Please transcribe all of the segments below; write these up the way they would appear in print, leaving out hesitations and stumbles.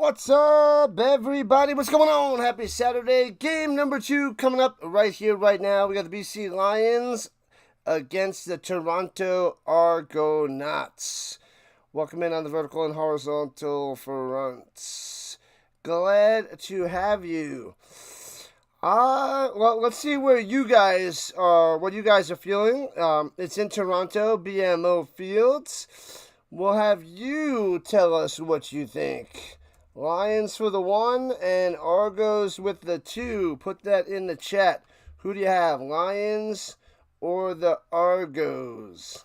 What's up, everybody? What's going on? Happy Saturday. Game number 2 coming up right here, right now. We got the BC Lions against the Toronto Argonauts. Welcome in on the vertical and horizontal fronts. Glad to have you. Well, let's see where you guys are, what you guys are feeling. It's in Toronto, BMO Field. We'll have you tell us what you think. Lions for the 1 and Argos with the 2. Put that in the chat. Who do you have, Lions or the Argos?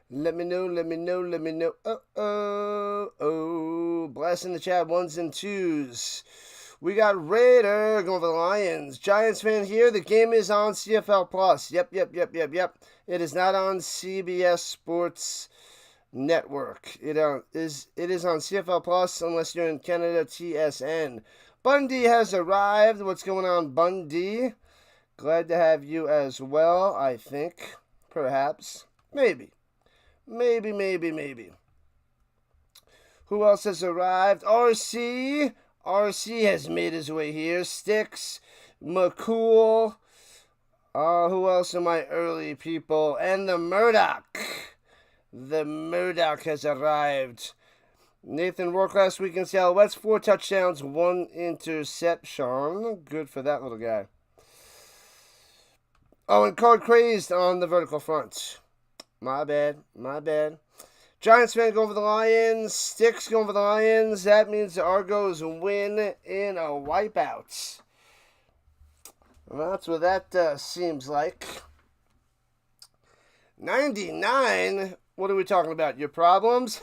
Let me know. Blast in the chat, 1s and 2s. We got Raider going for the Lions. Giants fan here. The game is on CFL Plus. Yep. It is not on CBS Sports Network. It is on CFL Plus unless you're in Canada, TSN. Bundy has arrived. What's going on, Bundy? Glad to have you as well, I think. Perhaps. Maybe. Who else has arrived? RC. RC has made his way here. Sticks. McCool. Who else are my early people? And the Murdoch. The Murdoch has arrived. Nathan worked last week in Seattle West. 4 touchdowns, 1 interception. Good for that little guy. Oh, and Card Crazed on the vertical front. My bad. Giants fan going for the Lions. Sticks going for the Lions. That means the Argos win in a wipeout. Well, that's what that seems like. 99? What are we talking about? Your problems?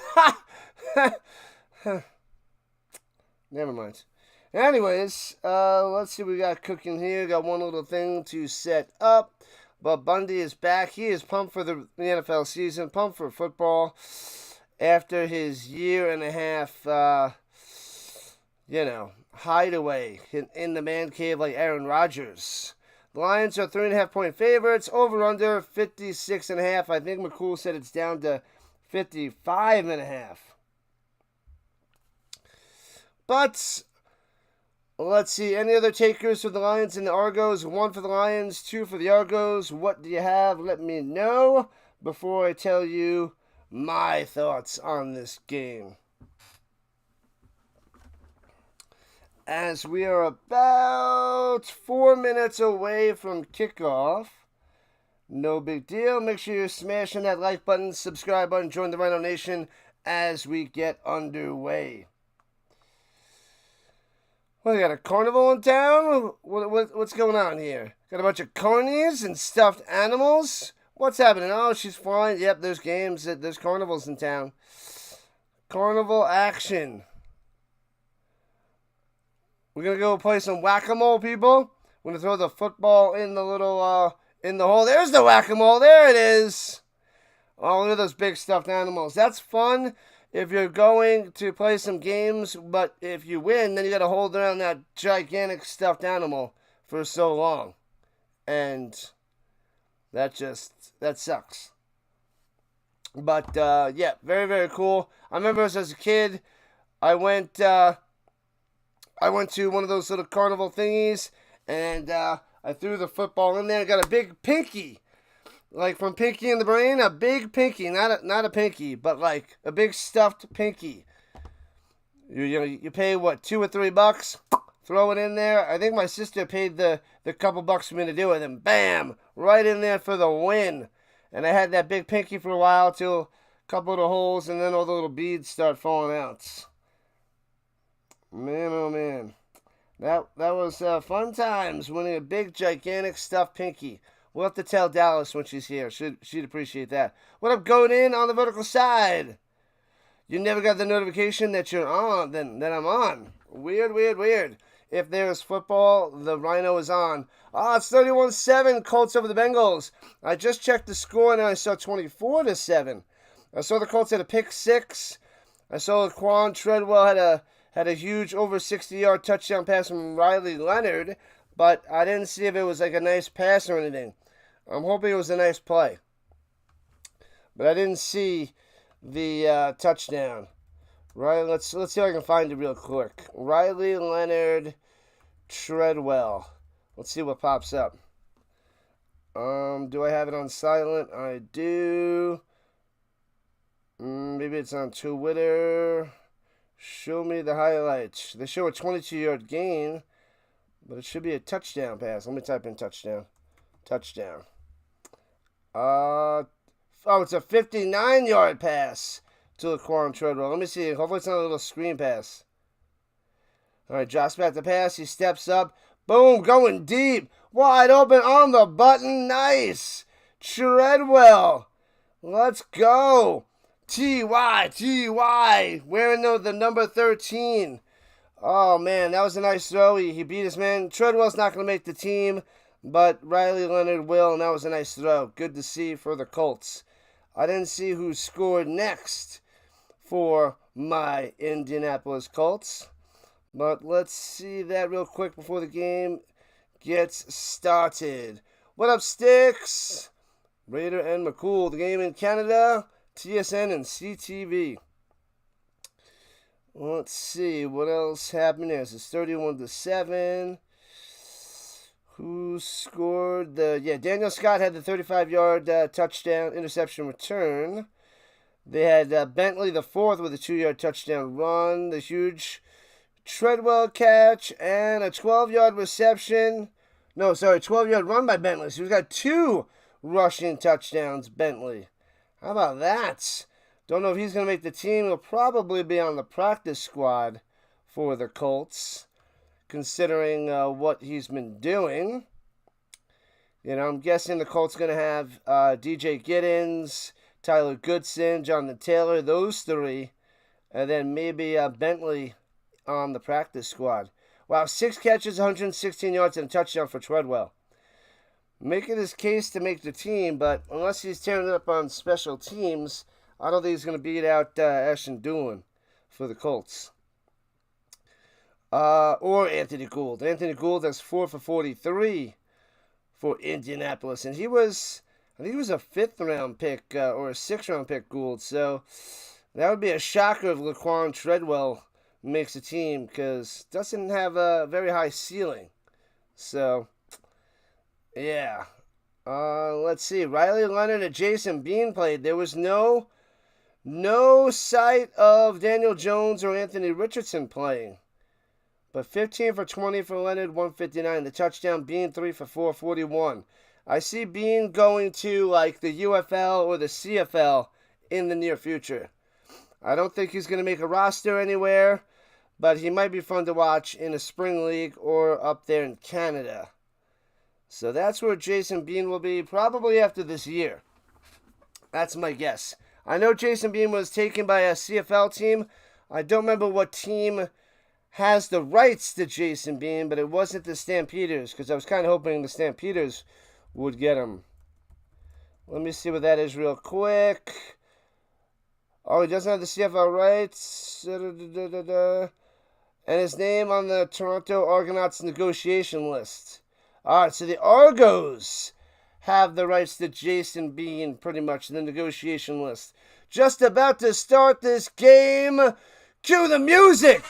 Never mind. Anyways, let's see what we got cooking here. Got one little thing to set up. But Bundy is back. He is pumped for the NFL season. Pumped for football. After his year and a half, hideaway in the man cave like Aaron Rodgers. The Lions are 3.5-point favorites. Over under 56.5. I think McCool said it's down to 55.5. But let's see. Any other takers for the Lions and the Argos? 1 for the Lions, 2 for the Argos. What do you have? Let me know before I tell you my thoughts on this game. As we are about 4 minutes away from kickoff. No big deal. Make sure you're smashing that like button, subscribe button, join the RHINO Nation as we get underway. Well, we got a carnival in town? What's going on here? Got a bunch of carnies and stuffed animals? What's happening? Oh, she's flying. Yep, there's games. There's carnivals in town. Carnival action. We're going to go play some whack-a-mole, people. We're going to throw the football in the little, in the hole. There's the whack-a-mole. There it is. Oh, look at those big stuffed animals. That's fun if you're going to play some games, but if you win, then you got to hold around that gigantic stuffed animal for so long. And that sucks. But, yeah, very, very cool. I remember as a kid, I went to one of those little carnival thingies, and I threw the football in there and got a big pinky. Like from Pinky and the Brain, a big pinky. Not a pinky, but like a big stuffed pinky. You pay, what, $2 or $3? Throw it in there. I think my sister paid the couple bucks for me to do it, and bam! Right in there for the win. And I had that big pinky for a while till a couple of the holes, and then all the little beads start falling out. Man, oh man. That was fun times winning a big, gigantic stuffed pinky. We'll have to tell Dallas when she's here. She'd appreciate that. What up, going in on the vertical side? You never got the notification that you're on, then I'm on. Weird. If there's football, the RHINO is on. It's 31-7, Colts over the Bengals. I just checked the score and I saw 24-7. I saw the Colts had a pick 6. I saw Quan Treadwell had a huge over 60-yard touchdown pass from Riley Leonard, but I didn't see if it was like a nice pass or anything. I'm hoping it was a nice play. But I didn't see the touchdown. Right, let's see if I can find it real quick. Riley Leonard Treadwell. Let's see what pops up. Do I have it on silent? I do. Maybe it's on Twitter. Show me the highlights. They show a 22-yard gain, but it should be a touchdown pass. Let me type in touchdown. Touchdown. Oh, it's a 59-yard pass to Laquan Treadwell. Let me see. Hopefully it's not a little screen pass. All right, drops back the pass. He steps up. Boom, going deep. Wide open on the button. Nice. Treadwell. Let's go. T.Y. Wearing the number 13. Oh, man, that was a nice throw. He beat his man. Treadwell's not going to make the team, but Riley Leonard will, and that was a nice throw. Good to see for the Colts. I didn't see who scored next for my Indianapolis Colts, but let's see that real quick before the game gets started. What up, Sticks? Raider and McCool. The game in Canada, TSN and CTV. Let's see what else happened there. It's 31-7. Who scored Daniel Scott had the 35-yard touchdown interception return. They had Bentley the fourth with a 2-yard touchdown run. The huge Treadwell catch and a 12-yard reception. 12-yard run by Bentley. So he's got 2 rushing touchdowns, Bentley. How about that? Don't know if he's going to make the team. He'll probably be on the practice squad for the Colts, considering what he's been doing. I'm guessing the Colts going to have DJ Giddens, Tyler Goodson, Jonathan Taylor, those 3, and then maybe Bentley on the practice squad. Wow, 6 catches, 116 yards, and a touchdown for Treadwell. Making his case to make the team, but unless he's tearing it up on special teams, I don't think he's going to beat out Ashton Doolin for the Colts. Or Anthony Gould. Anthony Gould has 4 for 43 for Indianapolis. And I think he was a 5th-round pick or a 6th-round pick, Gould. So that would be a shocker if Laquan Treadwell makes a team because doesn't have a very high ceiling. So, yeah. Let's see. Riley Leonard and Jason Bean played. There was no sight of Daniel Jones or Anthony Richardson playing. But 15 for 20 for Leonard, 159. The touchdown, Bean 3 for 4, 41. I see Bean going to like the UFL or the CFL in the near future. I don't think he's going to make a roster anywhere, but he might be fun to watch in a spring league or up there in Canada. So that's where Jason Bean will be probably after this year. That's my guess. I know Jason Bean was taken by a CFL team. I don't remember what team has the rights to Jason Bean, but it wasn't the Stampeders, because I was kind of hoping the Stampeders would get him. Let me see what that is real quick. Oh, he doesn't have the CFL rights. And his name on the Toronto Argonauts negotiation list. All right, so the Argos have the rights to Jason Bean pretty much in the negotiation list. Just about to start this game. Cue the music.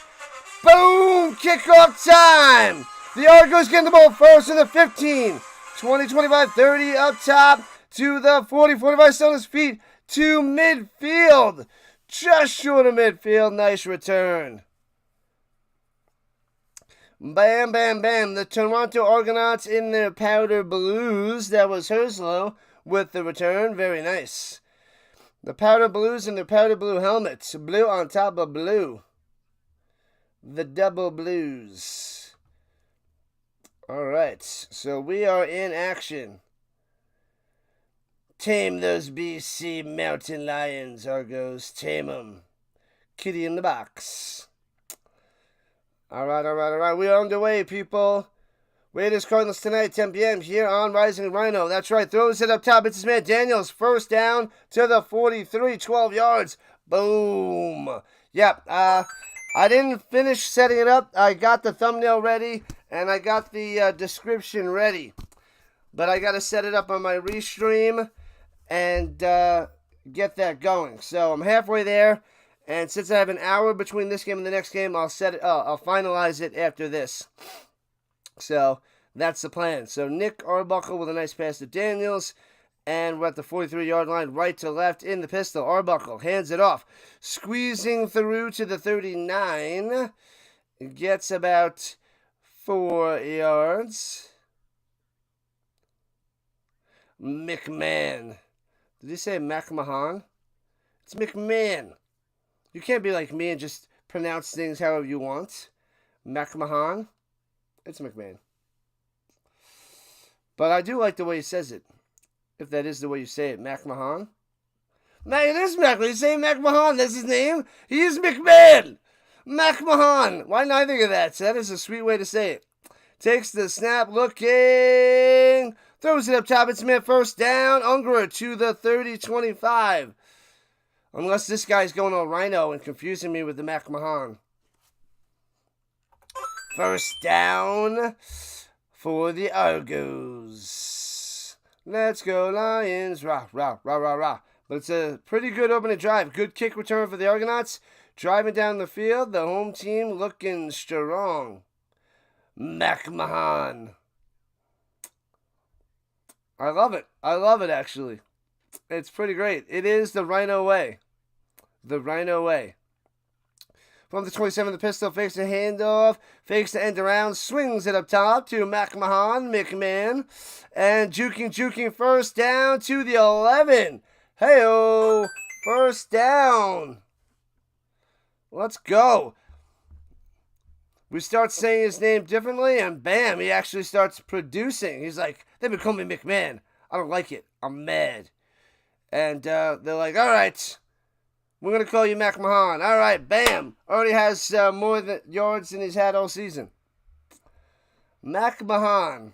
Boom! Kickoff time. The Argos get the ball first in the 15. 20, 25, 30 up top to the 40, 45 still on his feet to midfield. Just short of midfield. Nice return. Bam, bam, bam. The Toronto Argonauts in their powder blues. That was Herslow with the return. Very nice. The powder blues in their powder blue helmets. Blue on top of blue. The double blues. All right. So we are in action. Tame those BC mountain lions, Argos. Tame them. Kitty in the box. All right. We are underway, people. Raiders Cardinals tonight, 10 p.m. here on Rising Rhino. That's right. Throws it up top. It's his man Daniels. First down to the 43, 12 yards. Boom. Yep. I didn't finish setting it up. I got the thumbnail ready, and I got the description ready. But I got to set it up on my restream and get that going. So I'm halfway there. And since I have an hour between this game and the next game, I'll I'll finalize it after this. So that's the plan. So Nick Arbuckle with a nice pass to Daniels. And we're at the 43-yard line, right to left in the pistol. Arbuckle hands it off. Squeezing through to the 39. Gets about 4 yards. McMahon. Did he say McMahon? It's McMahon. You can't be like me and just pronounce things however you want. McMahon. It's McMahon. But I do like the way he says it. If that is the way you say it. McMahon. No, it is McMahon. You say McMahon. That's his name. He is McMahon. McMahon. Why didn't I think of that? So that is a sweet way to say it. Takes the snap. Looking. Throws it up top. It's Smith. First down. Unger to the 30-25. Unless this guy's going on RHINO and confusing me with the McMahon. First down for the Argos. Let's go, Lions. Rah, rah, rah, rah, rah. But it's a pretty good opening drive. Good kick return for the Argonauts. Driving down the field. The home team looking strong. McMahon. I love it. I love it, actually. It's pretty great. It is the RHINO way. The RHINO way. From the 27, the pistol fakes the handoff, fakes the end around, swings it up top to McMahon, and juking, first down to the 11. Hey-oh, first down. Let's go. We start saying his name differently, and bam, he actually starts producing. He's like, they've been calling me McMahon. I don't like it. I'm mad. And they're like, all right, we're going to call you McMahon. All right, bam. Already has more yards than he's had all season. McMahon.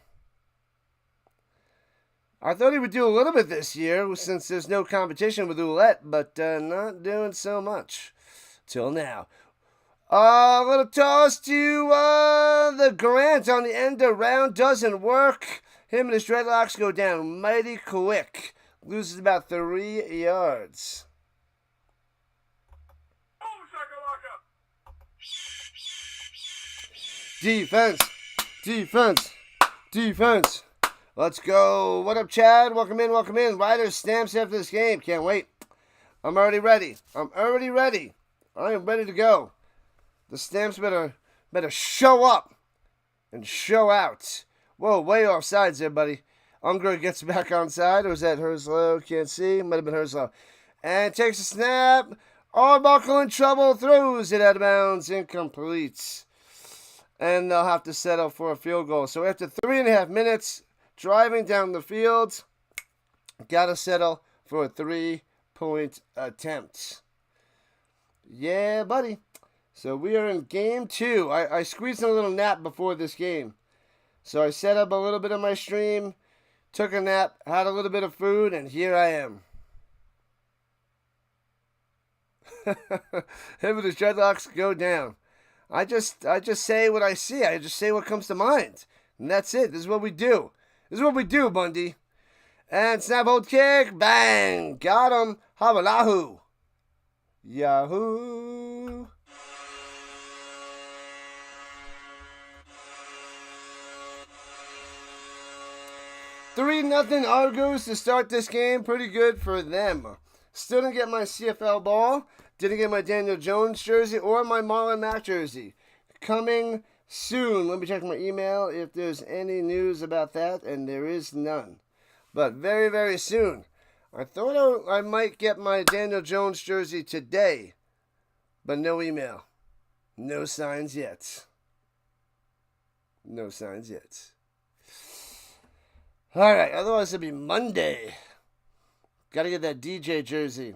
I thought he would do a little bit this year since there's no competition with Ouellette, but not doing so much till now. A little toss to the Grant on the end around. Doesn't work. Him and his dreadlocks go down mighty quick. Loses about 3 yards. Defense. Let's go. What up, Chad? Welcome in. Riders stamps after this game. Can't wait. I'm already ready. I am ready to go. The stamps better show up and show out. Whoa, way off sides there, buddy. Unger gets back on side. Or was that Herslow? Can't see. Might have been Herslow. And takes a snap. Arbuckle in trouble. Throws it out of bounds. Incomplete. And they'll have to settle for a field goal. So after 3.5 minutes, driving down the field, got to settle for a 3-point attempt. Yeah, buddy. So we are in game 2. I squeezed in a little nap before this game. So I set up a little bit of my stream, took a nap, had a little bit of food, and here I am. Him and his dreadlocks go down. I just say what I see. I just say what comes to mind. And that's it. This is what we do. Bundy. And snap, hold, kick. Bang. Got him. Havalahu. Yahoo. $3-0 Argos to start this game. Pretty good for them. Still didn't get my CFL ball. Didn't get my Daniel Jones jersey or my Marlon Mack jersey. Coming soon. Let me check my email if there's any news about that, and there is none. But very, very soon. I thought I might get my Daniel Jones jersey today, but no email. No signs yet. All right, otherwise it'll be Monday. Got to get that DJ jersey.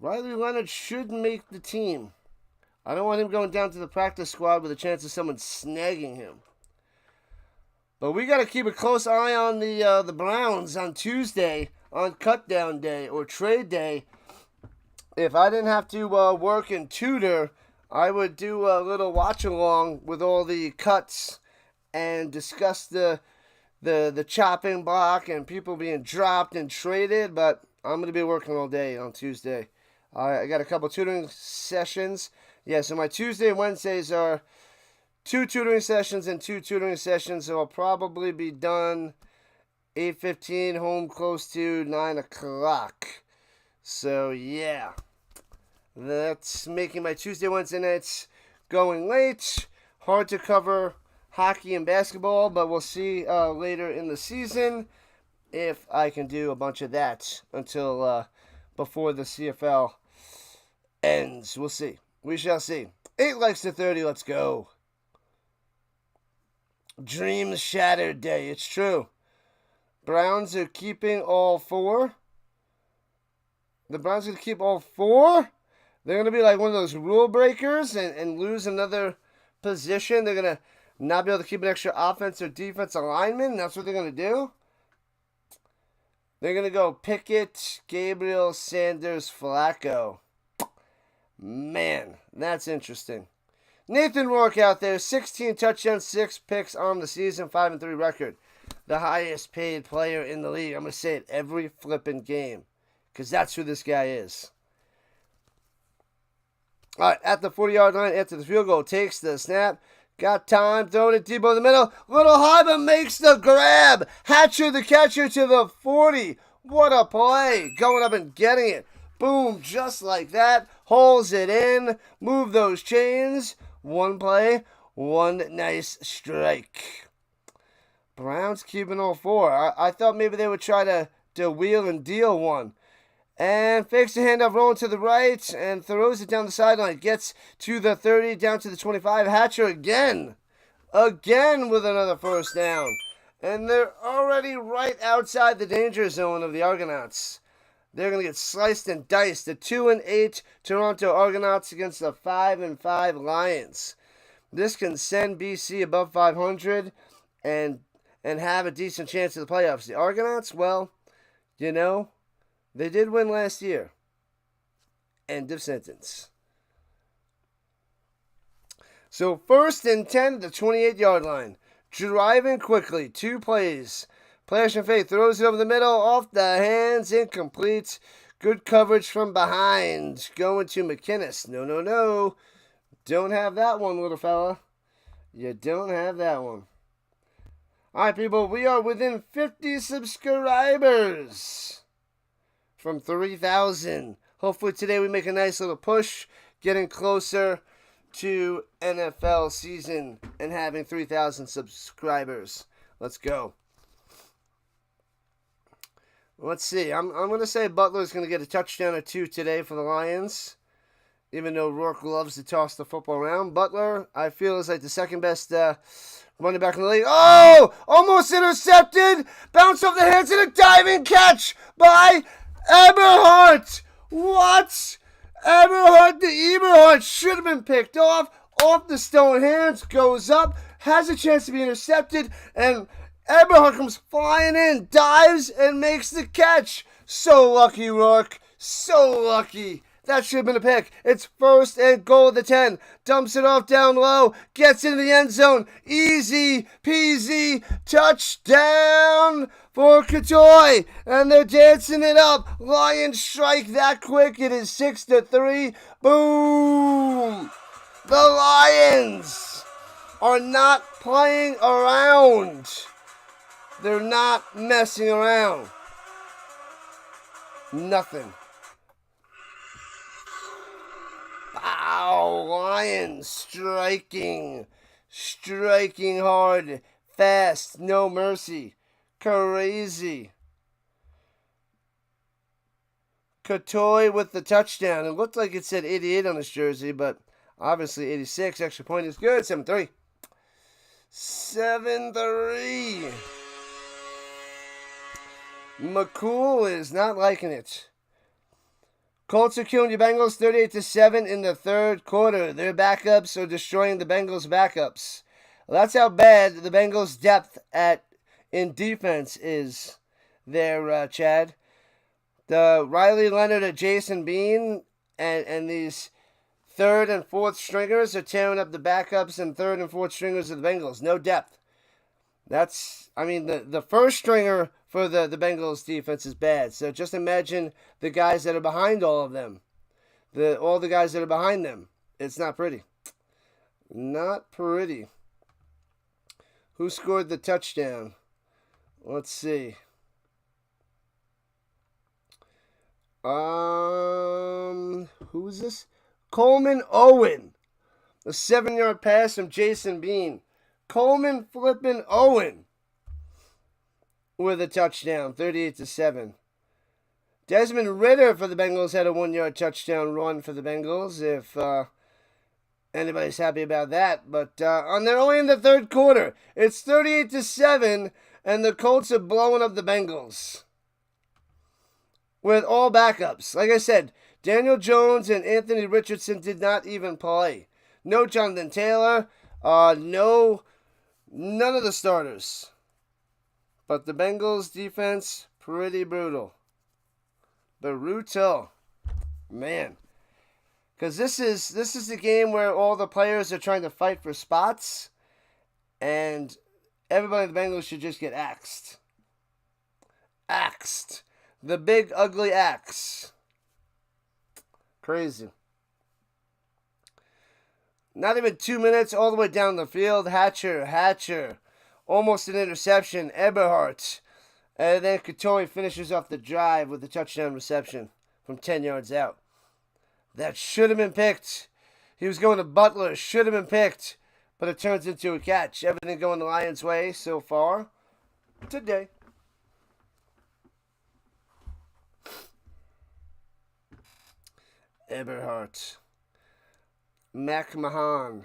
Riley Leonard should make the team. I don't want him going down to the practice squad with a chance of someone snagging him. But we got to keep a close eye on the Browns on Tuesday, on cut down day or trade day. If I didn't have to work and tutor, I would do a little watch along with all the cuts and discuss the chopping block and people being dropped and traded. But I'm going to be working all day on Tuesday. I got a couple tutoring sessions. Yeah, so my Tuesday and Wednesdays are 2 tutoring sessions and 2 tutoring sessions. So I'll probably be done 8:15, home close to 9 o'clock. So yeah, that's making my Tuesday, Wednesday nights going late. Hard to cover hockey and basketball, but we'll see later in the season if I can do a bunch of that until before the CFL ends. We'll see. We shall see. 8 likes to 30. Let's go. Dreams shattered day. It's true. Browns are keeping all 4. The Browns are going to keep all 4. They're going to be like one of those rule breakers and lose another position. They're going to not be able to keep an extra offense or defense lineman. That's what they're going to do. They're going to go Pickett, Gabriel, Sanders, Flacco. Man, that's interesting. Nathan Rourke out there, 16 touchdowns, 6 picks on the season, 5-3 record. The highest paid player in the league. I'm going to say it every flipping game because that's who this guy is. All right, at the 40-yard line, after the field goal, takes the snap. Got time, throwing it deep over the middle. Little high, but makes the grab. Hatcher, the catcher, to the 40. What a play. Going up and getting it. Boom, just like that. Holds it in. Move those chains. One play, one nice strike. Browns keeping all 4. I thought maybe they would try to wheel and deal one. And fakes the handoff, rolling to the right, and throws it down the sideline. Gets to the 30, down to the 25. Hatcher again. Again with another first down. And they're already right outside the danger zone of the Argonauts. They're going to get sliced and diced. The 2-8 Toronto Argonauts against the 5-5 Lions. This can send BC above 500 and have a decent chance of the playoffs. The Argonauts, well, you know, they did win last year. End of sentence. So 1st and 10 at the 28-yard line. Driving quickly. 2 plays. Play action fake. Throws it over the middle. Off the hands. Incomplete. Good coverage from behind. Going to McInnes. No. Don't have that one, little fella. You don't have that one. All right, people. We are within 50 subscribers from 3,000. Hopefully today we make a nice little push, getting closer to NFL season and having 3,000 subscribers. Let's go. Let's see. I'm going to say Butler's going to get a touchdown or 2 today for the Lions, even though Rourke loves to toss the football around. Butler, I feel, is like the second best running back in the league. Oh! Almost intercepted! Bounce off the hands and a diving catch by Eberhardt! What? Eberhardt, the Eberhardt should have been picked off the stone hands, goes up, has a chance to be intercepted, and Eberhardt comes flying in, dives, and makes the catch. So lucky, Rourke. So lucky. That should have been a pick. It's 1st and goal at the 10. Dumps it off down low. Gets into the end zone. Easy peasy. Touchdown for Cotoy. And they're dancing it up. Lions strike that quick. It is 6-3. Boom. The Lions are not playing around. They're not messing around. Nothing. Wow, Lions striking hard, fast, no mercy, crazy. Cotoy with the touchdown. It looked like it said 88 on his jersey, but obviously 86. Extra point is good. 7-3. 7-3. McCool is not liking it. Colts are killing the Bengals 38-7 in the 3rd quarter. Their backups are destroying the Bengals' backups. Well, that's how bad the Bengals' depth in defense is there, Chad. The Riley Leonard or Jason Bean and these 3rd and 4th stringers are tearing up the backups and 3rd and 4th stringers of the Bengals. No depth. The first stringer for the Bengals defense is bad. So just imagine the guys that are behind all of them. all the guys that are behind them. It's not pretty. Not pretty. Who scored the touchdown? Let's see. Who's this? Coleman Owen. A 7-yard pass from Jason Bean. Coleman flipping Owen with a touchdown, 38-7. Desmond Ridder for the Bengals had a 1-yard touchdown run for the Bengals, if anybody's happy about that. But they're only in the third quarter. It's 38-7, and the Colts are blowing up the Bengals with all backups. Like I said, Daniel Jones and Anthony Richardson did not even play. No Jonathan Taylor. None of the starters. But the Bengals defense, pretty brutal. Brutal. Man. Because this is the game where all the players are trying to fight for spots. And everybody in the Bengals should just get axed. Axed. The big ugly axe. Crazy. Not even 2 minutes all the way down the field. Hatcher. Almost an interception. Eberhardt. And then Katori finishes off the drive with a touchdown reception from 10 yards out. That should have been picked. He was going to Butler. Should have been picked. But it turns into a catch. Everything going the Lions' way so far today. Eberhardt. McMahon.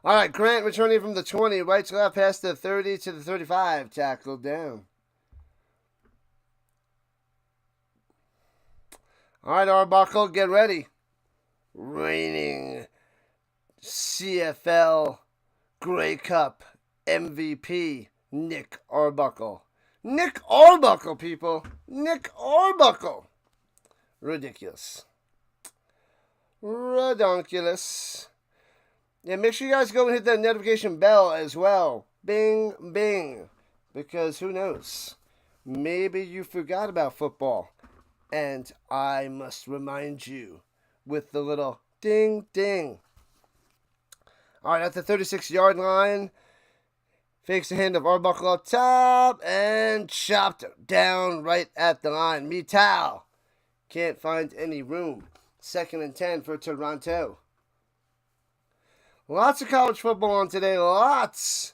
All right, Grant returning from the 20, right to left past the 30 to the 35, tackled down. All right, Arbuckle, get ready. Reigning CFL Grey Cup MVP, Nick Arbuckle. Nick Arbuckle, people. Nick Arbuckle. Ridiculous. Redonkulous. Yeah, make sure you guys go and hit that notification bell as well. Bing, bing. Because who knows? Maybe you forgot about football. And I must remind you with the little ding, ding. All right, at the 36-yard line. Fakes the hand of Arbuckle up top. And chopped down right at the line. Metal. Can't find any room. 2nd and 10 for Toronto. Lots of college football on today. Lots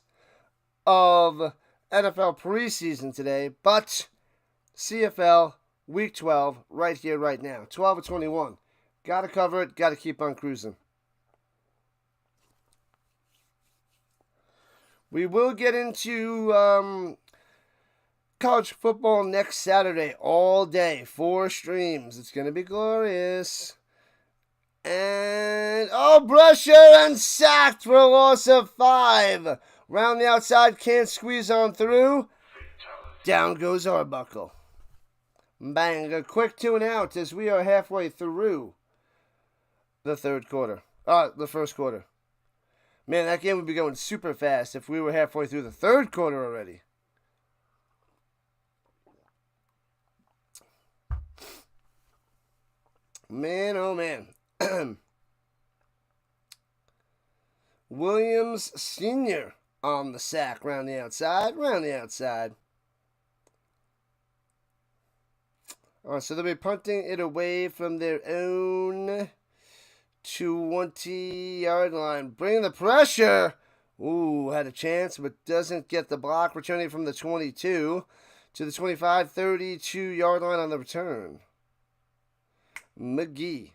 of NFL preseason today. But CFL Week 12 right here, right now. 12-21. Got to cover it. Got to keep on cruising. We will get into college football next Saturday. All day. 4 streams. It's going to be glorious. And, Brusher unsacked for a loss of 5. Round the outside, can't squeeze on through. Down goes Arbuckle. Bang, a quick 2 and out as we are halfway through the first quarter. Man, that game would be going super fast if we were halfway through the third quarter already. Man, oh man. Williams Sr. on the sack. Round the outside. All right, so they'll be punting it away from their own 20-yard line. Bringing the pressure. Ooh, had a chance, but doesn't get the block. Returning from the 22 to the 25, 32-yard line on the return. McGee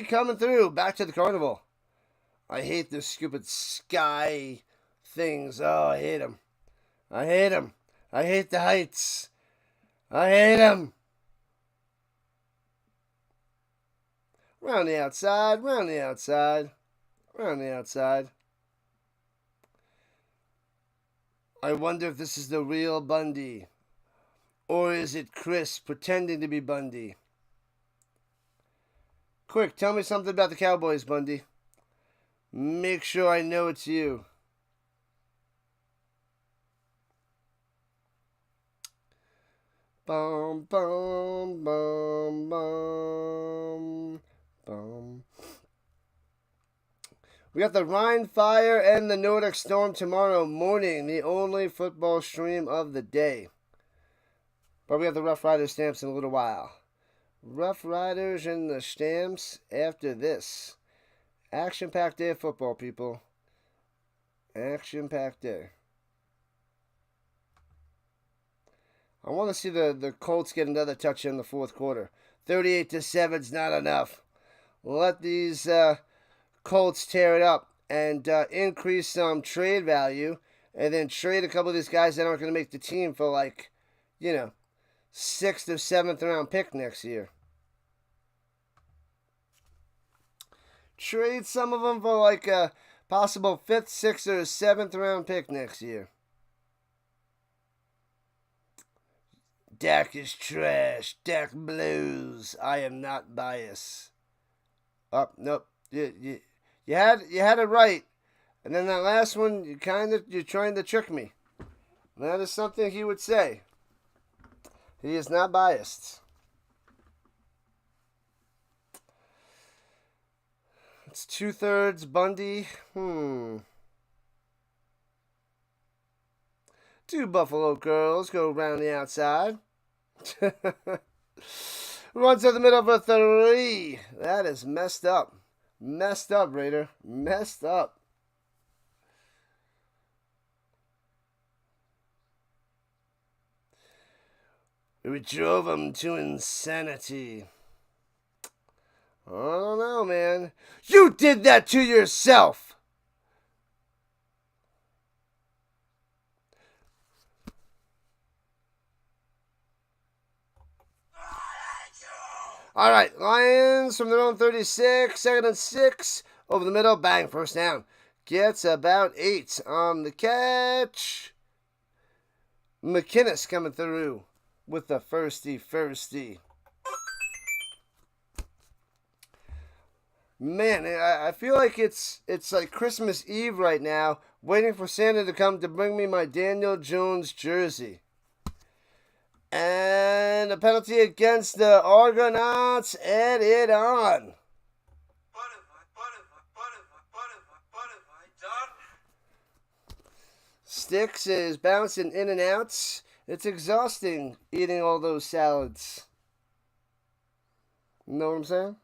coming through. Back to the carnival. I hate this stupid sky things. Oh, I hate them. I hate the heights. I hate them. Round the outside. I wonder if this is the real Bundy. Or is it Chris pretending to be Bundy? Quick, tell me something about the Cowboys, Bundy. Make sure I know it's you. Bum, bum, bum, bum, bum. We got the Rhine Fire and the Nordic Storm tomorrow morning, the only football stream of the day. But we have the Rough Riders stamps in a little while. Rough Riders and the stamps after this. Action-packed day of football, people. Action-packed day. I want to see the Colts get another touch in the fourth quarter. 38-7 is not enough. Let these Colts tear it up and increase some trade value, and then trade a couple of these guys that aren't going to make the team for, like, 6th or 7th round pick next year. Trade some of them for, like, a possible 5th, 6th, or 7th round pick next year. Dak is trash. Dak blows. I am not biased. Oh, nope. You had it right. And then that last one, you're trying to trick me. That is something he would say. He is not biased. It's 2/3 Bundy. 2 Buffalo girls go around the outside. Runs to the middle for 3. That is messed up. Messed up, Raider. Messed up. We drove him to insanity. I don't know, man. You did that to yourself. All right, Lions from their own 36, 2nd and 6, over the middle, bang, first down. Gets about 8 on the catch. McInnes coming through with the firsty. Man, I feel like it's like Christmas Eve right now, waiting for Santa to come to bring me my Daniel Jones jersey. And a penalty against the Argonauts, add it on. Sticks is bouncing in and out. It's exhausting eating all those salads. You know what I'm saying?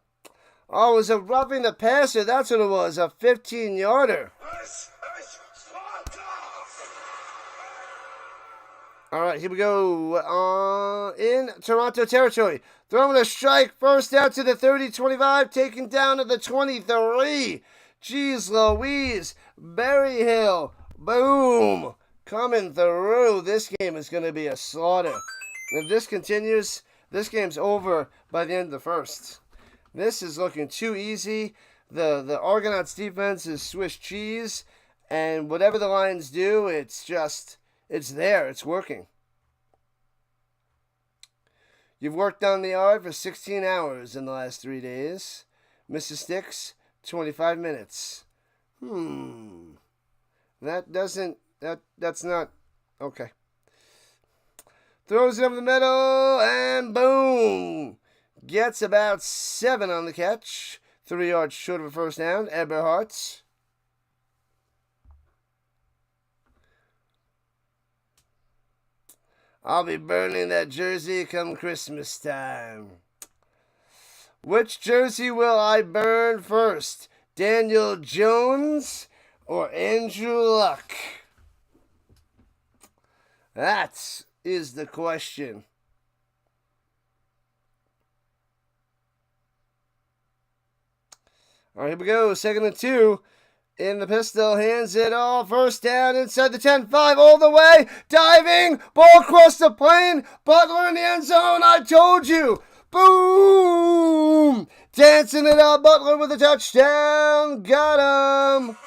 Oh, it was a roughing the passer. That's what it was. A 15-yarder. All right, here we go. In Toronto territory. Throwing a strike. First down to the 30-25. Taken down to the 23. Jeez Louise. Berryhill. Boom. Coming through. This game is going to be a slaughter. If this continues, this game's over by the end of the first. This is looking too easy. The Argonauts defense is Swiss cheese. And whatever the Lions do, it's there. It's working. You've worked on the yard for 16 hours in the last 3 days. Mrs. Sticks, 25 minutes. That's not, okay. Throws it over the middle, and boom. Gets about 7 on the catch. 3 yards short of a first down. Eberhardt. I'll be burning that jersey come Christmas time. Which jersey will I burn first? Daniel Jones or Andrew Luck? That is the question. All right, here we go. 2nd and 2. In the pistol, hands it all. First down inside the 10-5, all the way. Diving, ball across the plane. Butler in the end zone. I told you. Boom! Dancing it up. Butler with a touchdown. Got him.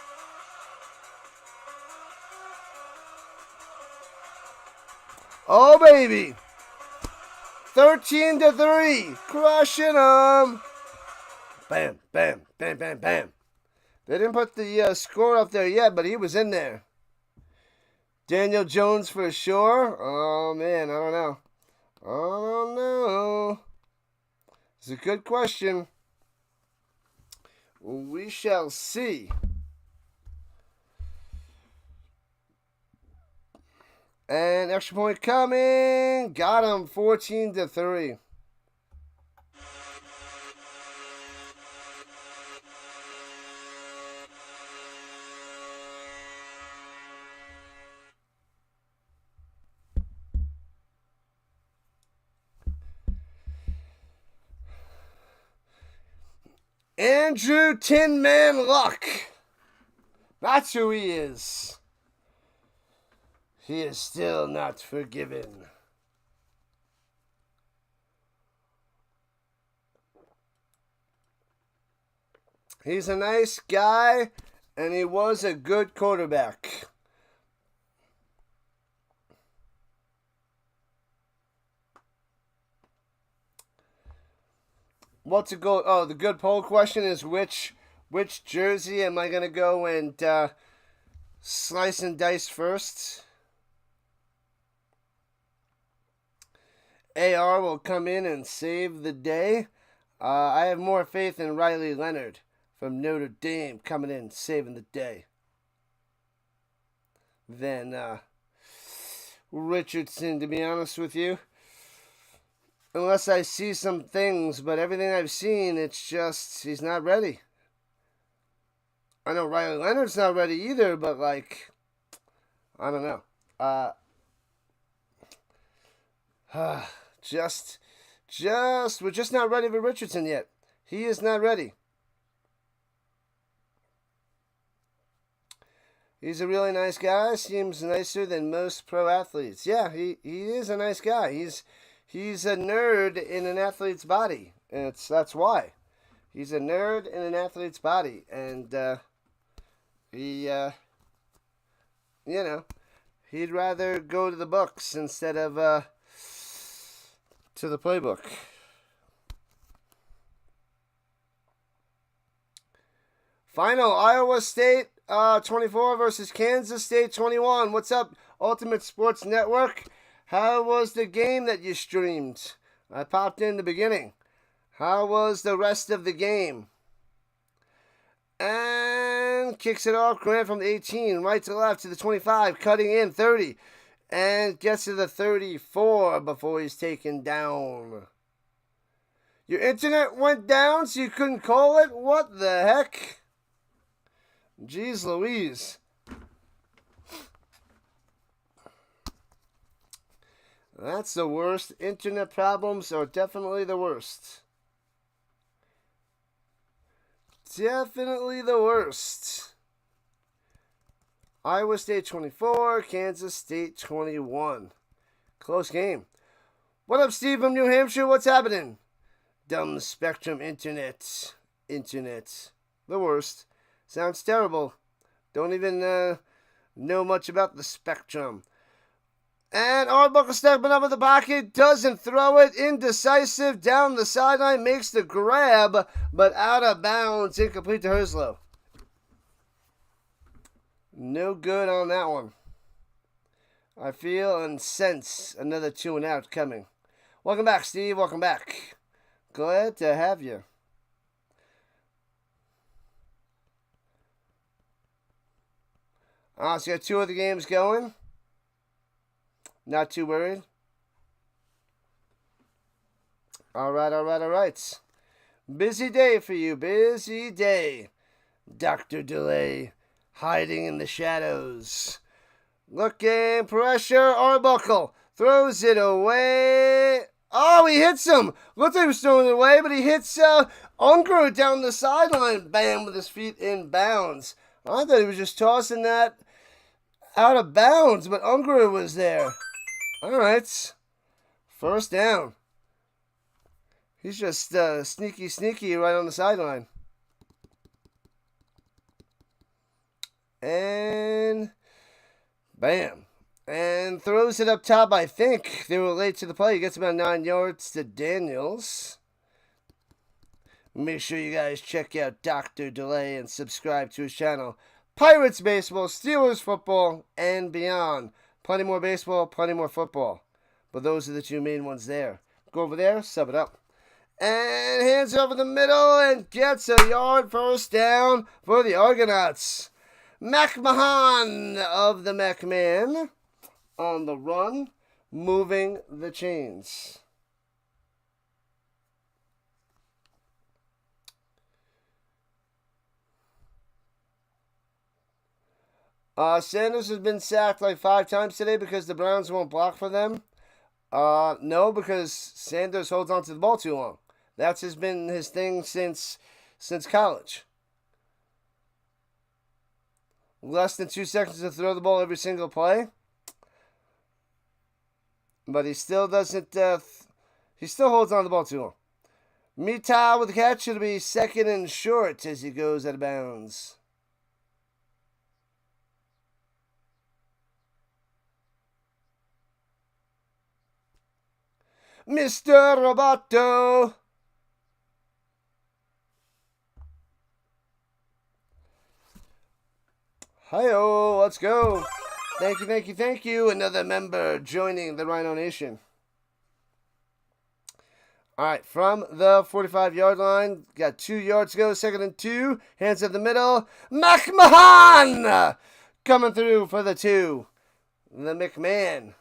Oh, baby. 13-3. Crushing them. Bam, bam, bam, bam, bam. They didn't put the score up there yet, but he was in there. Daniel Jones for sure. Oh, man, I don't know. I don't know. It's a good question. We shall see. And extra point coming. Got him 14-3. Andrew Tin Man Luck. That's who he is. He is still not forgiven. He's a nice guy, and he was a good quarterback. What's a goal? Oh, the good poll question is which jersey am I gonna go and slice and dice first? AR will come in and save the day. I have more faith in Riley Leonard from Notre Dame coming in saving the day than Richardson, to be honest with you. Unless I see some things, but everything I've seen, it's just, he's not ready. I know Riley Leonard's not ready either, but like, I don't know. We're just not ready for Richardson yet. He is not ready. He's a really nice guy. Seems nicer than most pro athletes. Yeah, he is a nice guy. He's a nerd in an athlete's body. And that's why. He's a nerd in an athlete's body. And he'd rather go to the books instead of to the playbook. Final, Iowa State 24 versus Kansas State 21. What's up, Ultimate Sports Network? How was the game that you streamed? I popped in the beginning. How was the rest of the game? And kicks it off. Grant from the 18, right to left to the 25, cutting in 30. And gets to the 34 before he's taken down. Your internet went down so you couldn't call it? What the heck? Jeez Louise. That's the worst. Internet problems are definitely the worst. Definitely the worst. Iowa State 24, Kansas State 21. Close game. What up, Steve from New Hampshire? What's happening? Dumb Spectrum Internet. The worst. Sounds terrible. Don't even know much about the Spectrum. And Arbuckle stepping up in the pocket, doesn't throw it, indecisive, down the sideline, makes the grab, but out of bounds, incomplete to Herslow. No good on that one. I feel and sense another 2 and out coming. Welcome back, Steve. Welcome back. Glad to have you. So you got 2 of the games going. Not too worried. All right. Busy day for you. Busy day. Dr. Delay hiding in the shadows. Looking pressure. Arbuckle throws it away. Oh, he hits him. Looked like he was throwing it away, but he hits Unger down the sideline. Bam, with his feet in bounds. I thought he was just tossing that out of bounds, but Unger was there. All right. First down. He's just sneaky right on the sideline. And bam. And throws it up top, I think. They were late to the play. He gets about 9 yards to Daniels. Make sure you guys check out Dr. Delay and subscribe to his channel. Pirates baseball, Steelers football, and beyond. Plenty more baseball, plenty more football. But those are the two main ones there. Go over there, sub it up. And hands over the middle and gets a yard first down for the Argonauts. McMahon of the McMahon on the run, moving the chains. Sanders has been sacked like 5 times today because the Browns won't block for them. No, because Sanders holds on to the ball too long. That's been his thing since college. Less than 2 seconds to throw the ball every single play. But he still doesn't, he still holds on to the ball too long. Mita with the catch. It'll be 2nd and short as he goes out of bounds. Mr. Roboto. Hi-oh, let's go. Thank you, thank you, thank you. Another member joining the RHINO Nation. All right, from the 45-yard line, got 2 yards to go, 2nd and 2. Hands up the middle. McMahon coming through for the 2. The McMahon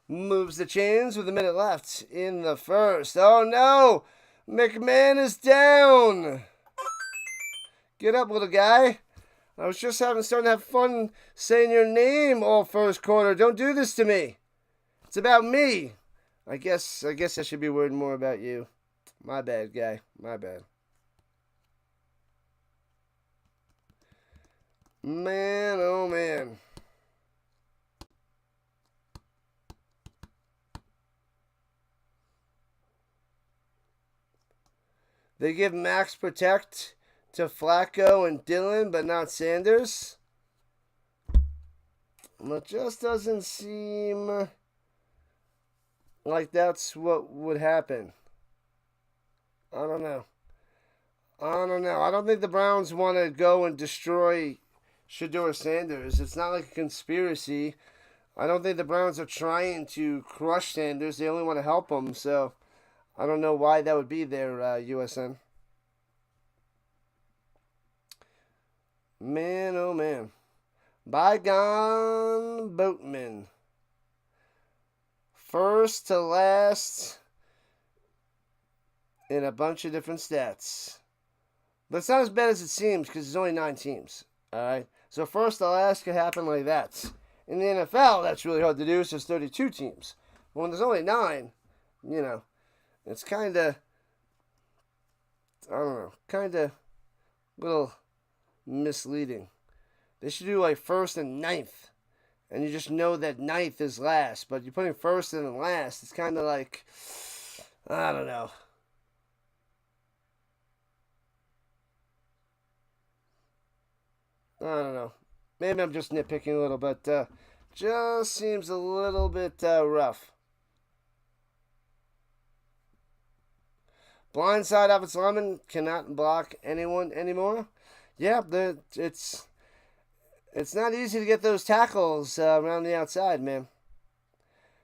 moves the chains with a minute left in the first. Oh, no. McMahon is down. Get up, little guy. I was just starting to have fun saying your name all first quarter. Don't do this to me. It's about me. I guess I should be worried more about you. My bad, guy. My bad. Man, oh man. They give max protect to Flacco and Dillon, but not Sanders. It just doesn't seem like that's what would happen. I don't know. I don't think the Browns want to go and destroy Shedeur Sanders. It's not like a conspiracy. I don't think the Browns are trying to crush Sanders. They only want to help him, so I don't know why that would be there, USN. Man, oh man. Bygone Boatmen. First to last in a bunch of different stats. But it's not as bad as it seems because there's only 9 teams. Alright? So first to last could happen like that. In the NFL, that's really hard to do, so there's 32 teams. But when there's only 9, you know, it's kind of, I don't know, kind of little misleading. They should do like 1st and 9th. And you just know that 9th is last. But you're putting 1st and then last. It's kind of like, I don't know. I don't know. Maybe I'm just nitpicking a little, but just seems a little bit rough. Blindside offensive lineman cannot block anyone anymore. Yeah, it's not easy to get those tackles around the outside, man.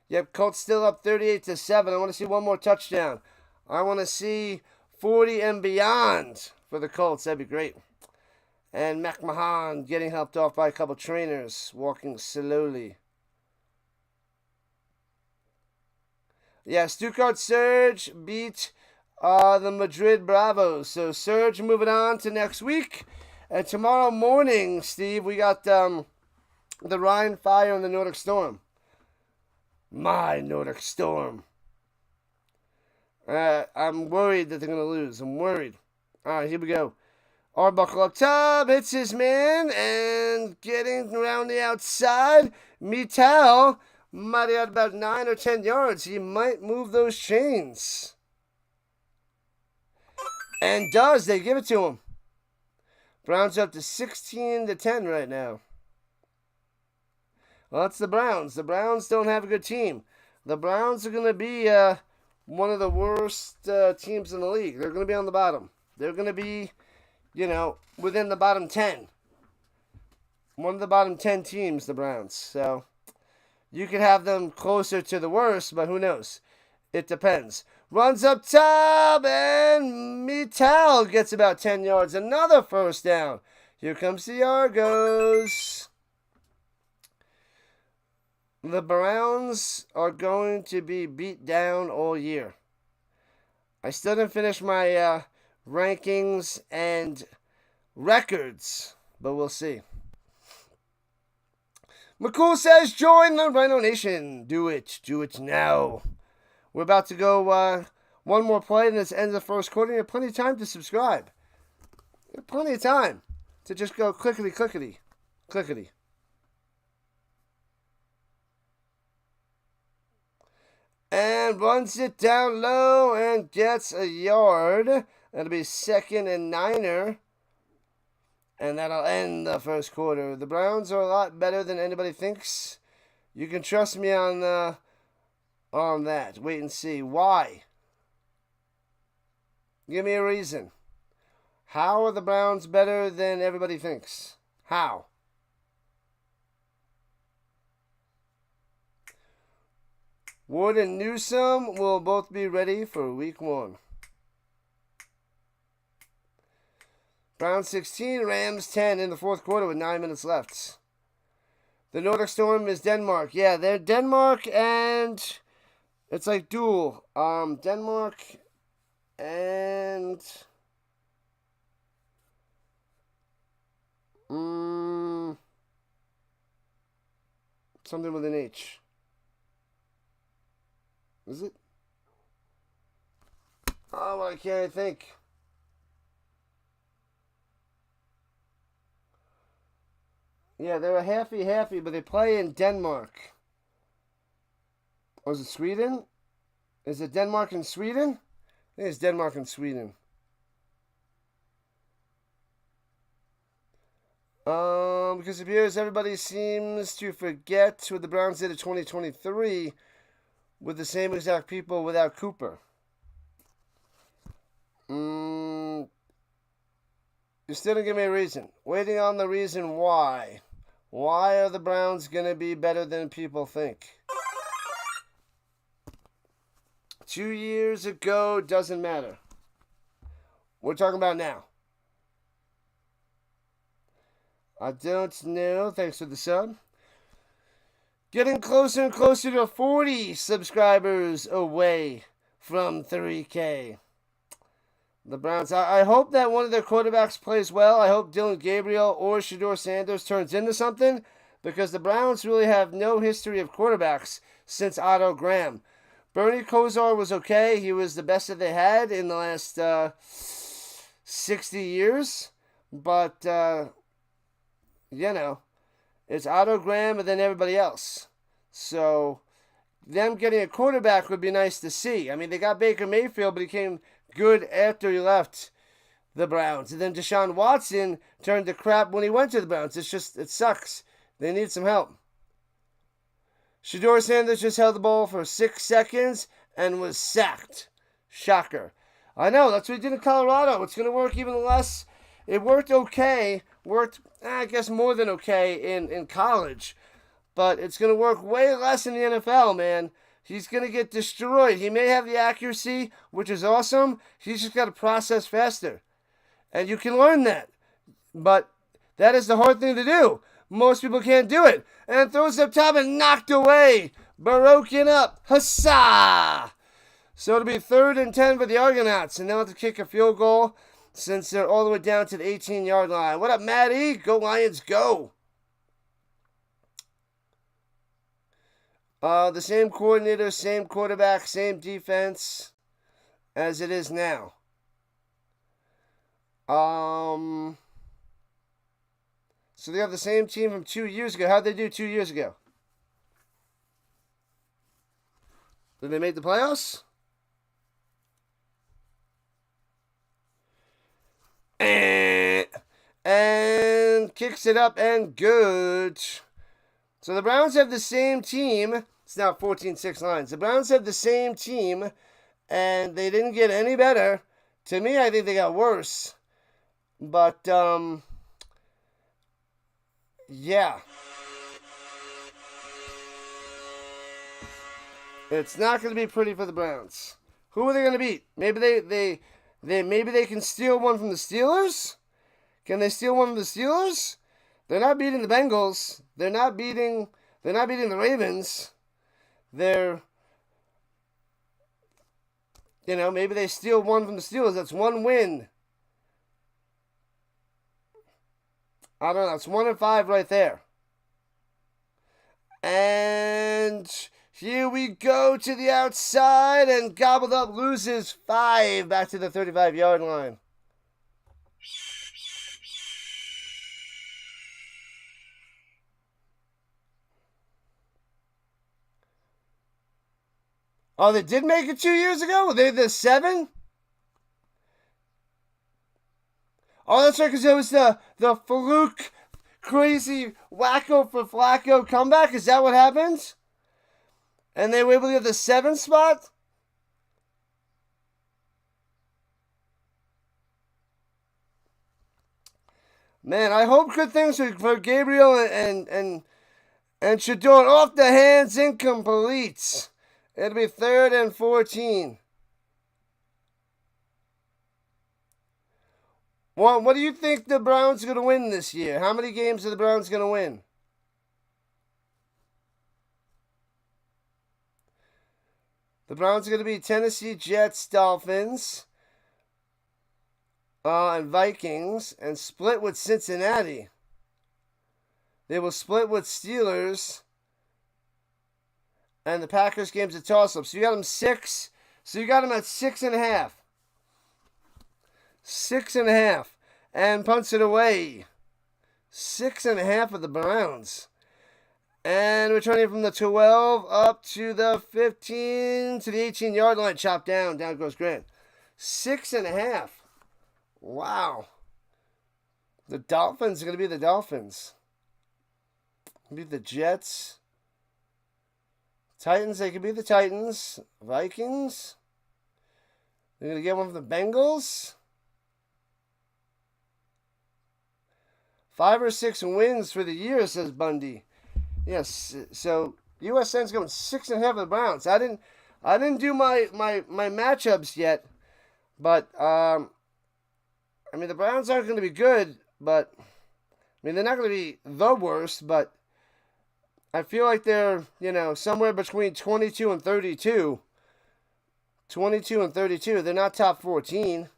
Yep, Colts still up 38-7. I want to see one more touchdown. I want to see 40 and beyond for the Colts. That'd be great. And McMahon getting helped off by a couple trainers, walking slowly. Yeah, Stuttgart Surge beat the Madrid Bravos. So Surge moving on to next week. And tomorrow morning, Steve, we got the Rhine Fire and the Nordic Storm. My Nordic Storm. I'm worried that they're going to lose. I'm worried. All right, here we go. Arbuckle up top, hits his man, and getting around the outside, Mital might have about 9 or 10 yards. He might move those chains. And does. They give it to him. Browns up to 16-10 right now. Well, that's the Browns. The Browns don't have a good team. The Browns are going to be one of the worst teams in the league. They're going to be on the bottom. They're going to be, you know, within the bottom 10. One of the bottom 10 teams, the Browns. So, You could have them closer to the worst, but who knows? It depends. Runs up top, and Mittal gets about 10 yards. Another first down. Here comes the Argos. The Browns are going to be beat down all year. I still didn't finish my rankings and records, but we'll see. McCool says, join the RHINO Nation. Do it. Do it now. We're about to go one more play, and this ends the first quarter. You have plenty of time to subscribe. You have plenty of time to just go clickety, clickety, clickety. And runs it down low and gets a yard. That'll be 2nd and 9. And that'll end the first quarter. The Browns are a lot better than anybody thinks. You can trust me on that. Wait and see. Why? Give me a reason. How are the Browns better than everybody thinks? How? Wood and Newsome will both be ready for week 1. Browns 16, Rams 10 in the fourth quarter with 9 minutes left. The Nordic Storm is Denmark. Yeah, they're Denmark and it's like dual. Denmark and something with an H. Is it? Oh, I can't think. Yeah, they're a halfy, but they play in Denmark. Or is it Sweden? Is it Denmark and Sweden? I think it's Denmark and Sweden. Because it appears everybody seems to forget what the Browns did in 2023 with the same exact people without Cooper. You still didn't give me a reason. Waiting on the reason why. Why are the Browns going to be better than people think? 2 years ago, doesn't matter. We're talking about now. I don't know. Thanks for the sub. Getting closer and closer to 40 subscribers away from 3K. The Browns, I hope that one of their quarterbacks plays well. I hope Dylan Gabriel or Shedeur Sanders turns into something, because the Browns really have no history of quarterbacks since Otto Graham. Bernie Kosar was okay. He was the best that they had in the last 60 years. But, it's Otto Graham and then everybody else. So, them getting a quarterback would be nice to see. I mean, they got Baker Mayfield, but he came good after he left the Browns. And then Deshaun Watson turned to crap when he went to the Browns. It sucks. They need some help. Shedeur Sanders just held the ball for 6 seconds and was sacked. Shocker. I know, that's what he did in Colorado. It's going to work even less. It worked okay. I guess, more than okay in college. But it's going to work way less in the NFL, man. He's going to get destroyed. He may have the accuracy, which is awesome. He's just got to process faster. And you can learn that. But that is the hard thing to do. Most people can't do it. And throws up top and knocked away. Broken up. Huzzah! So it'll be 3rd and 10 for the Argonauts. And they'll have to kick a field goal since they're all the way down to the 18-yard line. What up, Maddie? Go Lions, go! The same coordinator, same quarterback, same defense as it is now. So they have the same team from 2 years ago. How'd they do 2 years ago? Did they make the playoffs? And kicks it up and good. So the Browns have the same team. It's now 14-6 Lions. The Browns have the same team, and they didn't get any better. To me, I think they got worse. But, yeah. It's not going to be pretty for the Browns. Who are they going to beat? Maybe they can steal one from the Steelers? Can they steal one from the Steelers? They're not beating the Bengals. They're not beating the Ravens. Maybe they steal one from the Steelers. That's one win. I don't know. It's 1-5 right there. And here we go to the outside, and gobbled up, loses 5 back to the 35-yard line. Oh, they did make it 2 years ago? Were they the 7? Oh, that's right, because it was the fluke, crazy, wacko for Flacco comeback. Is that what happened? And they were able to get the 7 spot? Man, I hope good things for Gabriel and Shador. Off the hands, incomplete. It'll be 3rd and 14. Well, what do you think the Browns are going to win this year? How many games are the Browns going to win? The Browns are going to be Tennessee, Jets, Dolphins, and Vikings, and split with Cincinnati. They will split with Steelers. And the Packers game's a toss-up. So you got them 6. So you got them at 6.5. 6.5. And punts it away. 6.5 of the Browns. And returning from the 12 up to the 15 to the 18-yard line. Chopped down. Down goes Grant. 6.5. Wow. The Dolphins are going to be the Dolphins. Be the Jets. Titans, they could be the Titans. Vikings. They're going to get one from the Bengals. 5 or 6 wins for the year, says Bundy. Yes, so USN's going 6.5 of the Browns. I didn't do my matchups yet, but the Browns aren't going to be good, but they're not going to be the worst, but I feel like they're, somewhere between 22 and 32. 22 and 32. They're not top 14.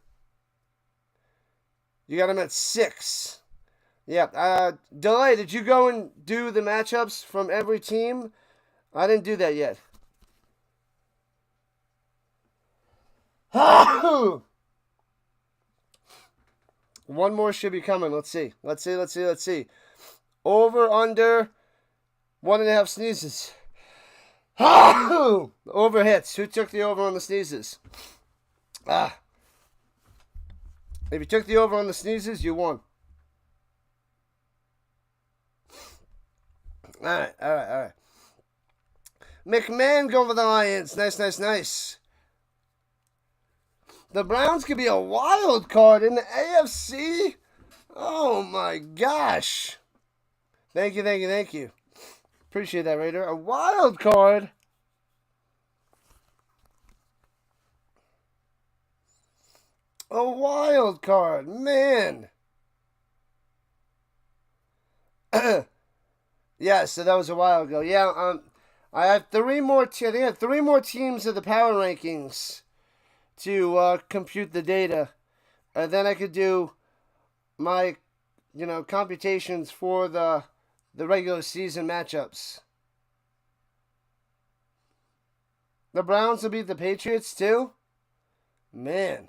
You got them at 6. Yeah. Delay, did you go and do the matchups from every team? I didn't do that yet. One more should be coming. Let's see. Over, under... 1.5 sneezes. Over hits. Who took the over on the sneezes? If you took the over on the sneezes, you won. All right. McMahon going for the Lions. Nice. The Browns could be a wild card in the AFC. Oh, my gosh. Thank you. Appreciate that, Raider. A wild card. Man. Yeah, so that was a while ago. Yeah, I have 3 more. I think I have 3 more teams of the power rankings to compute the data, and then I could do my, computations for the regular season matchups. The Browns will beat the Patriots too? Man.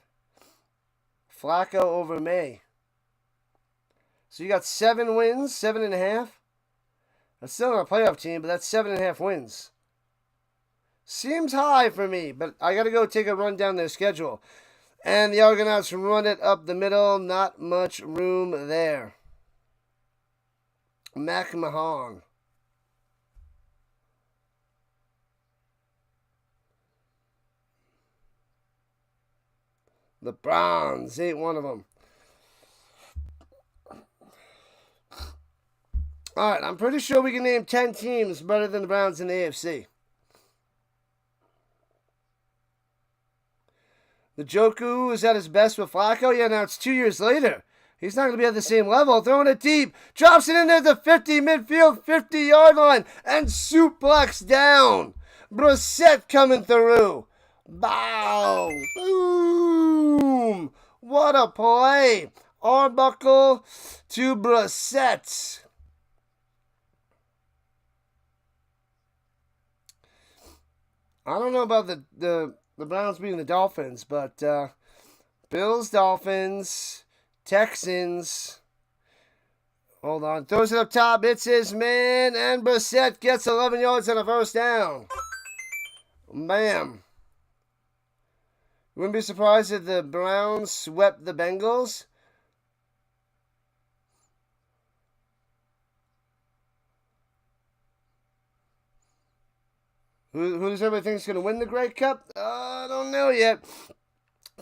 Flacco over May. So you got 7 wins, 7.5. That's still not a playoff team, but that's 7.5 wins. Seems high for me, but I got to go take a run down their schedule. And the Argonauts run it up the middle. Not much room there. McMahon. The Browns ain't one of them. All right, I'm pretty sure we can name 10 teams better than the Browns in the AFC. The Joku is at his best with Flacco. Yeah, now it's 2 years later. He's not going to be at the same level. Throwing it deep. Drops it in there at the 50, midfield, 50-yard line. And suplex down. Brissett coming through. Bow. Boom. What a play. Arbuckle to Brissett. I don't know about the Browns beating the Dolphins, but Bills, Dolphins, Texans. Hold on. Throws it up top. It's his man. And Brissett gets 11 yards and a first down. Bam. Wouldn't be surprised if the Browns swept the Bengals. Who does everybody think is going to win the Grey Cup? I don't know yet.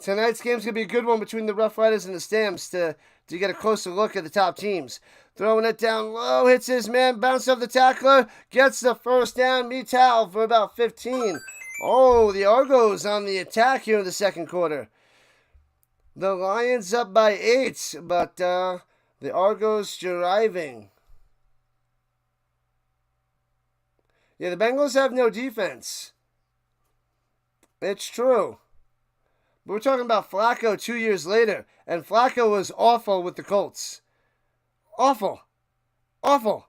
Tonight's game's going to be a good one between the Rough Riders and the Stamps to get a closer look at the top teams. Throwing it down low, hits his man, bounce off the tackler, gets the first down, Metal for about 15. Oh, the Argos on the attack here in the second quarter. The Lions up by 8, but the Argos driving. Yeah, the Bengals have no defense. It's true. But we're talking about Flacco 2 years later, and Flacco was awful with the Colts. Awful. Awful.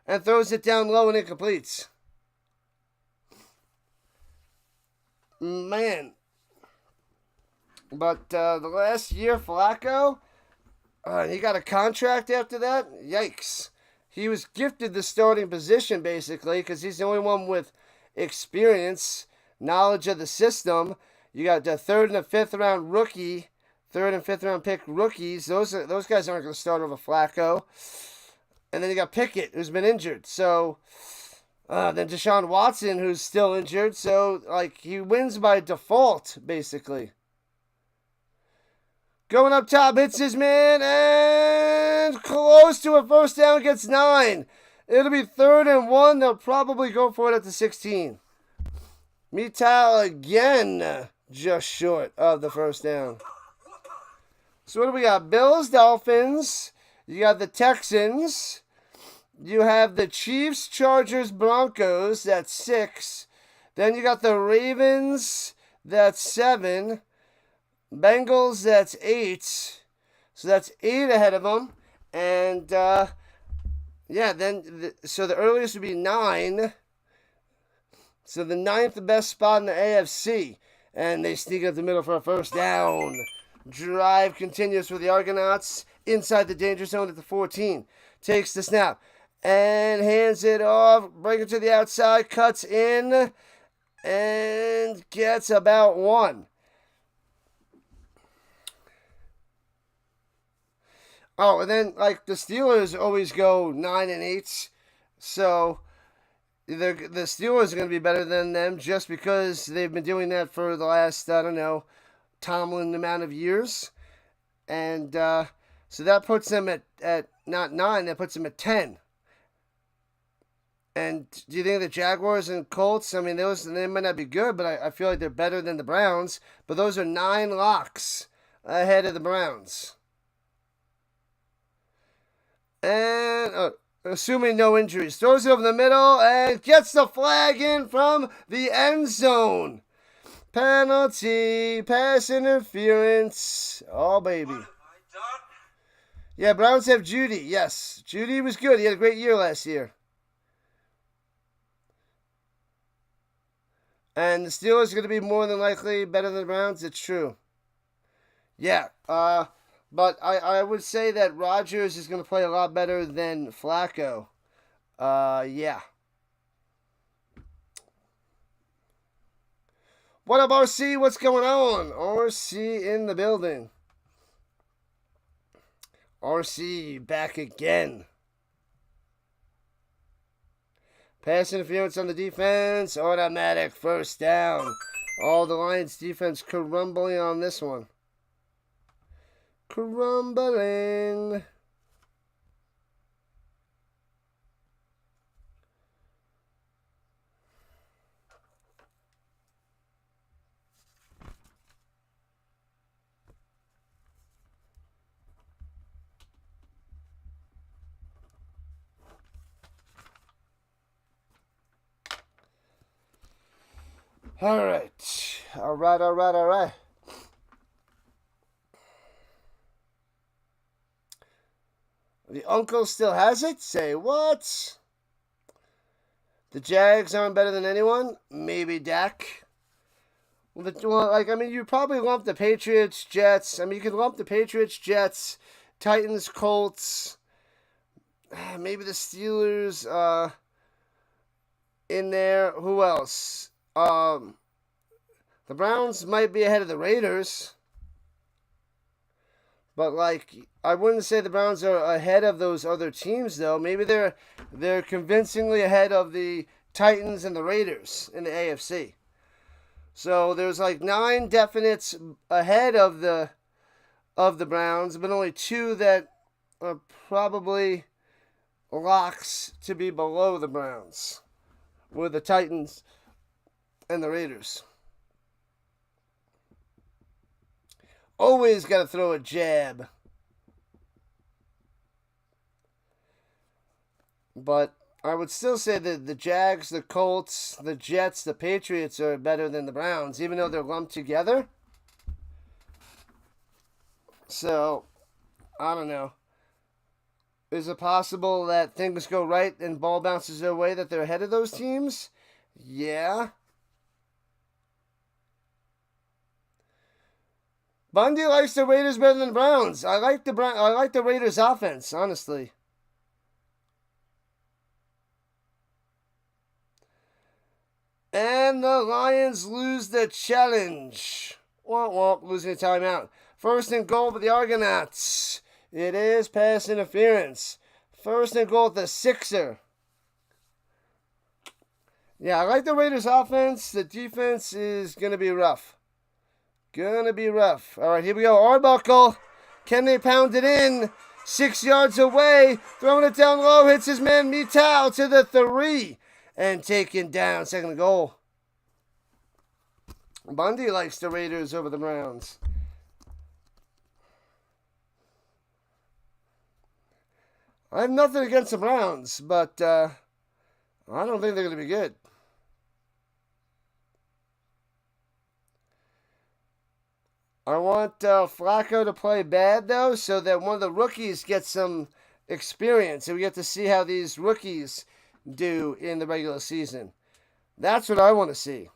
And throws it down low and incompletes. Man. But the last year, Flacco, he got a contract after that. Yikes. He was gifted the starting position, basically, because he's the only one with experience, knowledge of the system. You got the 3rd and the 5th round rookie, 3rd and 5th round pick rookies. Those guys aren't going to start over Flacco. And then you got Pickett, who's been injured. So then Deshaun Watson, who's still injured. So he wins by default, basically. Going up top, hits his man, and close to a first down, gets 9. It'll be 3rd and 1. They'll probably go for it at the 16. Metal again, just short of the first down. So what do we got? Bills, Dolphins. You got the Texans. You have the Chiefs, Chargers, Broncos. That's 6. Then you got the Ravens. That's 7. Bengals, that's 8. So that's 8 ahead of them. And, so the earliest would be 9. So the 9th best spot in the AFC. And they sneak up the middle for a first down. Drive continues for the Argonauts. Inside the danger zone at the 14. Takes the snap. And hands it off. Bring it to the outside. Cuts in. And gets about 1. Oh, and then, the Steelers always go 9 and 8. So, the Steelers are going to be better than them just because they've been doing that for the last, Tomlin amount of years. And so that puts them at not 9, that puts them at 10. And do you think the Jaguars and Colts, they might not be good, but I feel like they're better than the Browns. But those are 9 locks ahead of the Browns. And assuming no injuries, throws it over the middle and gets the flag in from the end zone. Penalty, pass interference. Oh, baby. Yeah, Browns have Judy. Yes, Judy was good. He had a great year last year. And the Steelers are going to be more than likely better than the Browns. It's true. Yeah, but I would say that Rodgers is going to play a lot better than Flacco. Yeah. What up, RC? What's going on? RC in the building. RC back again. Pass interference on the defense. Automatic first down. All the Lions defense crumbling on this one. Crumbling. All right. All right, all right, all right. The uncle still has it? Say what? The Jags aren't better than anyone? Maybe Dak. You probably lump the Patriots, Jets. You could lump the Patriots, Jets, Titans, Colts, maybe the Steelers in there. Who else? The Browns might be ahead of the Raiders. But I wouldn't say the Browns are ahead of those other teams though. Maybe they're convincingly ahead of the Titans and the Raiders in the AFC. So there's 9 definites ahead of the Browns, but only 2 that are probably locks to be below the Browns, with the Titans and the Raiders. Always got to throw a jab. But I would still say that the Jags, the Colts, the Jets, the Patriots are better than the Browns, even though they're lumped together. So, I don't know. Is it possible that things go right and ball bounces their way that they're ahead of those teams? Yeah. Bundy likes the Raiders better than the Browns. I like the Raiders' offense, honestly. And the Lions lose the challenge. Losing a timeout. First and goal for the Argonauts. It is pass interference. First and goal at the Sixer. Yeah, I like the Raiders' offense. The defense is going to be rough. All right, here we go. Arbuckle. Can they pound it in? 6 yards away. Throwing it down low. Hits his man Mitau to the 3. And taken down. Second and goal. Bundy likes the Raiders over the Browns. I have nothing against the Browns, but I don't think they're going to be good. I want Flacco to play bad, though, so that one of the rookies gets some experience, and we get to see how these rookies do in the regular season. That's what I want to see.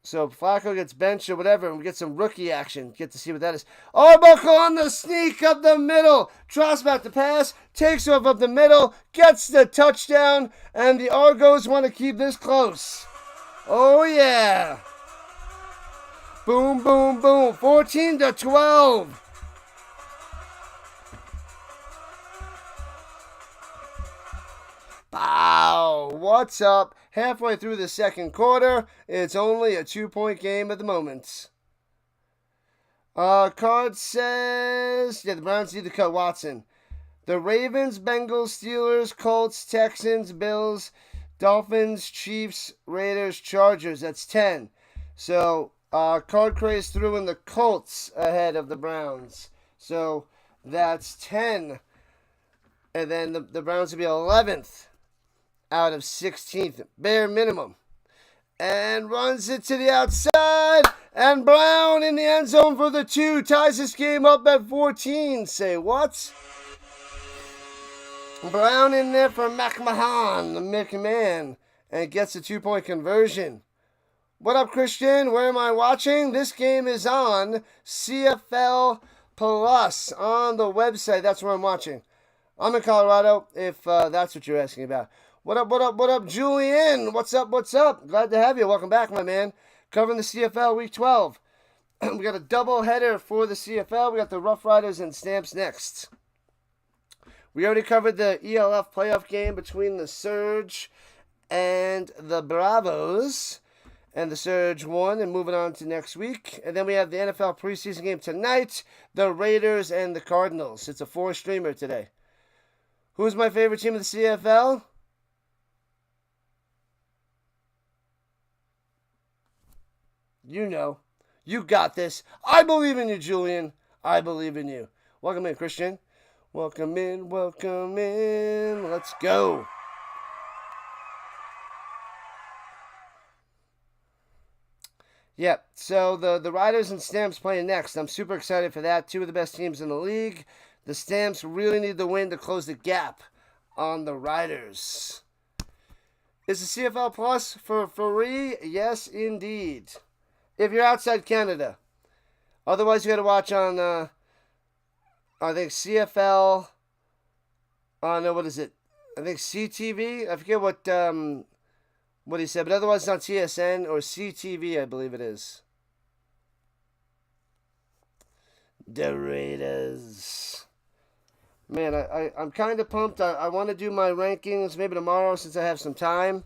So Flacco gets benched or whatever, and we get some rookie action. Get to see what that is. Arbuckle on the sneak up the middle. Drops back the pass. Takes off up the middle. Gets the touchdown. And the Argos want to keep this close. Oh, yeah. Boom, boom, boom. 14-12. Wow. What's up? Halfway through the second quarter. It's only a 2-point game at the moment. Card says, the Browns need to cut Watson. The Ravens, Bengals, Steelers, Colts, Texans, Bills, Dolphins, Chiefs, Raiders, Chargers. That's 10. So, Card Craze threw in the Colts ahead of the Browns. So, that's 10. And then the Browns will be 11th out of 16th. Bare minimum. And runs it to the outside. And Brown in the end zone for the 2. Ties this game up at 14. Say what? Brown in there for McMahon, the McMahon. And gets a 2-point conversion. What up, Christian? Where am I watching? This game is on CFL Plus on the website. That's where I'm watching. I'm in Colorado, if that's what you're asking about. What up, Julian? What's up? Glad to have you. Welcome back, my man. Covering the CFL Week 12. We got a double header for the CFL. We got the Rough Riders and Stamps next. We already covered the ELF playoff game between the Surge and the Bravos. And the Surge won, and moving on to next week. And then we have the NFL preseason game tonight. The Raiders and the Cardinals. It's a 4-streamer today. Who's my favorite team of the CFL? You know. You got this. I believe in you, Julian. I believe in you. Welcome in, Christian. Welcome in. Let's go. Yep, so the Riders and Stamps playing next. I'm super excited for that. Two of the best teams in the league. The Stamps really need the win to close the gap on the Riders. Is the CFL Plus for free? Yes, indeed. If you're outside Canada. Otherwise, you got to watch on, I think, CFL. No, what is it? I think CTV. I forget what he said, but otherwise it's on TSN or CTV, I believe it is. The Raiders. Man, I'm kind of pumped. I want to do my rankings maybe tomorrow since I have some time.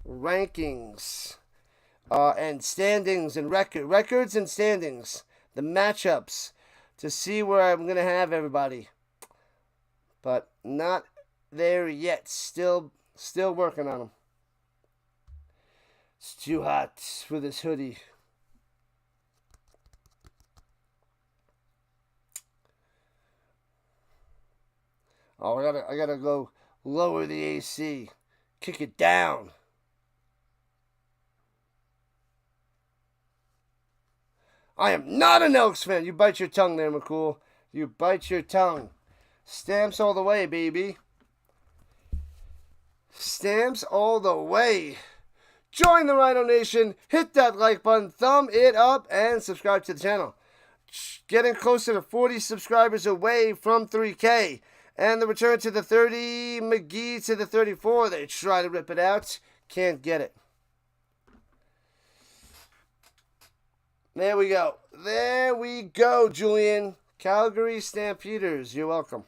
Rankings. And standings and records and standings. The matchups to see where I'm going to have everybody. But not there yet. Still working on them. It's too hot for this hoodie. Oh, I gotta go lower the AC. Kick it down. I am not an Elks fan. You bite your tongue there, McCool. You bite your tongue. Stamps all the way, baby. Stamps all the way. Join the RHINO Nation. Hit that like button. Thumb it up. And subscribe to the channel. Getting closer to 40 subscribers away from 3K. And the return to the 30. McGee to the 34. They try to rip it out. Can't get it. There we go. There we go, Julian. Calgary Stampeders. You're welcome.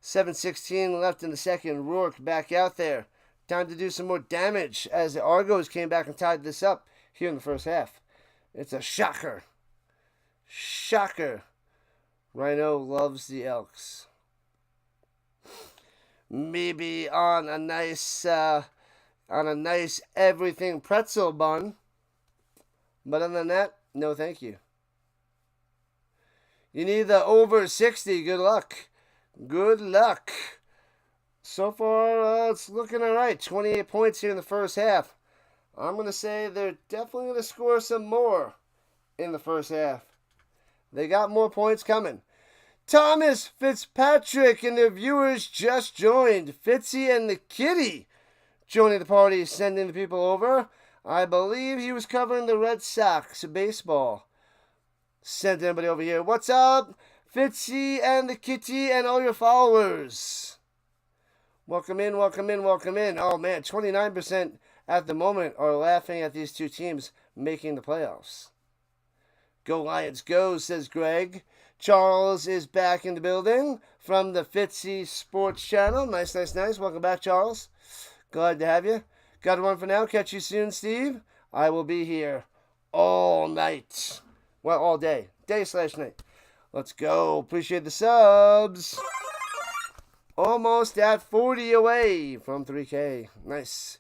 7:16 left in the second. Rourke back out there. Time to do some more damage as the Argos came back and tied this up here in the first half. It's a shocker. Shocker. Rhino loves the Elks. Maybe on a nice everything pretzel bun. But other than that, no thank you. You need the over 60. Good luck. Good luck. So far, it's looking all right. 28 points here in the first half. I'm going to say they're definitely going to score some more in the first half. They got more points coming. Thomas Fitzpatrick and their viewers just joined. Fitzy and the Kitty joining the party, sending the people over. I believe he was covering the Red Sox baseball. Sent anybody over here. What's up, Fitzy and the Kitty and all your followers? Welcome in, welcome in, welcome in. Oh, man, 29% at the moment are laughing at these two teams making the playoffs. Go Lions, go, says Greg. Charles is back in the building from the Fitzy Sports Channel. Nice, nice, nice. Welcome back, Charles. Glad to have you. Got to run for now. Catch you soon, Steve. I will be here all night. Well, all day. Day/night. Let's go. Appreciate the subs. Almost at 40 away from 3K. Nice.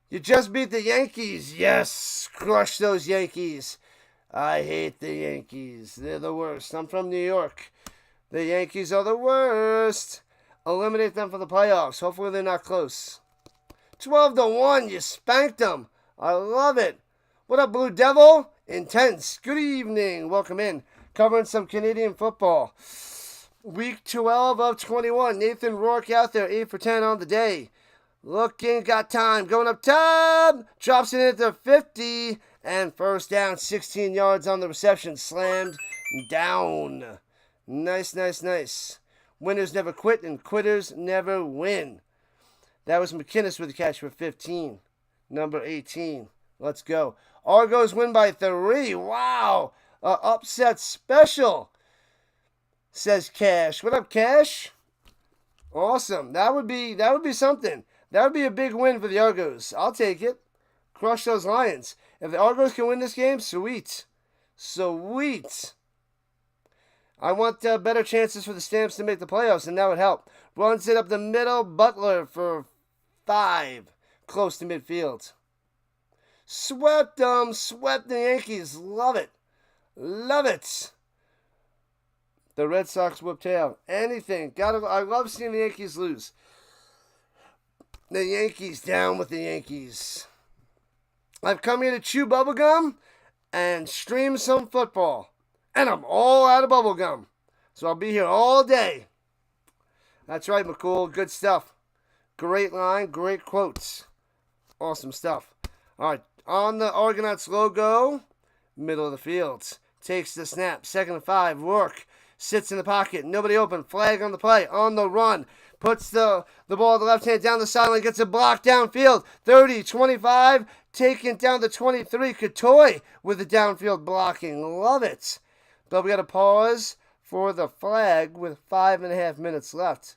You just beat the Yankees. Yes. Crush those Yankees. I hate the Yankees. They're the worst. I'm from New York. The Yankees are the worst. Eliminate them for the playoffs. Hopefully they're not close. 12-1. You spanked them. I love it. What up, Blue Devil? Intense. Good evening. Welcome in. Covering some Canadian football. Week 12 of 21. Nathan Rourke out there. 8 for 10 on the day. Looking, got time. Going up top. Drops it into 50. And first down. 16 yards on the reception. Slammed down. Nice, nice, nice. Winners never quit and quitters never win. That was McInnes with the catch for 15. Number 18. Let's go. Argos win by 3. Wow. Upset special, says Cash. What up, Cash? Awesome. That would be something. That would be a big win for the Argos. I'll take it. Crush those Lions. If the Argos can win this game, sweet. Sweet. I want better chances for the Stamps to make the playoffs, and that would help. Runs it up the middle. Butler for 5. Close to midfield. Swept them. Swept the Yankees. Love it. Love it. The Red Sox whip tail. Anything. I love seeing the Yankees lose. The Yankees down with the Yankees. I've come here to chew bubblegum and stream some football. And I'm all out of bubblegum. So I'll be here all day. That's right, McCool. Good stuff. Great line, great quotes. Awesome stuff. All right, on the Argonauts logo, middle of the field. Takes the snap, 2nd and 5, Rourke. Sits in the pocket, nobody open, flag on the play, on the run. Puts the ball in the left hand down the sideline, gets a block downfield. 30, 25, taken down to 23. Katoy with the downfield blocking. Love it. But we got to pause for the flag with 5.5 minutes left.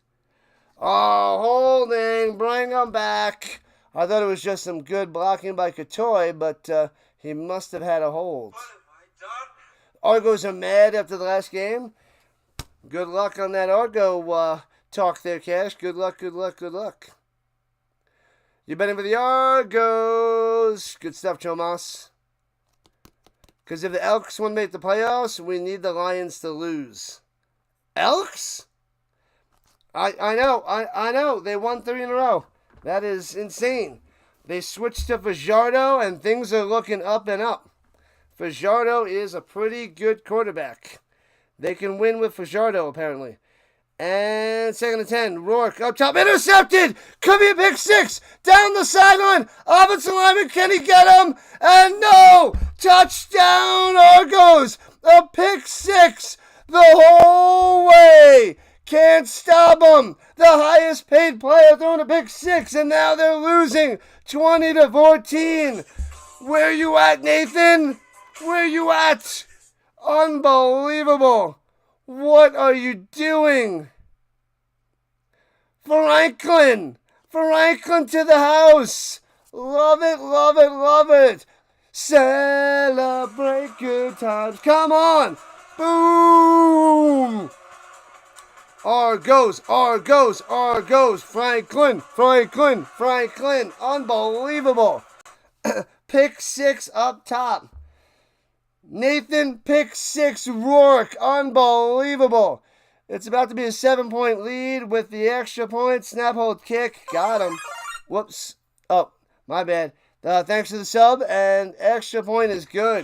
Oh, holding, bring him back. I thought it was just some good blocking by Katoy, but he must have had a hold. What have I done? Argos are mad after the last game. Good luck on that Argo talk there, Cash. Good luck, good luck, good luck. You're betting for the Argos. Good stuff, Chomas. Because if the Elks want to make the playoffs, we need the Lions to lose. Elks? I know. They won 3 in a row. That is insane. They switched to Fajardo, and things are looking up and up. Fajardo is a pretty good quarterback. They can win with Fajardo, apparently. And 2nd and 10, Rourke up top, intercepted! Could be a pick 6! Down the sideline! Offensive lineman, can he get him? And no! Touchdown, Argos! A pick 6 the whole way! Can't stop them! The highest paid player throwing a pick 6, and now they're losing 20-14. Where you at, Nathan? Where you at? Unbelievable. What are you doing? Franklin to the house. Love it, love it, love it. Celebrate good times. Come on. Boom. Argos. Franklin. Unbelievable. Pick 6 up top. Nathan, pick 6, Rourke. Unbelievable. It's about to be a 7-point lead with the extra point. Snap, hold, kick. Got him. Whoops. Oh, my bad. Thanks for the sub, and extra point is good.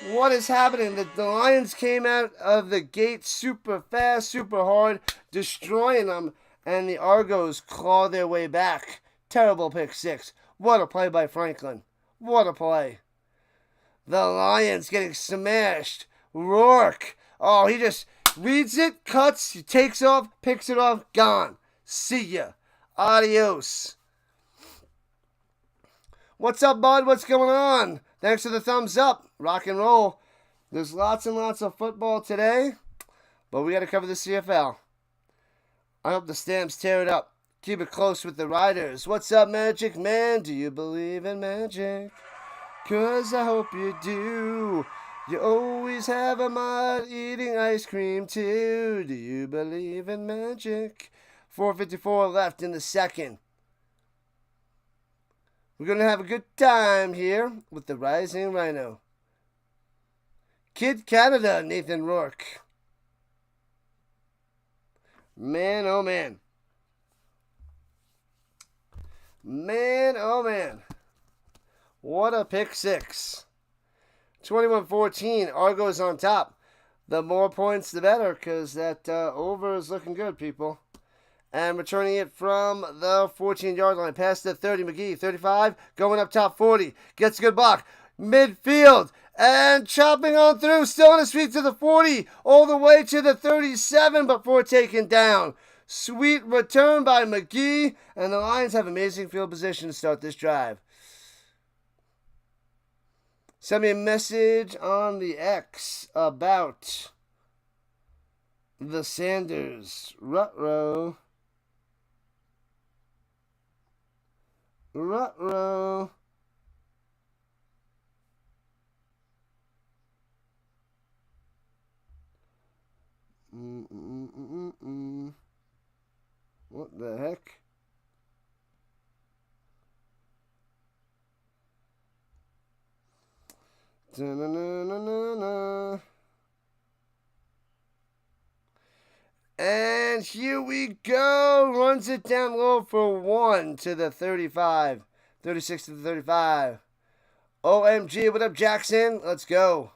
What is happening? The Lions came out of the gate super fast, super hard, destroying them, and the Argos claw their way back. Terrible pick 6. What a play by Franklin. What a play. The Lions getting smashed. Rourke. Oh, he just reads it, cuts, he takes off, picks it off, gone. See ya. Adios. What's up, bud? What's going on? Thanks for the thumbs up. Rock and roll. There's lots and lots of football today, but we got to cover the CFL. I hope the Stamps tear it up. Keep it close with the Riders. What's up, Magic Man? Do you believe in magic? 'Cause I hope you do. You always have a mod eating ice cream too. Do you believe in magic? 4:54 left in the second. We're going to have a good time here with the Rising Rhino. Kid Canada, Nathan Rourke. Man, oh man. Man, oh man. What a pick 6. 21-14, Argos on top. The more points, the better, because that over is looking good, people. And returning it from the 14-yard line. Past the 30, McGee, 35, going up top 40. Gets a good block. Midfield. And chopping on through. Still on his feet to the 40. All the way to the 37 before taken down. Sweet return by McGee. And the Lions have amazing field position to start this drive. Send me a message on the X about the Sanders. Ruh-roh. Ruh-roh. What the heck? Da-na-na-na-na-na. And here we go. Runs it down low for 1 to the 35. 36-35. OMG, what up, Jackson? Let's go.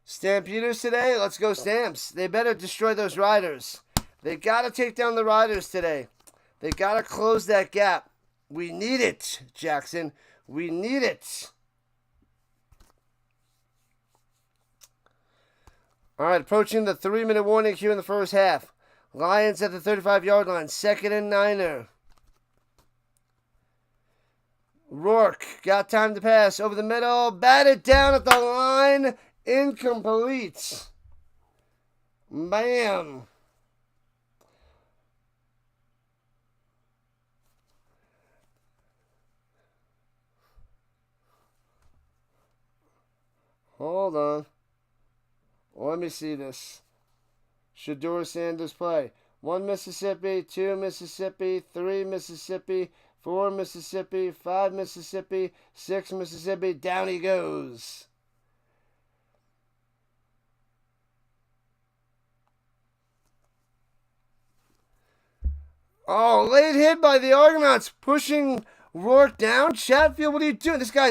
Stampeders today? Let's go, Stamps. They better destroy those Riders. They got to take down the Riders today. They got to close that gap. We need it, Jackson. We need it. All right, approaching the 3-minute warning here in the first half. Lions at the 35-yard line. 2nd and 9. Rourke got time to pass over the middle. Batted down at the line. Incomplete. Bam. Hold on. Let me see this. Shedeur Sanders play. 1 Mississippi, 2 Mississippi, 3 Mississippi, 4 Mississippi, 5 Mississippi, 6 Mississippi. Down he goes. Oh, late hit by the Argonauts, pushing Rourke down. Chatfield, what are you doing? This guy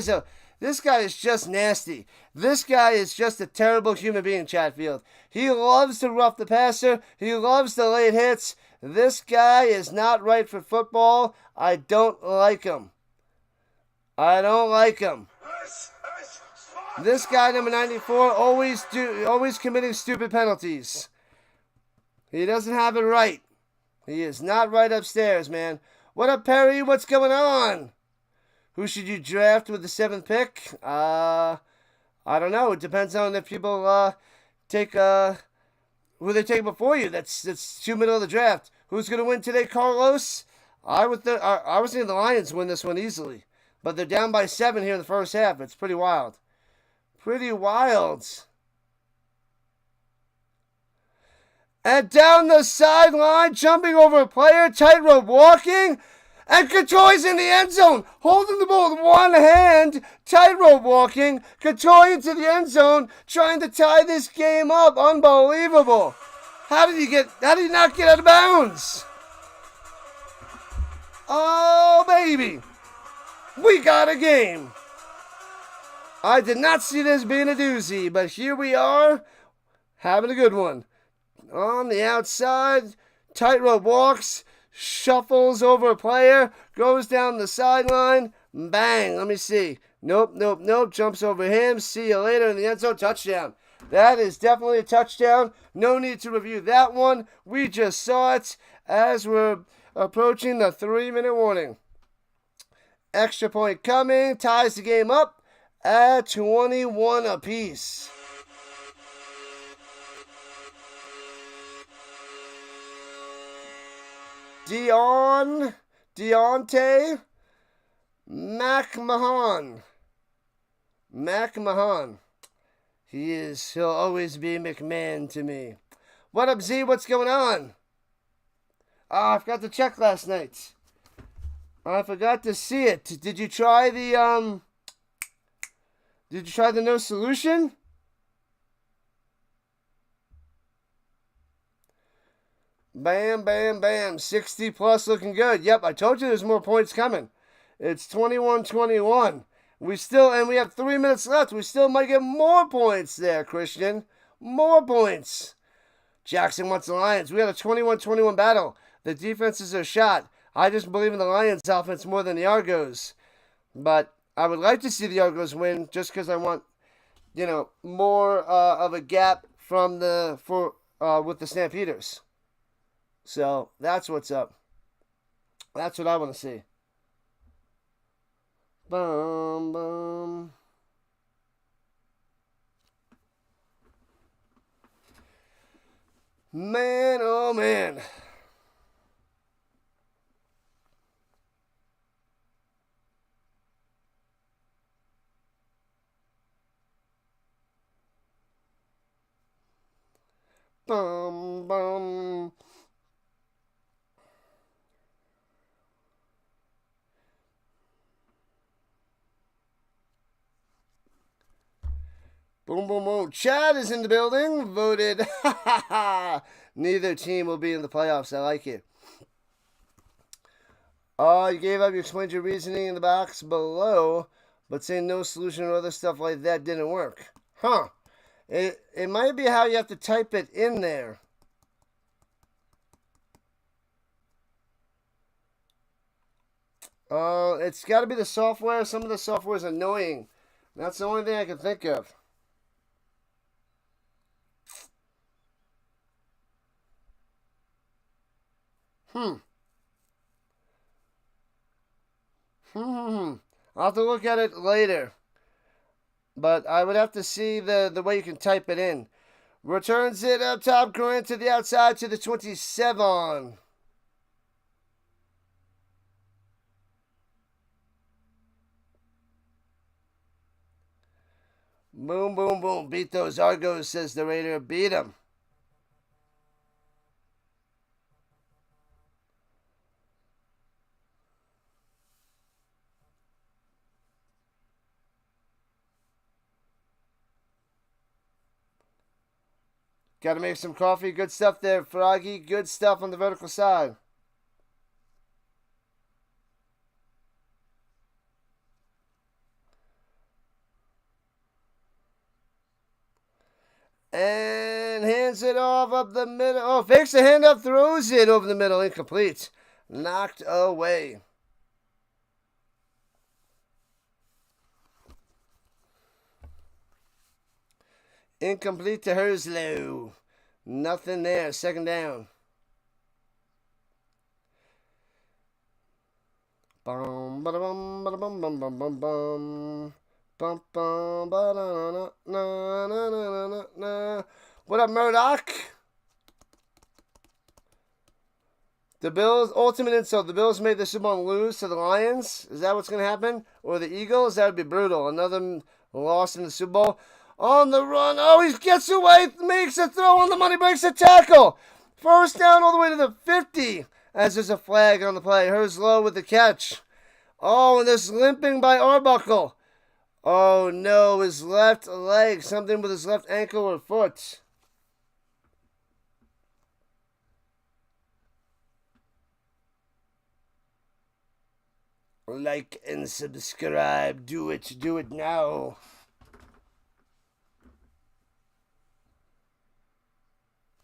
is just nasty. This guy is just a terrible human being, Chatfield. He loves to rough the passer. He loves the late hits. This guy is not right for football. I don't like him. I don't like him. This guy, number 94, always committing stupid penalties. He doesn't have it right. He is not right upstairs, man. What up, Perry? What's going on? Who should you draft with the 7th pick? I don't know. It depends on if people take who they take before you. That's too middle of the draft. Who's gonna win today, Carlos? I was thinking the Lions win this one easily, but they're down by 7 here in the first half. It's pretty wild. Pretty wild. And down the sideline, jumping over a player, tightrope walking. And Couture's in the end zone, holding the ball with one hand, tightrope walking. Couture into the end zone, trying to tie this game up. Unbelievable. How did he not get out of bounds? Oh, baby. We got a game. I did not see this being a doozy, but here we are, having a good one. On the outside, tightrope walks, shuffles over a player, goes down the sideline, bang, let me see. Nope, jumps over him, see you later in the end zone, touchdown. That is definitely a touchdown. No need to review that one. We just saw it as we're approaching the 3-minute warning. Extra point coming, ties the game up at 21 apiece. Deontay McMahon. He'll always be McMahon to me. What up, Z? What's going on? I forgot to check last night. I forgot to see it. Did you try the no solution? Bam. 60 plus looking good. Yep, I told you there's more points coming. It's 21-21. We have 3 minutes left. We still might get more points there, Christian. More points. Jackson wants the Lions. We had a 21-21 battle. The defenses are shot. I just believe in the Lions offense more than the Argos. But I would like to see the Argos win just because I want, more of a gap with the Stampeders. So, that's what's up. That's what I want to see. Bum. Man, oh man. Bum. Boom. Chad is in the building. Voted. Neither team will be in the playoffs. I like it. You gave up. You explained your reasoning in the box below, but saying no solution or other stuff like that didn't work. Huh. It might be how you have to type it in there. It's got to be the software. Some of the software is annoying. That's the only thing I can think of. I'll have to look at it later. But I would have to see the way you can type it in. Returns it up top, current to the outside to the 27. Boom, boom, boom. Beat those Argos, says the Raider. Beat them. Got to make some coffee. Good stuff there, Froggy. Good stuff on the vertical side. And hands it off up the middle. Oh, fakes the handoff, throws it over the middle. Incomplete. Knocked away. Incomplete to Herslow. Nothing there. Second down. Bum, ba bum, ba bum, bum, bum, bum, bum. Bum, bum, ba na na na na na na. What up, Murdoch? The Bills, ultimate insult. The Bills made the Super Bowl lose to the Lions. Is that what's going to happen? Or the Eagles? That would be brutal. Another loss in the Super Bowl. On the run. Oh, he gets away. Makes a throw on the money. Breaks a tackle. First down all the way to the 50. As there's a flag on the play. Herslow with the catch. Oh, and this limping by Arbuckle. Oh, no. His left leg. Something with his left ankle or foot. Like and subscribe. Do it. Do it now.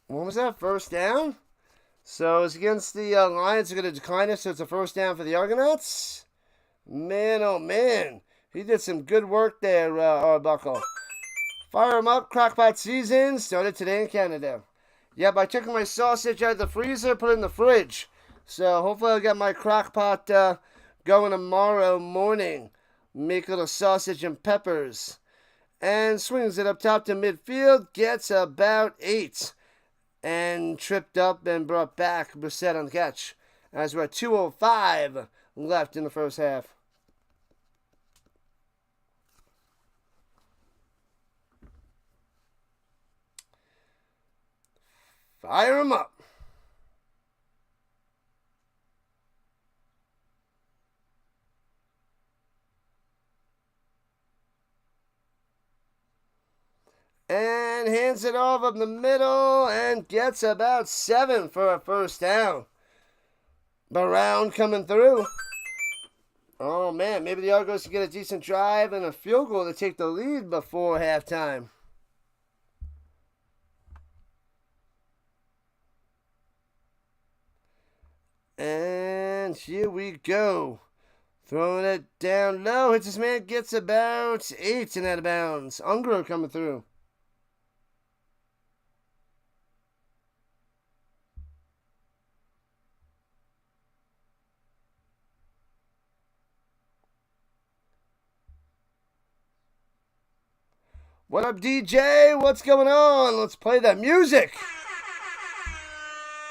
What was that? First down? So it's against the Lions. Are going to decline it, so it's a first down for the Argonauts. Man, oh man. He did some good work there, Arbuckle. Fire him up. Crockpot season started today in Canada. Yep, I took my sausage out of the freezer, put it in the fridge. So hopefully I'll get my crockpot going tomorrow morning. Make a little sausage and peppers. And swings it up top to midfield. Gets about 8. And tripped up and brought back Brissett on the catch. As we're at 2:05 left in the first half. Fire him up. And hands it off up the middle and gets about 7 for a first down. Brown coming through. Oh, man, maybe the Argos can get a decent drive and a field goal to take the lead before halftime. And here we go. Throwing it down low. Hits his man, gets about 8 and out of bounds. Unger coming through. What up, DJ? What's going on? Let's play that music.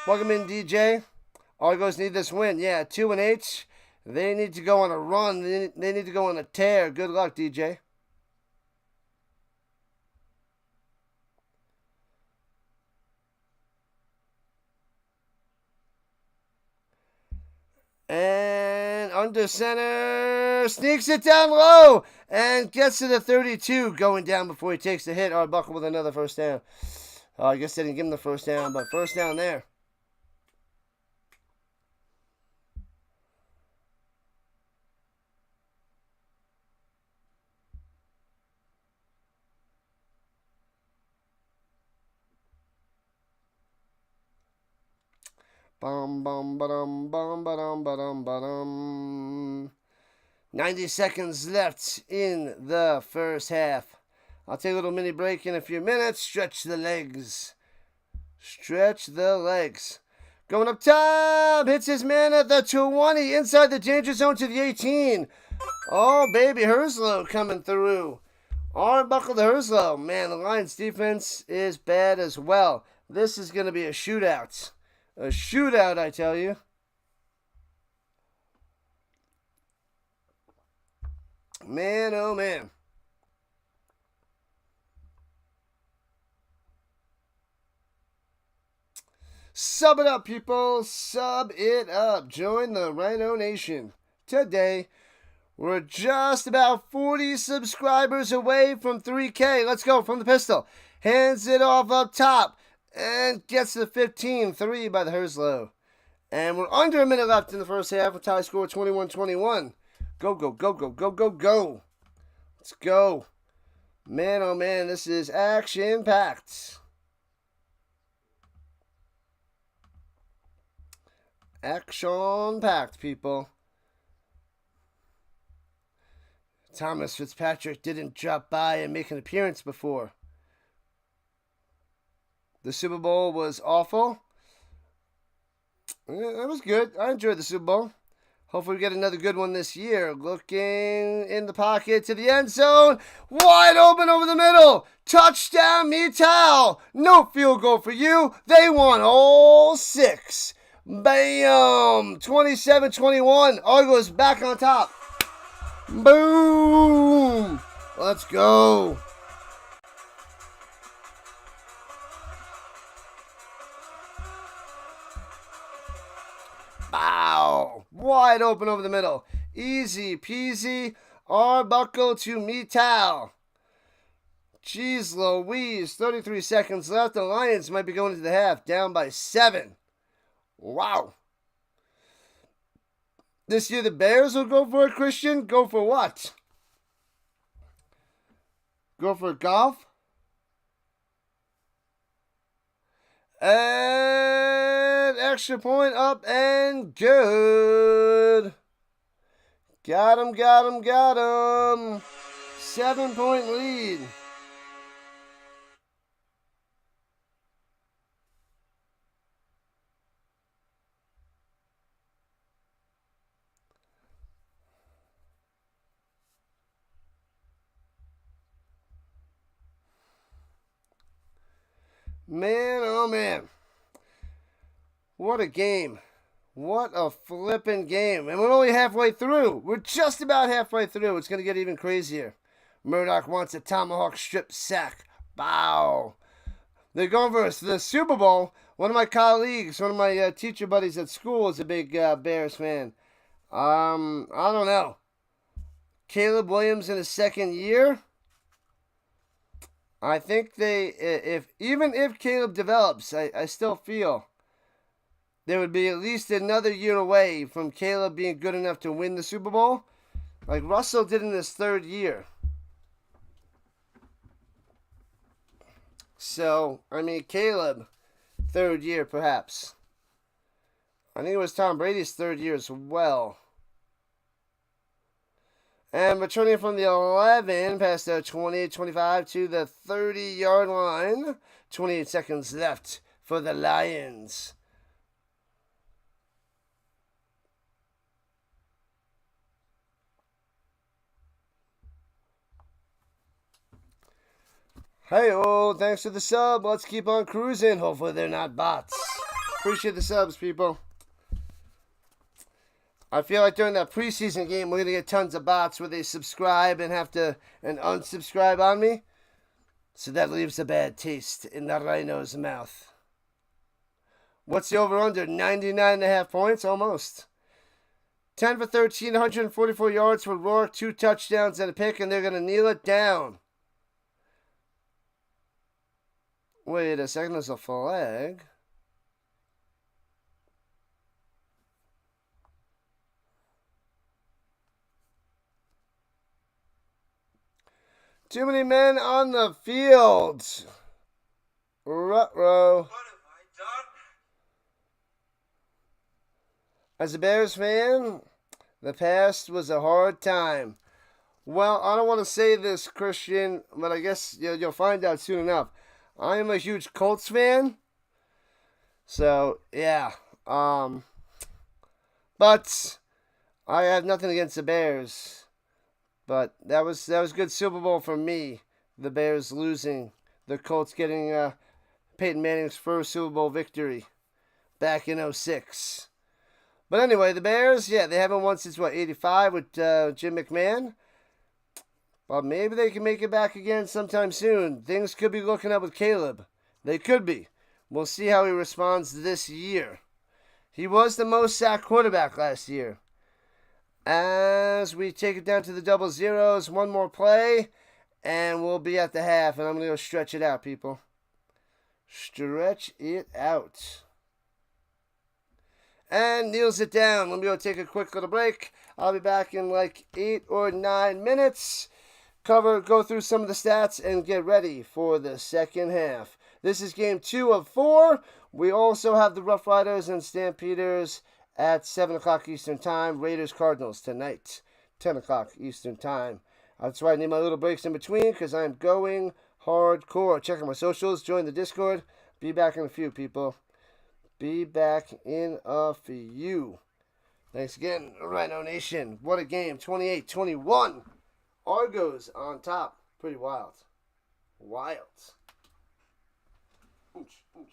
Welcome in, DJ. Argos need this win. Yeah, 2-8. They need to go on a run. They need to go on a tear. Good luck, DJ. And under center, sneaks it down low and gets to the 32, going down before he takes the hit. Arbuckle with another first down. I guess they didn't give him the first down, but first down there. Bum bum ba-dum bum ba-dum ba-dum ba-dum. 90 seconds left in the first half. I'll take a little mini break in a few minutes. Stretch the legs. Stretch the legs. Going up top. Hits his man at the 20. Inside the danger zone to the 18. Oh, baby. Herslow coming through. Arbuckle to Herslow. Man, the Lions defense is bad as well. This is going to be a shootout. A shootout, I tell you. Man, oh man. Sub it up, people. Sub it up. Join the RHINO Nation. Today, we're just about 40 subscribers away from 3K. Let's go from the pistol. Hands it off up top. And gets to 15. 3 by the Herslow. And we're under a minute left in the first half. A tie score 21-21. Go, go, go, go, go, go, go. Let's go. Man, oh man, this is action-packed. Action-packed, people. Thomas Fitzpatrick didn't drop by and make an appearance before. The Super Bowl was awful. It was good. I enjoyed the Super Bowl. Hopefully we get another good one this year. Looking in the pocket to the end zone. Wide open over the middle. Touchdown, Metal. No field goal for you. They won all 6. Bam. 27-21. Argos back on top. Boom. Let's go. Bow. Wide open over the middle. Easy peasy. Arbuckle to Metal. Jeez Louise. 33 seconds left. The Lions might be going into the half. Down by 7. Wow. This year the Bears will go for it, Christian? Go for what? Go for golf? And extra point up and good. Got him, got him, got him. 7-point lead. Man, oh man. What a game. What a flippin' game. And we're only halfway through. We're just about halfway through. It's going to get even crazier. Murdoch wants a tomahawk strip sack. Bow. They're going for the Super Bowl. One of my colleagues, one of my teacher buddies at school is a big Bears fan. I don't know. Caleb Williams in his second year. I think even if Caleb develops, I still feel there would be at least another year away from Caleb being good enough to win the Super Bowl, like Russell did in his third year. So, I mean, Caleb, third year perhaps. I think it was Tom Brady's third year as well. And returning from the 11, past the 28-25 to the 30-yard line. 28 seconds left for the Lions. Hey-oh, thanks for the sub. Let's keep on cruising. Hopefully they're not bots. Appreciate the subs, people. I feel like during that preseason game, we're going to get tons of bots where they subscribe and have to unsubscribe on me. So that leaves a bad taste in the RHINO's mouth. What's the over-under? 99.5 points? Almost. 10 for 13, 144 yards for Rourke, 2 touchdowns and a pick, and they're going to kneel it down. Wait a second, there's a flag. Too many men on the field. Ruh-roh. What have I done? As a Bears fan, the past was a hard time. Well, I don't want to say this, Christian, but I guess you'll find out soon enough. I am a huge Colts fan, so yeah. But I have nothing against the Bears. But that was good Super Bowl for me. The Bears losing, the Colts getting Peyton Manning's first Super Bowl victory back in 06. But anyway, the Bears, yeah, they haven't won since what, 85 with Jim McMahon. But maybe they can make it back again sometime soon. Things could be looking up with Caleb. They could be. We'll see how he responds this year. He was the most sacked quarterback last year. As we take it down to the double zeros, one more play, and we'll be at the half. And I'm going to go stretch it out, people. Stretch it out. And kneels it down. Let me go take a quick little break. I'll be back in like 8 or 9 minutes. Go through some of the stats, and get ready for the second half. This is game 2 of 4. We also have the Rough Riders and Stampeders at 7 o'clock Eastern Time. Raiders Cardinals tonight, 10 o'clock Eastern Time. That's why I need my little breaks in between, because I'm going hardcore. Check out my socials. Join the Discord. Be back in a few, people. Be back in a few. Thanks again, RHINO Nation. What a game. 28-21. Argos on top. Pretty wild. Wild. Ooch, ooch.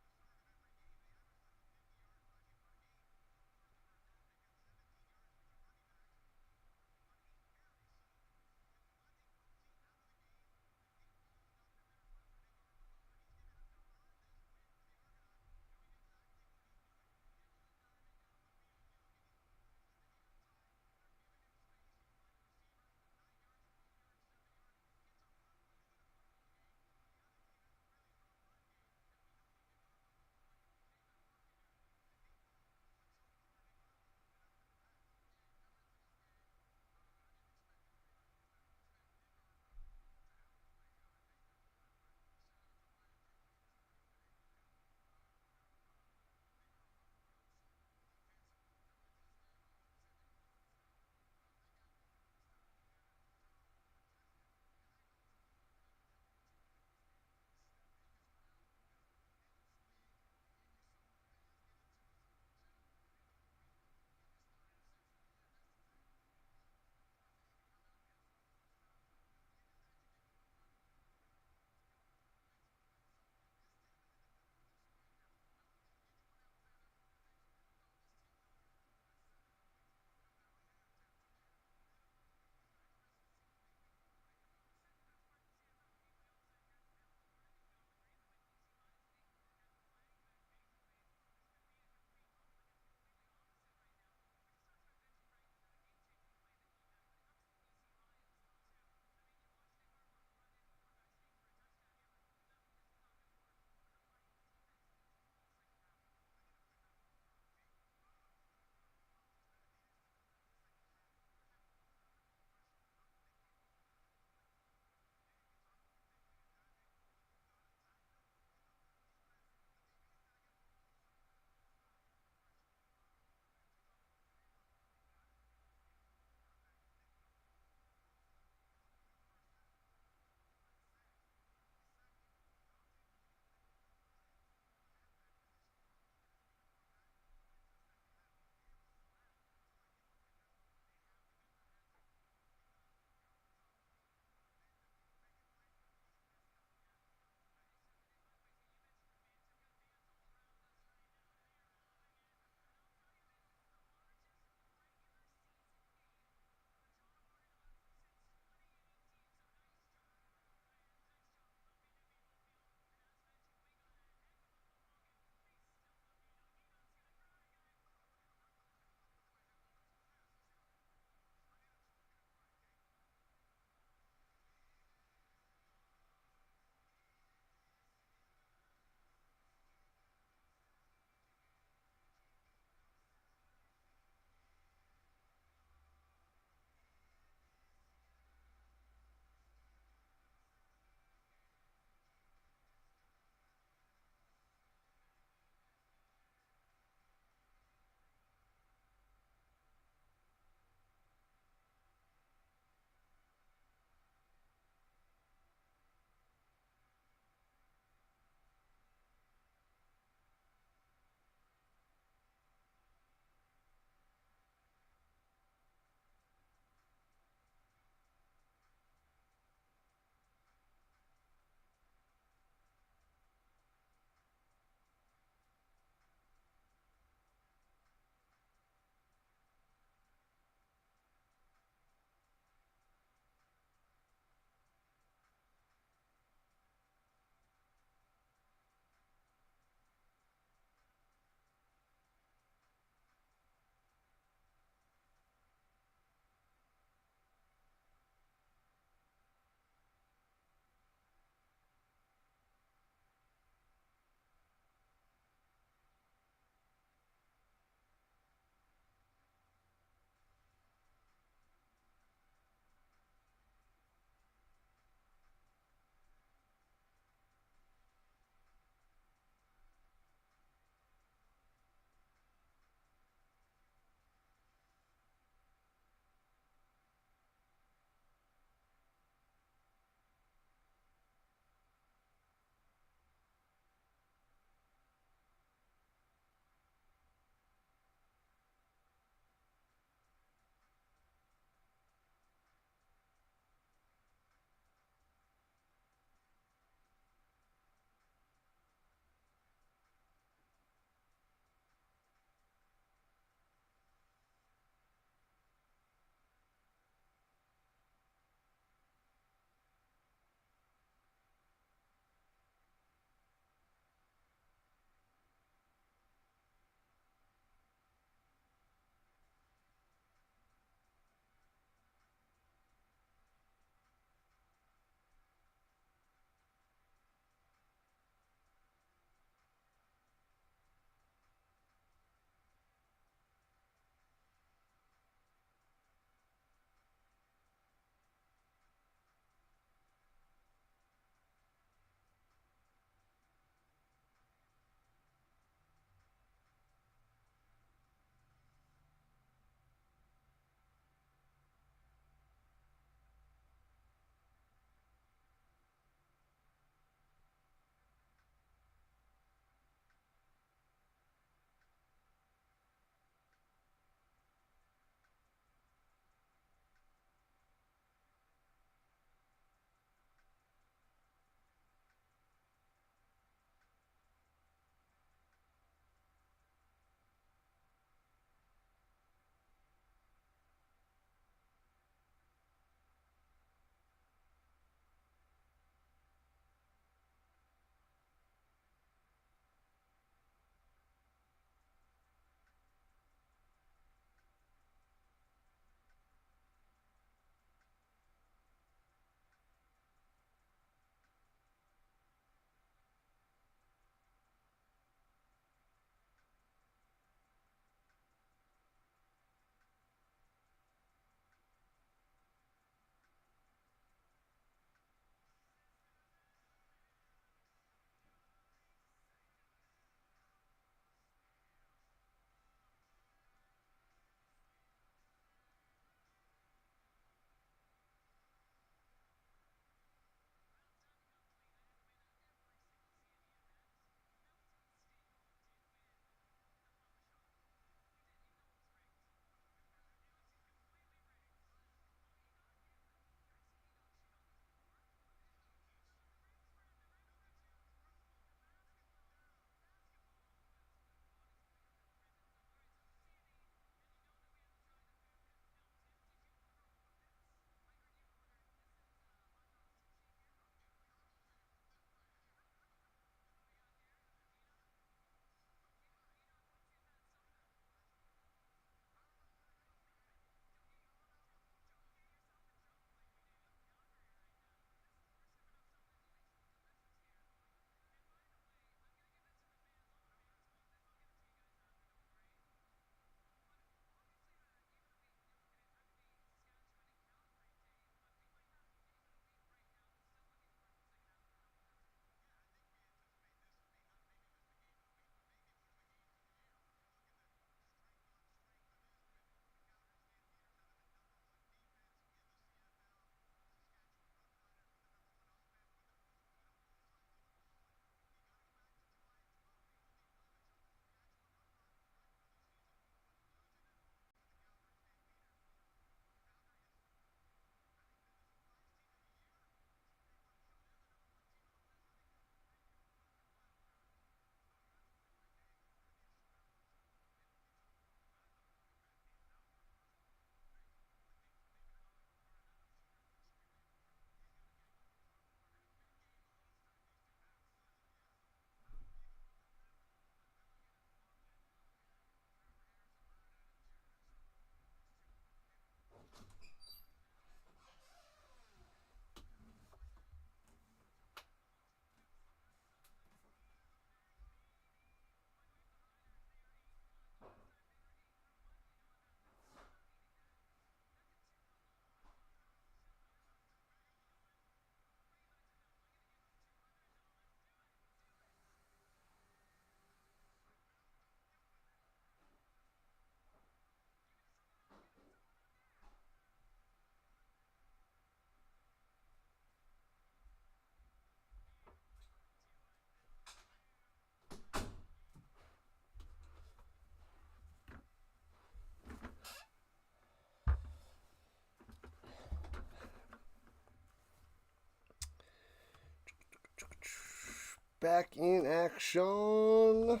back in action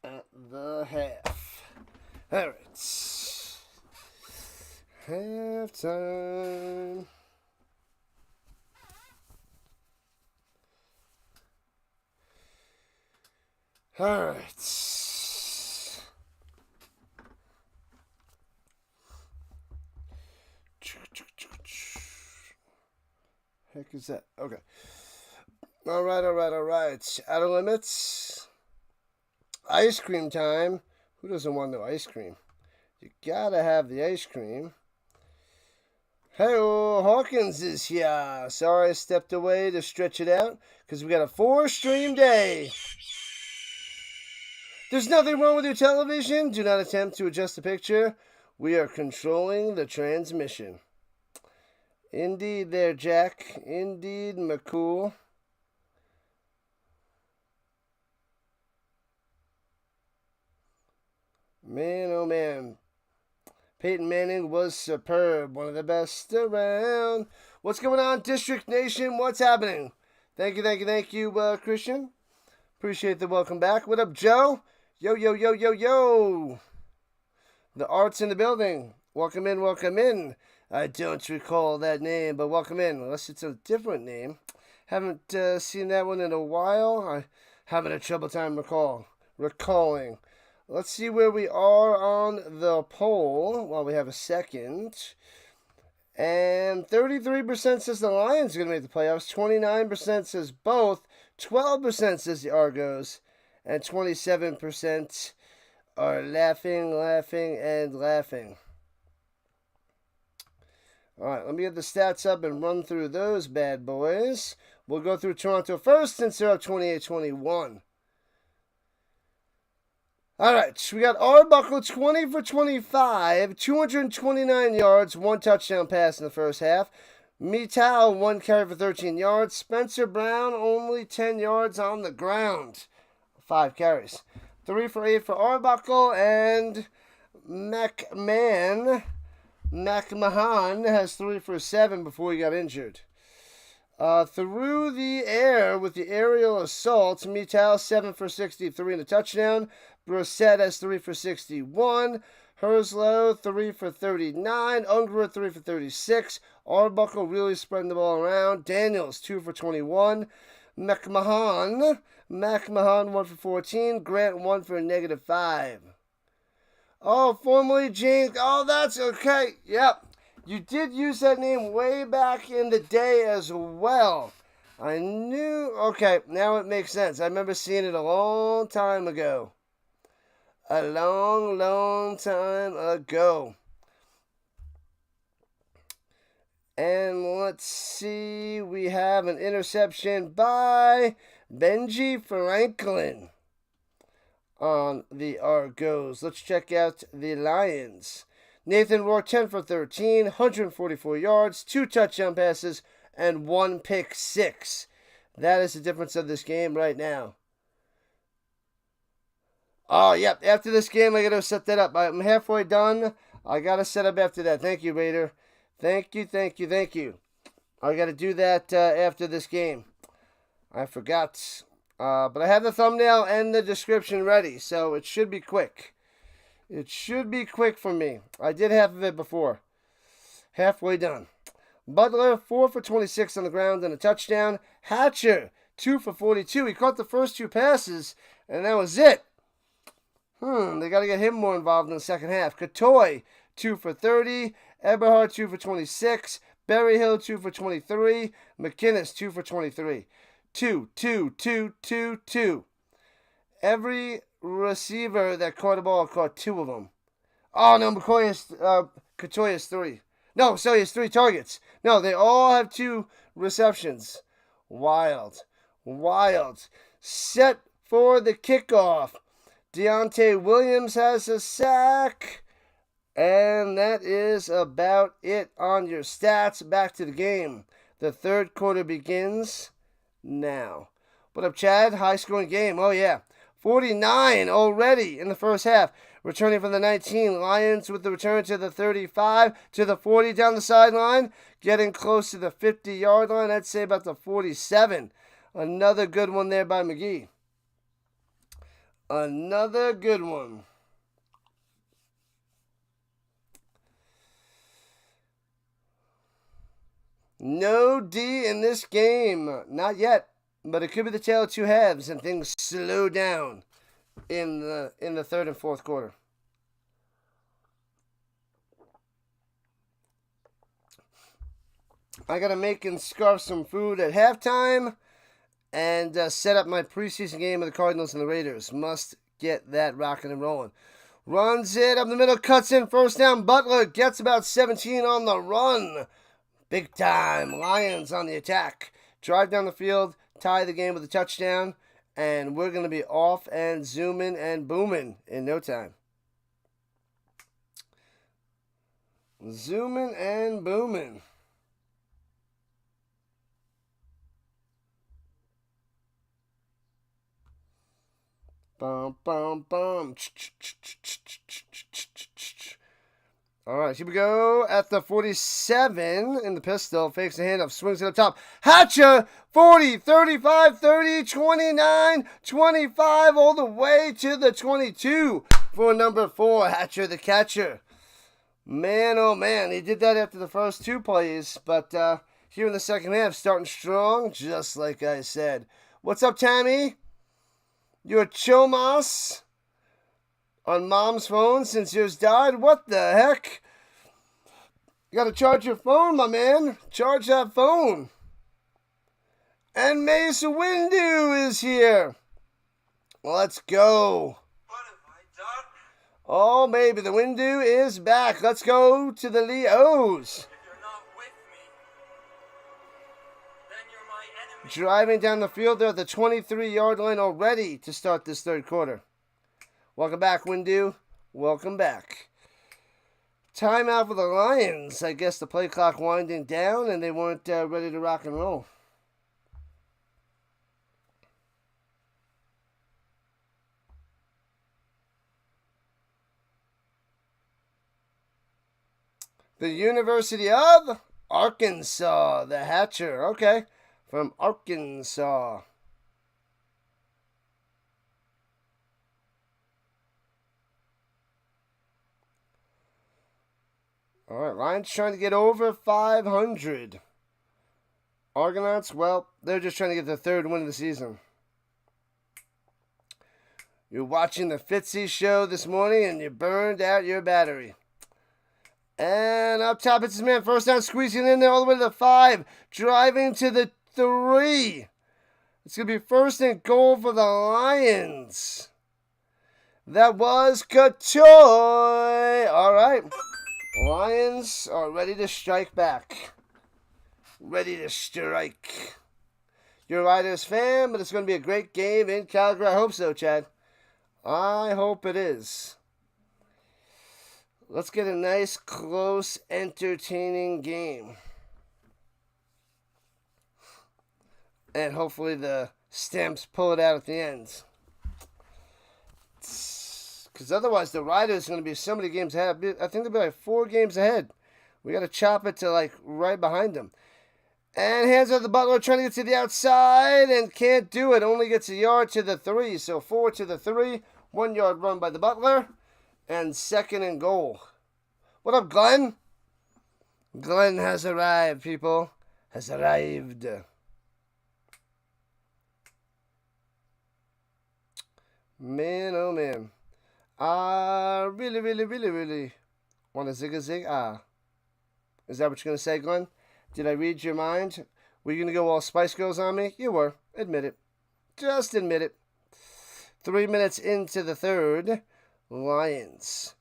at the half. All right. Halftime. All right. Heck is that? Okay. All right. Outer limits. Ice cream time. Who doesn't want no ice cream? You gotta have the ice cream. Hey, Hawkins is here. Sorry I stepped away to stretch it out because we got a 4-stream day. There's nothing wrong with your television. Do not attempt to adjust the picture. We are controlling the transmission. Indeed there, Jack. Indeed, McCool. Man, oh man. Peyton Manning was superb. One of the best around. What's going on, District Nation? What's happening? Thank you, Christian. Appreciate the welcome back. What up, Joe? Yo. The art's in the building. Welcome in. I don't recall that name, but welcome in. Unless it's a different name. Haven't seen that one in a while. I'm having a trouble time recalling. Let's see where we are on the poll while we have a second. And 33% says the Lions are going to make the playoffs. 29% says both. 12% says the Argos. And 27% are laughing. All right, let me get the stats up and run through those bad boys. We'll go through Toronto first since they're up 28-21. All right, we got Arbuckle 20 for 25, 229 yards, 1 touchdown pass in the first half. Mittal, 1 carry for 13 yards. Spencer Brown, only 10 yards on the ground, 5 carries. 3 for 8 for Arbuckle, and McMahon has 3 for 7 before he got injured. Through the air with the aerial assault, Mittal 7 for 63 and a touchdown. Brissett has 3 for 61. Herslow 3 for 39. Unger 3 for 36. Arbuckle really spreading the ball around. Daniels 2 for 21. McMahon 1 for 14. Grant 1 for a -5. Oh, formerly James. Oh, that's okay. Yep. You did use that name way back in the day as well. I knew. Okay, now it makes sense. I remember seeing it a long time ago. A long time ago. And let's see. We have an interception by Benji Franklin on the Argos. Let's check out the Lions. Nathan Rourke, 10 for 13, 144 yards, 2 touchdown passes, and 1 pick six. That is the difference of this game right now. Oh, yep. After this game, I got to set that up. I'm halfway done. I got to set up after that. Thank you, Raider. Thank you. I got to do that after this game. I forgot. But I have the thumbnail and the description ready, so it should be quick. It should be quick for me. I did half of it before. Halfway done. Butler, 4 for 26 on the ground and a touchdown. Hatcher, 2 for 42. He caught the first 2 passes, and that was it. They got to get him more involved in the second half. Katoy, 2 for 30. Eberhard, 2 for 26. Berryhill, 2 for 23. McInnes, 2 for 23. 2. Every receiver that caught the ball caught 2 of them. Oh, no, Katoy has 3. No, so he has 3 targets. No, they all have 2 receptions. Wild. Set for the kickoff. Deontay Williams has a sack. And that is about it on your stats. Back to the game. The third quarter begins now. What up, Chad? High-scoring game. Oh, yeah. 49 already in the first half. Returning from the 19. Lions with the return to the 35, to the 40 down the sideline. Getting close to the 50-yard line. I'd say about the 47. Another good one there by McGee. Another good one. No D in this game. Not yet. But it could be the tale of two halves and things slow down in the third and fourth quarter. I got to make and scarf some food at halftime and set up my preseason game of the Cardinals and the Raiders. Must get that rocking and rolling. Runs it up the middle, cuts in, first down. Butler gets about 17 on the run. Big time. Lions on the attack. Drive down the field, tie the game with a touchdown, and we're going to be off and zooming and booming in no time. Zooming and booming. Bum, bum, bum. All right, here we go at the 47 in the pistol. Fakes the handoff, swings it up top. Hatcher, 40, 35, 30, 29, 25, all the way to the 22 for number 4, Hatcher the catcher. Man, oh man, he did that after the first 2 plays, but here in the second half, starting strong, just like I said. What's up, Tammy? You're Chomas on mom's phone since yours died? What the heck? You gotta charge your phone, my man. Charge that phone. And Mace Windu is here. Let's go. What have I done? Oh, maybe the Windu is back. Let's go to the Leos. If you're not with me, then you're my enemy. Driving down the field, they're at the 23-yard line already to start this third quarter. Welcome back, Windu. Welcome back. Timeout for the Lions. I guess the play clock winding down and they weren't ready to rock and roll. The University of Arkansas, the Hatcher. Okay, from Arkansas. All right, Lions trying to get over 500. Argonauts, well, they're just trying to get their third win of the season. You're watching the Fitzy show this morning and you burned out your battery. And up top, it's his man. First down, squeezing in there all the way to the 5. Driving to the 3. It's going to be first and goal for the Lions. That was Katoy. All right. Lions are ready to strike back. Ready to strike. You're a Riders fan, but it's going to be a great game in Calgary. I hope so, Chad. I hope it is. Let's get a nice, close, entertaining game. And hopefully the Stamps pull it out at the end. Because otherwise the Riders are going to be so many games ahead. I think they'll be like 4 games ahead. We got to chop it to like right behind them. And hands out the Butler, trying to get to the outside and can't do it. Only gets a yard to the 3. So 4 to the 3. 1 yard run by the Butler. And second and goal. What up, Glenn? Glenn has arrived, people. Has arrived. Man, oh man. Really want to zig-a-zig? Is that what you're going to say, Glenn? Did I read your mind? Were you going to go all Spice Girls on me? You were. Admit it. Just admit it. 3 minutes into the third. Lions.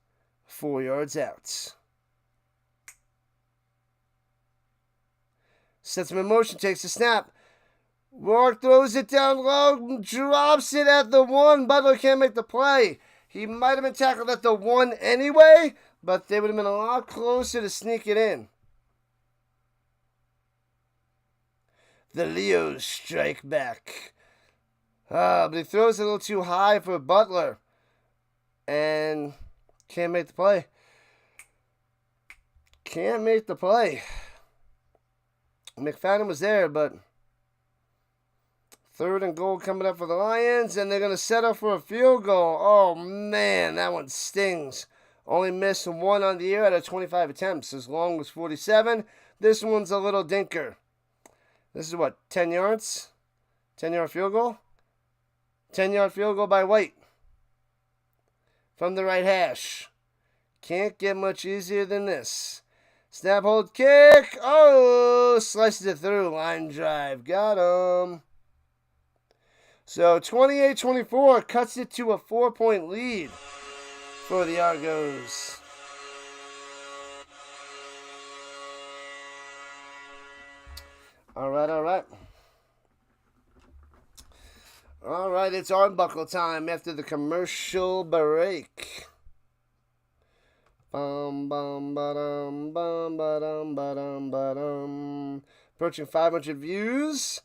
4 yards out. Sets him in motion, takes a snap. Rourke throws it down low, drops it at the 1. Butler can't make the play. He might have been tackled at the 1 anyway, but they would have been a lot closer to sneak it in. The Leos strike back. But he throws it a little too high for Butler. And can't make the play. Can't make the play. McFadden was there, but 3rd and goal coming up for the Lions, and they're going to settle for a field goal. Oh, man, that one stings. Only missed 1 on the year out of 25 attempts. As long as 47. This one's a little dinker. This is what, 10 yards? 10-yard field goal? 10-yard field goal by White. From the right hash. Can't get much easier than this. Snap, hold, kick. Oh, slices it through. Line drive. Got him. So 28-24 cuts it to a 4-point lead for the Argos. All right. All right, it's Arbuckle time after the commercial break. Bum bum ba-dum bum ba-dum ba-dum ba-dum. Approaching 500 views.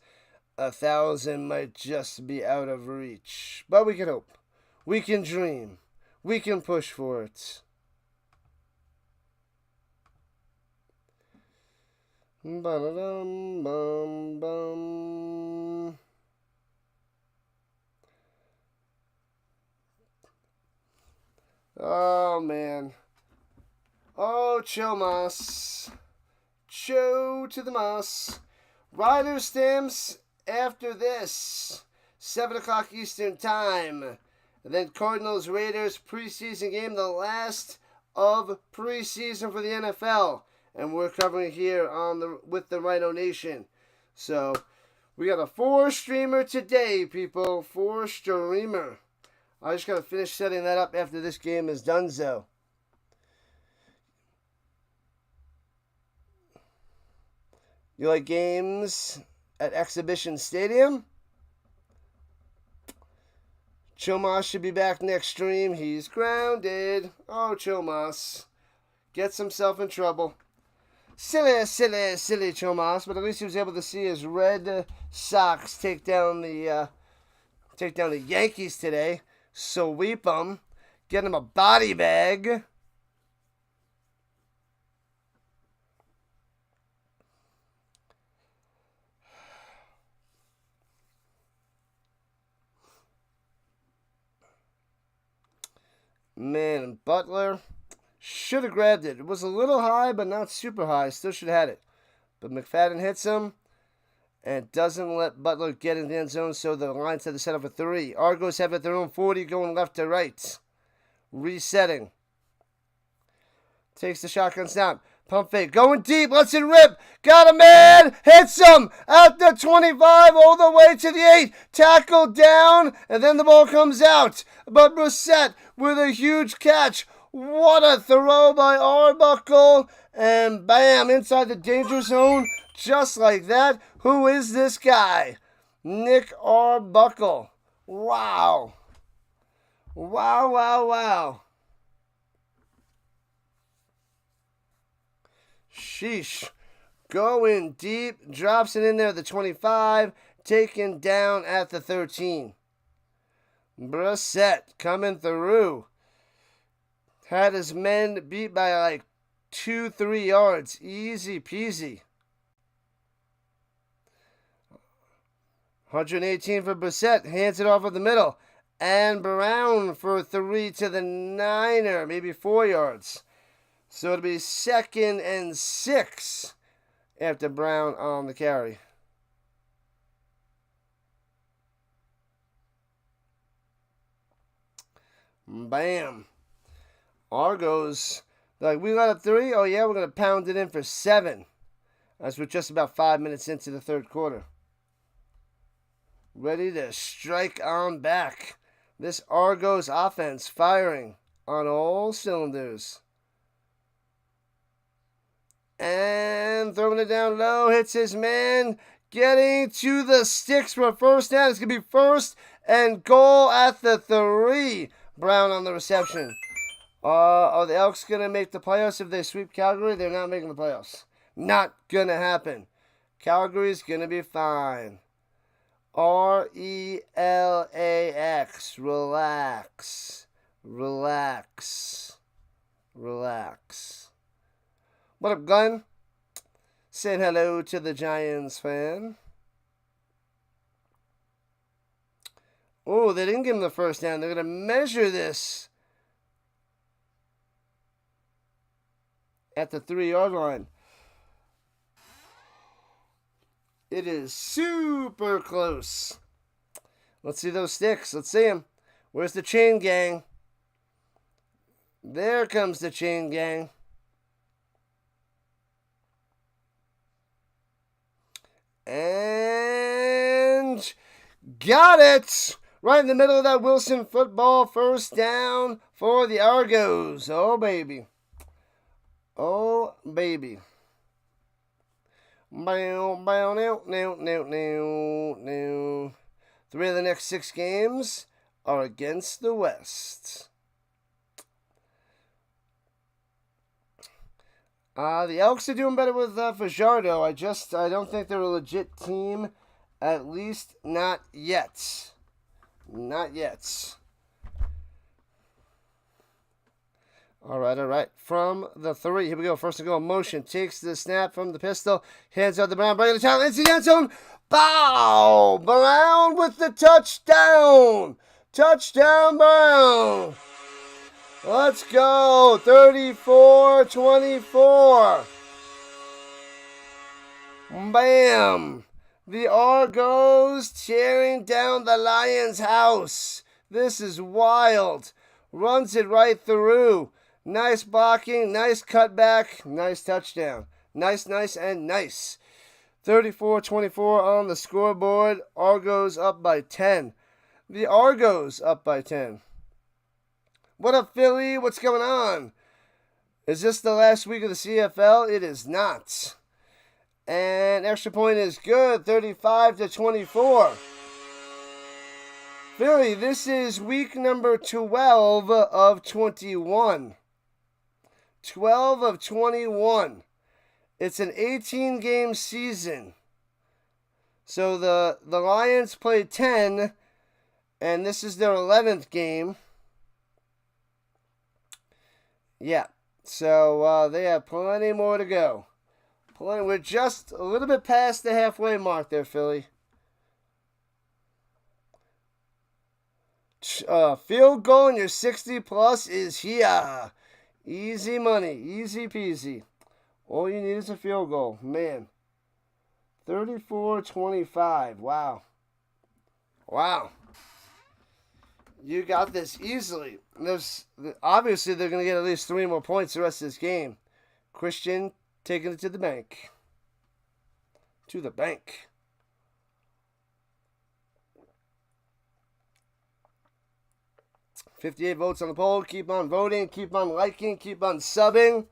1,000 might just be out of reach. But we can hope. We can dream. We can push for it. Ba-da-dum bum bum. Oh, man. Oh, Cho Mas. Cho to the Mas. Rider stamps after this. 7 o'clock Eastern Time. And then Cardinals Raiders preseason game, the last of preseason for the NFL. And we're covering here with the RHINO Nation. So we got a 4-streamer today, people. 4-streamer. I just got to finish setting that up after this game is done, so. You like games at Exhibition Stadium? Chomas should be back next stream. He's grounded. Oh, Chomas. Gets himself in trouble. Silly Chomas. But at least he was able to see his Red Sox take down the Yankees today. Sweep them. Get him a body bag. Man, Butler should have grabbed it. It was a little high, but not super high. Still should have had it. But McFadden hits him and doesn't let Butler get in the end zone, so the Lions had to set up for 3. Argos have at their own 40, going left to right. Resetting. Takes the shotgun snap. Pump fake. Going deep. Lets it rip. Got a man. Hits him. At the 25. All the way to the 8. Tackled down. And then the ball comes out. But Brissett with a huge catch. What a throw by Arbuckle. And bam. Inside the danger zone. Just like that. Who is this guy? Nick Arbuckle. Wow. Wow. Sheesh. Going deep. Drops it in there at the 25. Taken down at the 13. Brissett coming through. Had his men beat by like 2-3 yards. Easy peasy. 118 for Brissett. Hands it off of the middle. And Brown for 3 to the Niner. Maybe 4 yards. So it'll be 2nd and 6 after Brown on the carry. Bam. Argos, like, we got a 3. Oh, yeah, we're going to pound it in for 7. As we're just about 5 minutes into the 3rd quarter. Ready to strike on back. This Argos offense firing on all cylinders. And throwing it down low, hits his man. Getting to the sticks for a first down. It's going to be 1st and goal at the 3. Brown on the reception. Are the Elks going to make the playoffs if they sweep Calgary? They're not making the playoffs. Not going to happen. Calgary's going to be fine. RELAX. Relax. What up, Glenn? Saying hello to the Giants fan. Oh, they didn't give him the first down. They're going to measure this at the 3-yard line. It is super close. Let's see those sticks. Let's see them. Where's the chain gang? There comes the chain gang. And got it! Right in the middle of that Wilson football. First down for the Argos. Oh, baby. Oh, baby. Bow, bow, now, now, now, now, now. 3 of the next 6 games are against the West. The Elks are doing better with Fajardo. I don't think they're a legit team. At least not yet. Not yet. All right. From the 3. Here we go. First and goal. Motion. Takes the snap from the pistol. Hands out the Brown. Bringing the tackle into the end zone. Bow! Brown with the touchdown. Touchdown, Brown. Let's go. 34-24. Bam. The Argos tearing down the Lions' house. This is wild. Runs it right through. Nice blocking, nice cutback, nice touchdown. Nice, and nice. 34-24 on the scoreboard. Argos up by 10. The Argos up by 10. What up, Philly? What's going on? Is this the last week of the CFL? It is not. And extra point is good. 35-24. Philly, this is week number 12 of 21. 12 of 21. It's an 18-game season. So the Lions played 10, and this is their 11th game. Yeah, so they have plenty more to go. We're just a little bit past the halfway mark there, Philly. Field goal in your 60-plus is here. Easy money. Easy peasy. All you need is a field goal. Man. 34-25. Wow. You got this easily. Obviously, they're going to get at least 3 more points the rest of this game. Christian taking it to the bank. To the bank. $58 votes on the poll. Keep on voting. Keep on liking. Keep on subbing.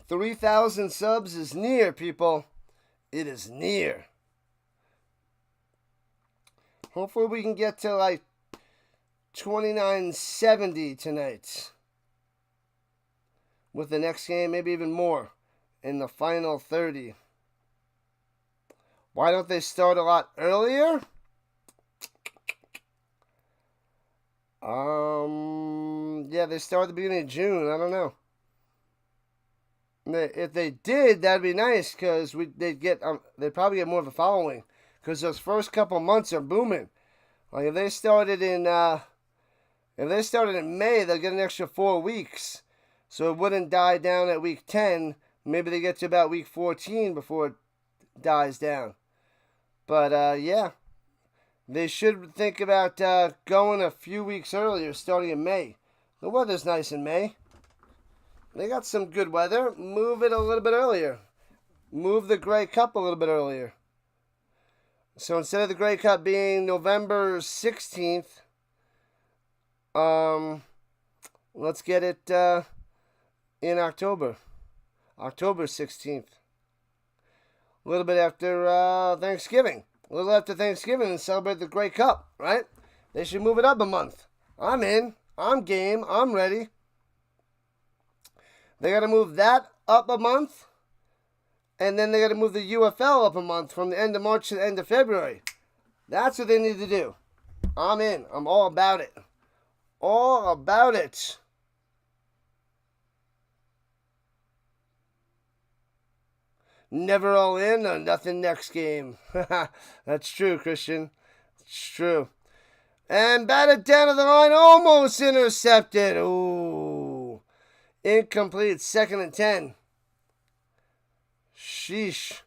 3,000 subs is near, people. It is near. Hopefully we can get to like 2970 tonight. With the next game, maybe even more. In the final 30. Why don't they start a lot earlier? Yeah, they start at the beginning of June. I don't know. If they did, that'd be nice because they'd probably get more of a following because those first couple months are booming. Like if they started in May, they'll get an extra 4 weeks, so it wouldn't die down at week 10. Maybe they get to about week 14 before it dies down. But yeah. They should think about going a few weeks earlier, starting in May. The weather's nice in May. They got some good weather. Move it a little bit earlier. Move the Grey Cup a little bit earlier. So instead of the Grey Cup being November 16th, let's get it in October. October 16th. A little bit after Thanksgiving. A little after Thanksgiving and celebrate the Grey Cup, right? They should move it up a month. I'm in. I'm game. I'm ready. They got to move that up a month. And then they got to move the UFL up a month from the end of March to the end of February. That's what they need to do. I'm in. I'm all about it. All about it. Never all in or nothing next game. That's true, Christian. It's true. And batted down to the line, almost intercepted. Ooh. Incomplete, 2nd and 10. Sheesh.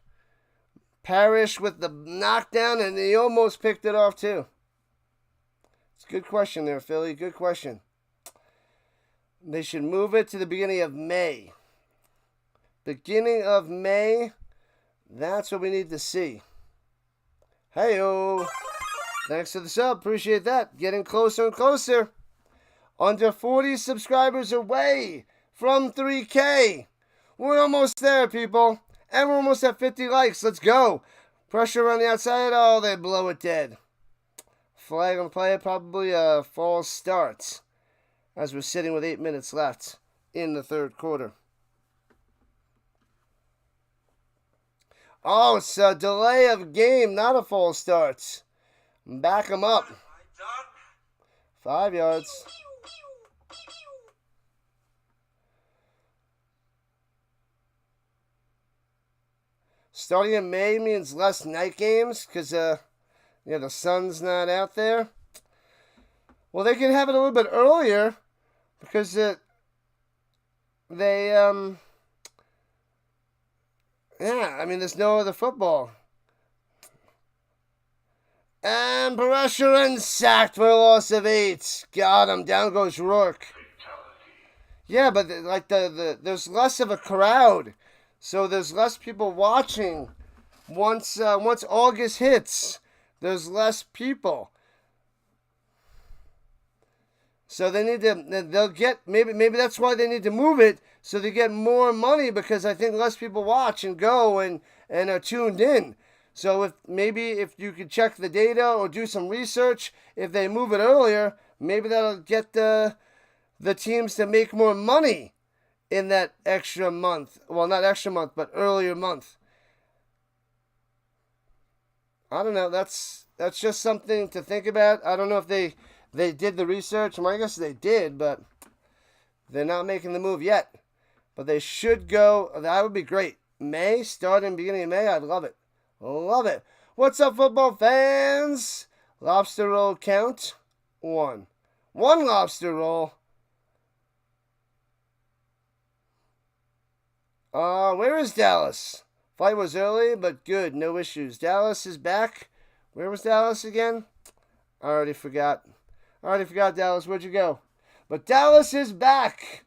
Parrish with the knockdown, and he almost picked it off, too. It's a good question there, Philly. Good question. They should move it to the beginning of May. Beginning of May. That's what we need to see. Hey-o. Thanks for the sub. Appreciate that. Getting closer and closer. Under 40 subscribers away from 3K. We're almost there, people. And we're almost at 50 likes. Let's go. Pressure on the outside. Oh, they blow it dead. Flag on play. Probably a false start. As we're sitting with 8 minutes left in the 3rd quarter. Oh, it's a delay of game, not a false start. Back them up. 5 yards. Starting in May means less night games because the sun's not out there. Well, they can have it a little bit earlier because there's no other football. And pressure and sacked for a loss of 8. Got him. Down goes Rourke. Yeah, but there's less of a crowd, so there's less people watching. Once August hits, there's less people. So they'll get, maybe that's why they need to move it, so they get more money, because I think less people watch and go and are tuned in. So if you could check the data or do some research, if they move it earlier, maybe that'll get the teams to make more money in that extra month. Well, not extra month, but earlier month. I don't know. That's just something to think about. I don't know if they did the research. Well, I guess they did, but they're not making the move yet. But they should go. That would be great. May, starting beginning of May. I'd love it. Love it. What's up, football fans? Lobster roll count. 1. 1 lobster roll. Where is Dallas? Flight was early, but good. No issues. Dallas is back. Where was Dallas again? I already forgot. Dallas. Where'd you go? But Dallas is back.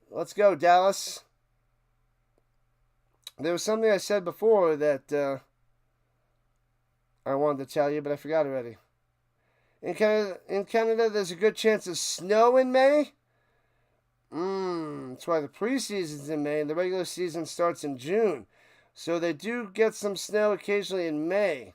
Let's go, Dallas. There was something I said before that I wanted to tell you, but I forgot already. In Canada, there's a good chance of snow in May. That's why the preseason's in May and the regular season starts in June. So they do get some snow occasionally in May.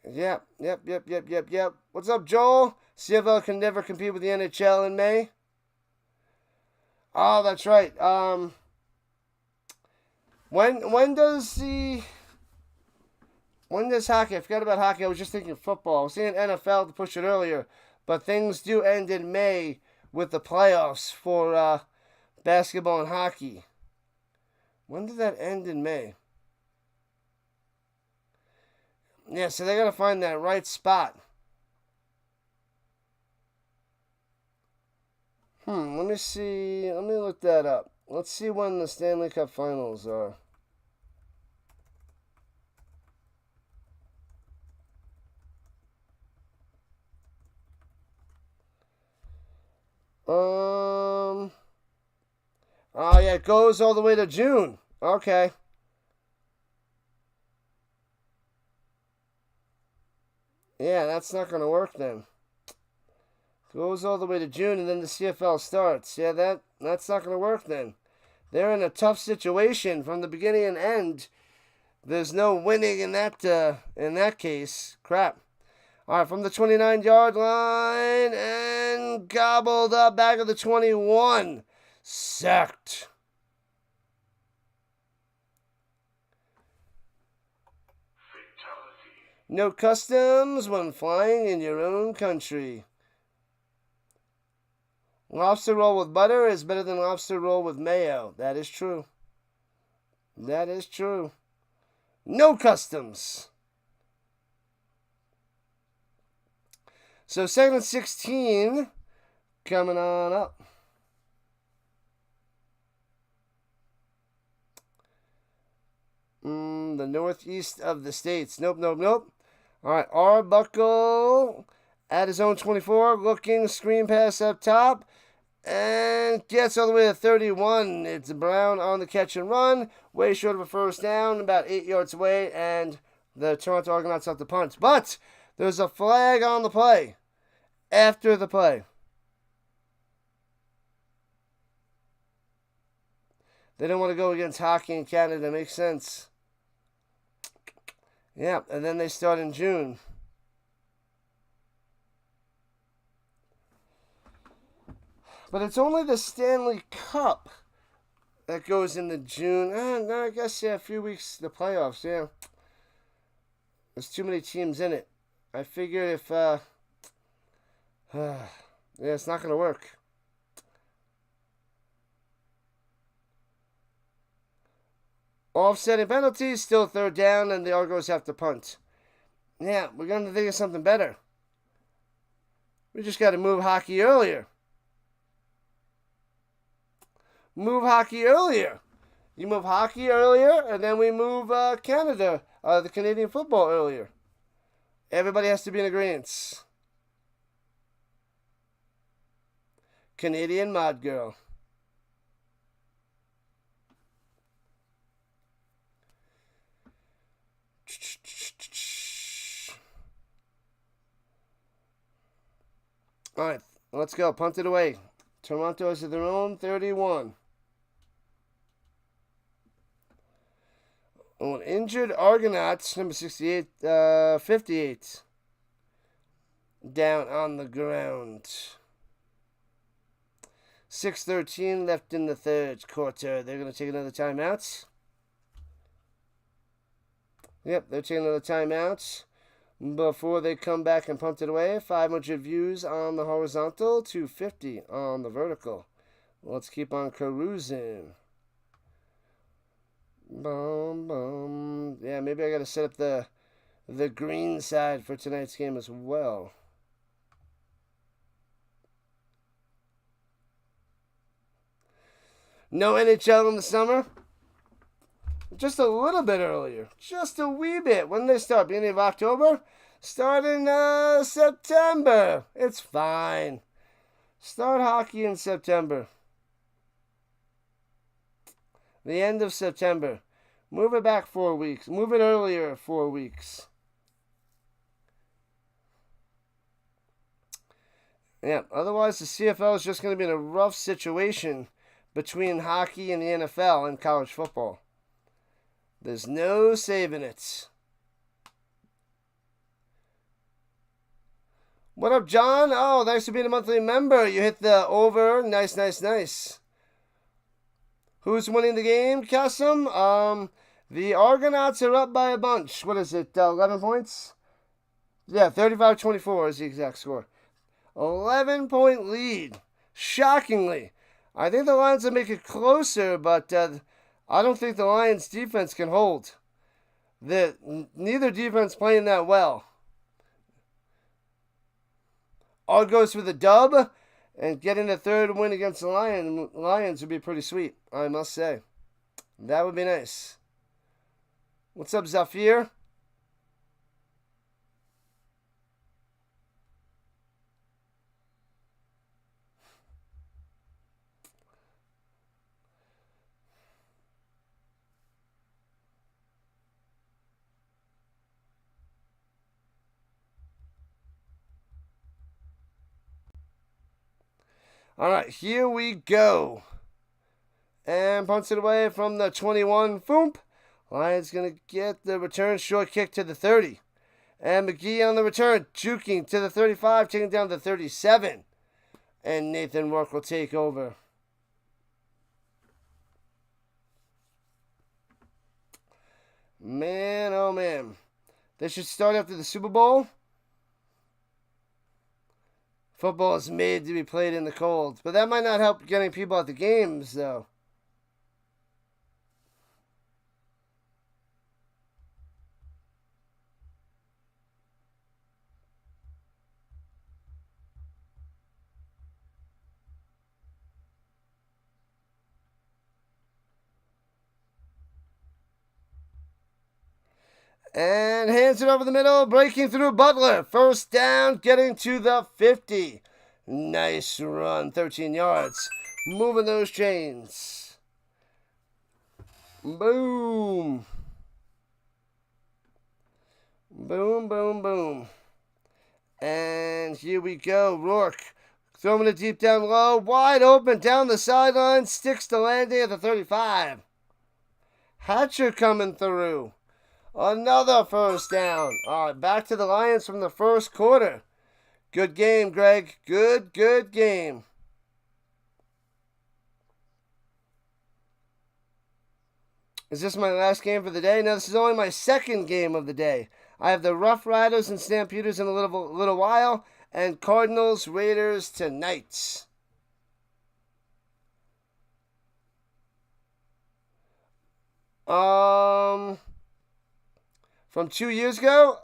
Yep. What's up, Joel? CFL can never compete with the NHL in May. Oh, that's right. When does hockey? I forgot about hockey. I was just thinking football. I was saying NFL to push it earlier, but things do end in May with the playoffs for basketball and hockey. When did that end in May? Yeah, so they got to find that right spot. Let me see. Let me look that up. Let's see when the Stanley Cup Finals are. Oh yeah, it goes all the way to June. Okay. Yeah, that's not going to work then. Goes all the way to June, and then the CFL starts. Yeah, that's not going to work then. They're in a tough situation from the beginning and end. There's no winning in that case. Crap. All right, from the 29-yard line, and gobbled up back of the 21. Sacked. No customs when flying in your own country. Lobster roll with butter is better than lobster roll with mayo. That is true. That is true. No customs. So 2nd and 16 coming on up. The northeast of the states. Nope. All right, Arbuckle at his own 24, looking, screen pass up top, and gets all the way to 31. It's Brown on the catch and run, way short of a first down, about 8 yards away, and the Toronto Argonauts have to punt. But there's a flag on the play after the play. They don't want to go against hockey in Canada. Makes sense. Yeah, and then they start in June. But it's only the Stanley Cup that goes into June. No, I guess, yeah, a few weeks, the playoffs, yeah. There's too many teams in it. I figured if, yeah, it's not going to work. Offsetting penalties, still 3rd down, and the Argos have to punt. Yeah, we're going to think of something better. We just got to move hockey earlier. Move hockey earlier. You move hockey earlier, and then we move Canada, the Canadian football earlier. Everybody has to be in agreement. Canadian Mod Girl. All right, let's go. Punt it away. Toronto is at their own 31. Oh, an injured Argonauts, number 68, 58. Down on the ground. 6:13 left in the 3rd quarter. They're going to take another timeout. Yep, they're taking another timeout before they come back and punt it away. 500 views on the horizontal, 250 on the vertical. Let's keep on cruising. Boom. Yeah, maybe I got to set up the green side for tonight's game as well. No NHL in the summer. Just a little bit earlier. Just a wee bit. When they start? Beginning of October? Start in September. It's fine. Start hockey in September. The end of September. Move it back 4 weeks. Move it earlier 4 weeks. Yeah, otherwise the CFL is just going to be in a rough situation between hockey and the NFL and college football. There's no saving it. What up, John? Oh, thanks for being a monthly member. You hit the over. Nice. Who's winning the game, Kasim? The Argonauts are up by a bunch. What is it, 11 points? Yeah, 35-24 is the exact score. 11-point lead. Shockingly. I think the Lions will make it closer, but I don't think the Lions' defense can hold. Neither defense playing that well. Argos with a dub, and getting a 3rd win against the Lions would be pretty sweet, I must say. That would be nice. What's up, Zafir? All right, here we go. And punts it away from the 21. Foomp. Lions going to get the return short kick to the 30. And McGee on the return, juking to the 35, taking down the 37. And Nathan Rourke will take over. Man, oh man. They should start after the Super Bowl. Football is made to be played in the cold. But that might not help getting people at the games, though. And hands it over the middle, breaking through Butler. First down, getting to the 50. Nice run, 13 yards. Moving those chains. Boom. Boom, boom, boom. And here we go. Rourke throwing it deep down low. Wide open down the sideline. Sticks to landing at the 35. Hatcher coming through. Another first down. All right, back to the Lions from the first quarter. Good game, Greg. Good game. Is this my last game for the day? No, this is only my second game of the day. I have the Rough Riders and Stampeders in a little while, and Cardinals Raiders tonight. From 2 years ago?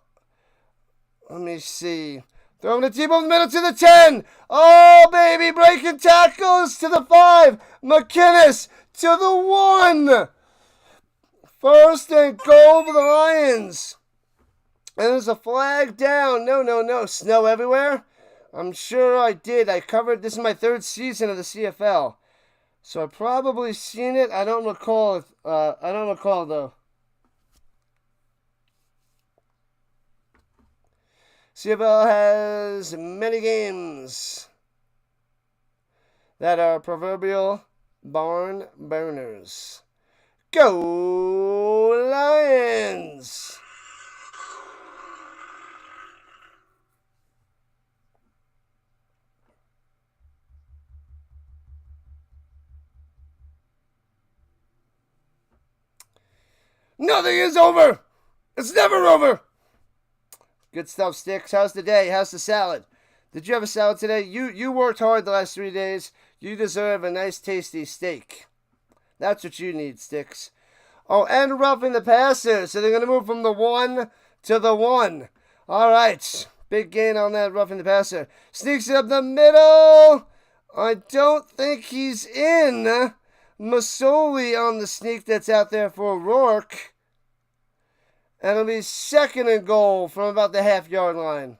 Let me see. Throwing it deep over the middle to the 10. Oh, baby, breaking tackles to the 5. McInnes to the 1. First and goal for the Lions. And there's a flag down. No. Snow everywhere? I'm sure I did. I covered, this is my third season of the CFL. So I've probably seen it. I don't recall though. CFL has many games that are proverbial barn burners. Go Lions! Nothing is over! It's never over! Good stuff, Sticks. How's the day? How's the salad? Did you have a salad today? You worked hard the last 3 days. You deserve a nice, tasty steak. That's what you need, Sticks. Oh, and roughing the passer. So they're going to move from the 1 to the 1. All right. Big gain on that roughing the passer. Sneaks it up the middle. I don't think he's in. Masoli on the sneak that's out there for Rourke. And it'll be second and goal from about the half-yard line.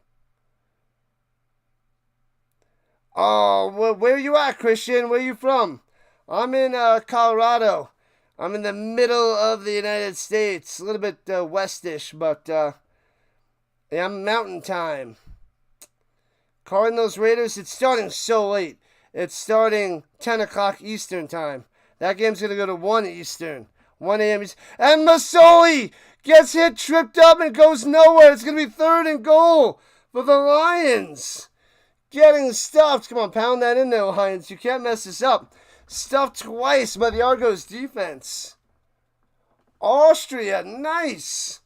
Oh, where are you at, Christian? Where are you from? I'm in Colorado. I'm in the middle of the United States. A little bit westish, but yeah, I'm mountain time. Cardinals Raiders, it's starting so late. It's starting 10 o'clock Eastern time. That game's going to go to 1 Eastern. 1 a.m. And Masoli gets hit, tripped up, and goes nowhere. It's going to be third and goal for the Lions. Getting stuffed. Come on, pound that in there, Lions. You can't mess this up. Stuffed twice by the Argos defense. Austria, nice.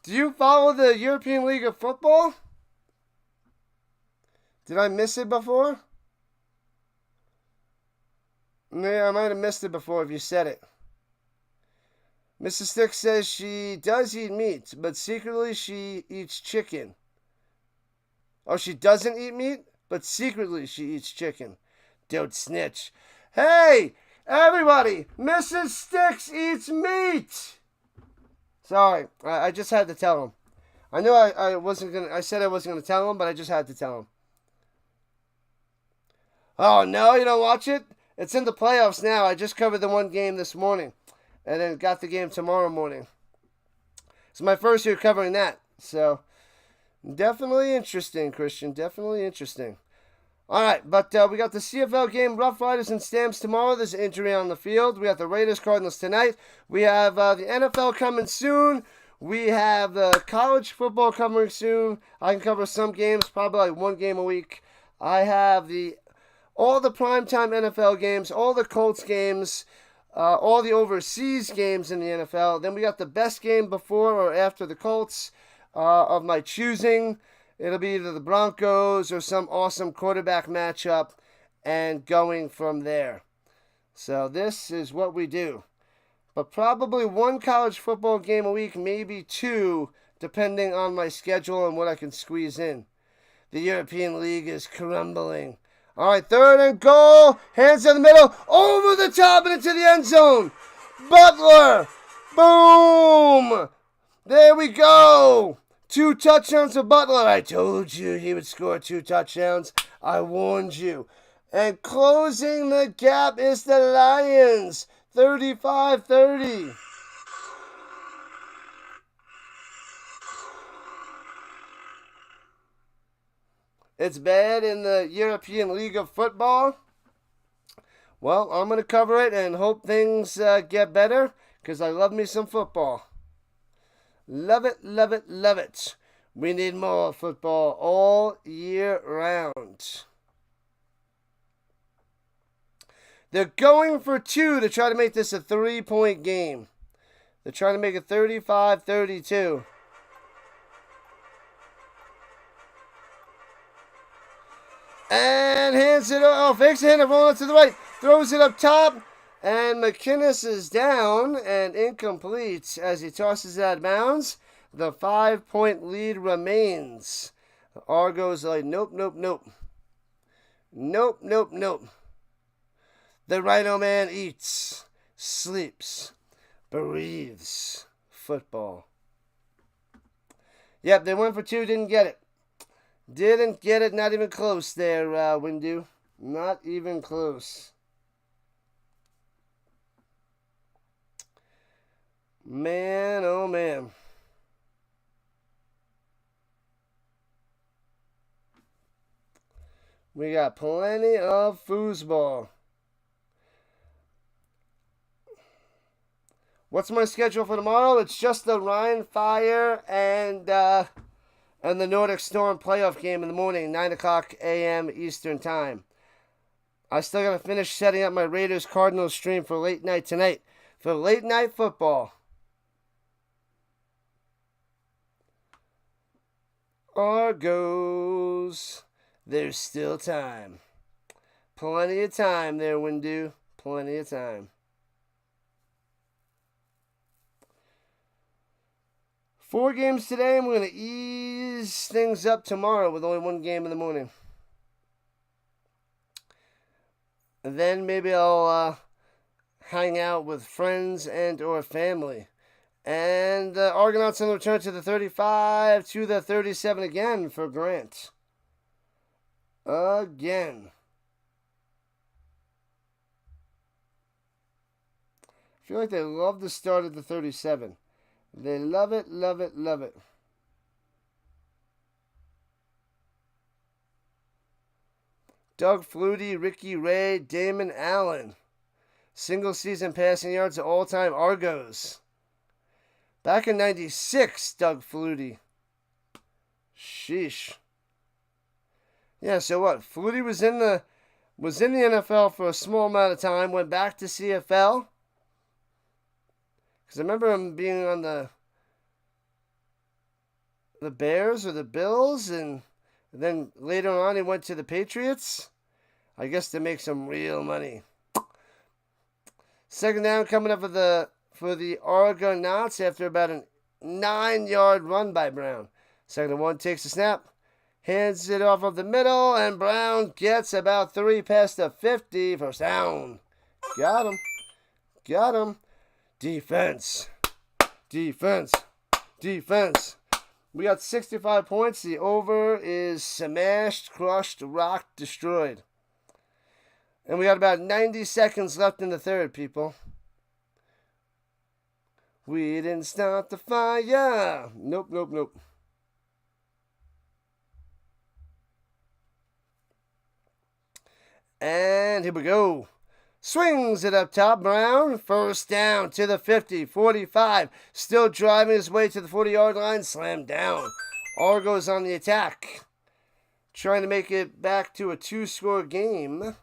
Do you follow the European League of Football? Did I miss it before? Yeah, I might have missed it before if you said it. Mrs. Stick says she does eat meat, but secretly she eats chicken. Oh, she doesn't eat meat, but secretly she eats chicken. Don't snitch. Hey, everybody, Mrs. Sticks eats meat. Sorry, I just had to tell him. I know I said I wasn't gonna tell him, but I just had to tell him. Oh no, you don't watch it? It's in the playoffs now. I just covered the one game this morning. And then got the game tomorrow morning. It's my first year covering that. So, definitely interesting, Christian. Definitely interesting. All right, but we got the CFL game, Rough Riders and Stamps tomorrow. There's an injury on the field. We got the Raiders, Cardinals tonight. We have the NFL coming soon. We have the college football coming soon. I can cover some games, probably like 1 game a week. I have all the primetime NFL games, all the Colts games, all the overseas games in the NFL. Then we got the best game before or after the Colts of my choosing. It'll be either the Broncos or some awesome quarterback matchup and going from there. So this is what we do. But probably one college football game a week, maybe two, depending on my schedule and what I can squeeze in. The European League is crumbling. All right, 3rd and goal. Hands in the middle. Over the top and into the end zone. Butler. Boom. There we go. 2 touchdowns for Butler. I told you he would score 2 touchdowns. I warned you. And closing the gap is the Lions. 35-30. It's bad in the European League of Football. Well, I'm going to cover it and hope things get better because I love me some football. Love it, love it, love it. We need more football all year round. They're going for 2 to try to make this a 3-point game. They're trying to make it 35-32. And hands it off. Fakes a hand and rolling to the right. Throws it up top. And McInnes is down and incomplete as he tosses it out of bounds. The 5-point lead remains. The Argos are like, nope, nope, nope. Nope, nope, nope. The RHINO man eats, sleeps, breathes football. Yep, they went for 2, didn't get it. Didn't get it, not even close there, Windu. Not even close. Man, oh man. We got plenty of foosball. What's my schedule for tomorrow? It's just the Rhine Fire and the Nordic Storm playoff game in the morning, 9 o'clock a.m. Eastern Time. I still got to finish setting up my Raiders-Cardinals stream for late night tonight. For late night football. Argos. There's still time. Plenty of time there, Windu. Plenty of time. 4 games today, and we're going to ease things up tomorrow with only 1 game in the morning. And then maybe I'll hang out with friends and or family. And the Argonauts on the return to the 35 to the 37 again for Grant. Again. I feel like they love the start of the 37. They love it, love it, love it. Doug Flutie, Ricky Ray, Damon Allen. Single season passing yards of all-time Argos. Back in 96, Doug Flutie. Sheesh. Yeah, so what? Flutie was in the NFL for a small amount of time, went back to CFL. Because I remember him being on the Bears or the Bills, and then later on he went to the Patriots. I guess to make some real money. Second down coming up for the Argonauts after about a 9-yard run by Brown. Second and 1 takes the snap, hands it off of the middle, and Brown gets about 3 past the 50 for down. Got him. Got him. Defense. Defense. Defense. We got 65 points. The over is smashed, crushed, rocked, destroyed. And we got about 90 seconds left in the third, people. We didn't start the fire. Nope, nope, nope. And here we go. Swings it up top, Brown. First down to the 50, 45. Still driving his way to the 40-yard line. Slammed down. Argos on the attack. Trying to make it back to a 2-score game.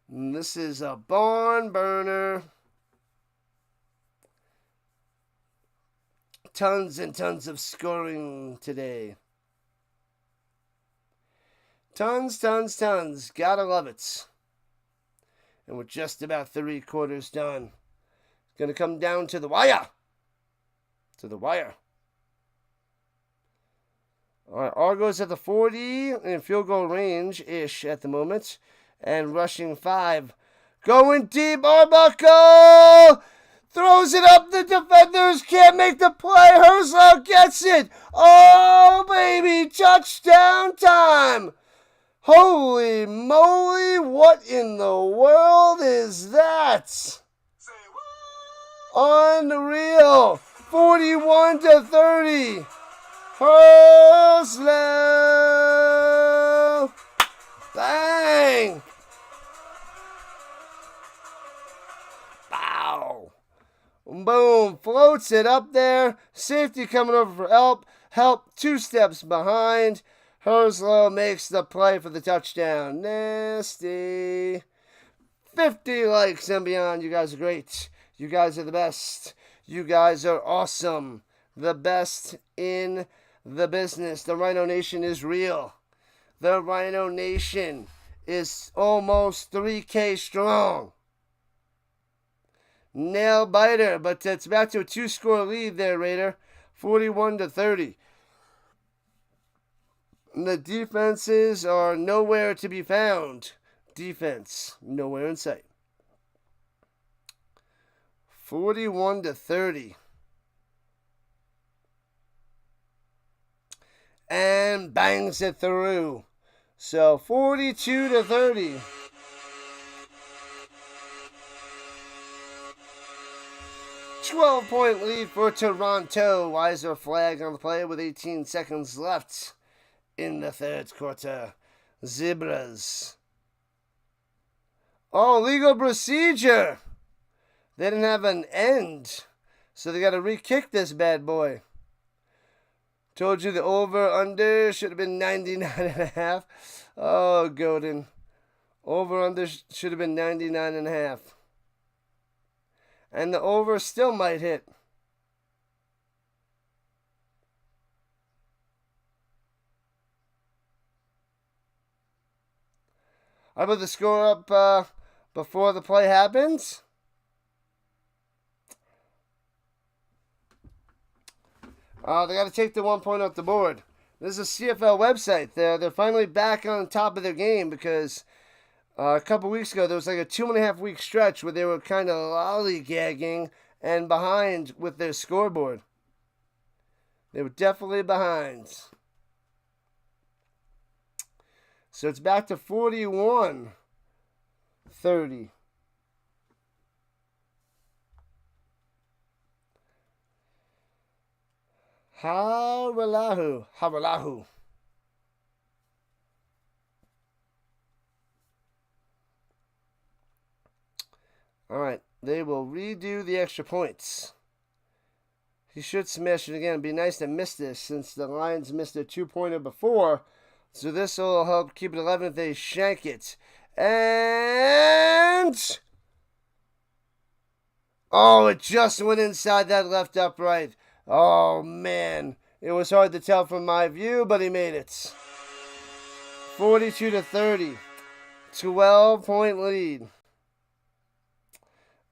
And this is a barn burner. Tons and tons of scoring today. Tons, tons, tons. Gotta love it. And we're just about 3 quarters done. Gonna come down to the wire. To the wire. All right, Argos at the 40 in field goal range-ish at the moment. And rushing 5. Going deep, Arbuckle! Throws it up, the defenders can't make the play. Herzog gets it. Oh, baby, touchdown time. Holy moly, what in the world is that? Unreal. 41-30. Herzog. Bang. Bow. Boom. Floats it up there. Safety coming over for help. Help 2 steps behind. Herzog makes the play for the touchdown. Nasty. 50 likes and beyond. You guys are great. You guys are the best. You guys are awesome. The best in the business. The RHINO Nation is real. The RHINO Nation is almost 3K strong. Nail biter, but it's back to a 2-score lead there, Raider. 41-30. The defenses are nowhere to be found. Defense, nowhere in sight. 41-30. And bangs it through. So 42-30. "12-point lead for Toronto." Weiser flag on the play with 18 seconds left in the 3rd quarter. Zebras. Oh, legal procedure. They didn't have an end, so they got to re-kick this bad boy. Told you the over-under should have been 99.5. Oh, Godin. Over-under should have been 99.5. And the over still might hit. How about the score up before the play happens? They got to take the 1 point off the board. This is a CFL website. They're finally back on top of their game because a couple weeks ago there was like a 2.5 week stretch where they were kind of lollygagging and behind with their scoreboard. They were definitely behind. So it's back to 41-30. Haralahu. All right, they will redo the extra points. He should smash it again. It'd be nice to miss this since the Lions missed a 2-pointer before. So this will help keep it 11 if they shank it. And... oh, it just went inside that left upright. Oh, man. It was hard to tell from my view, but he made it. 42-30. 12-point lead.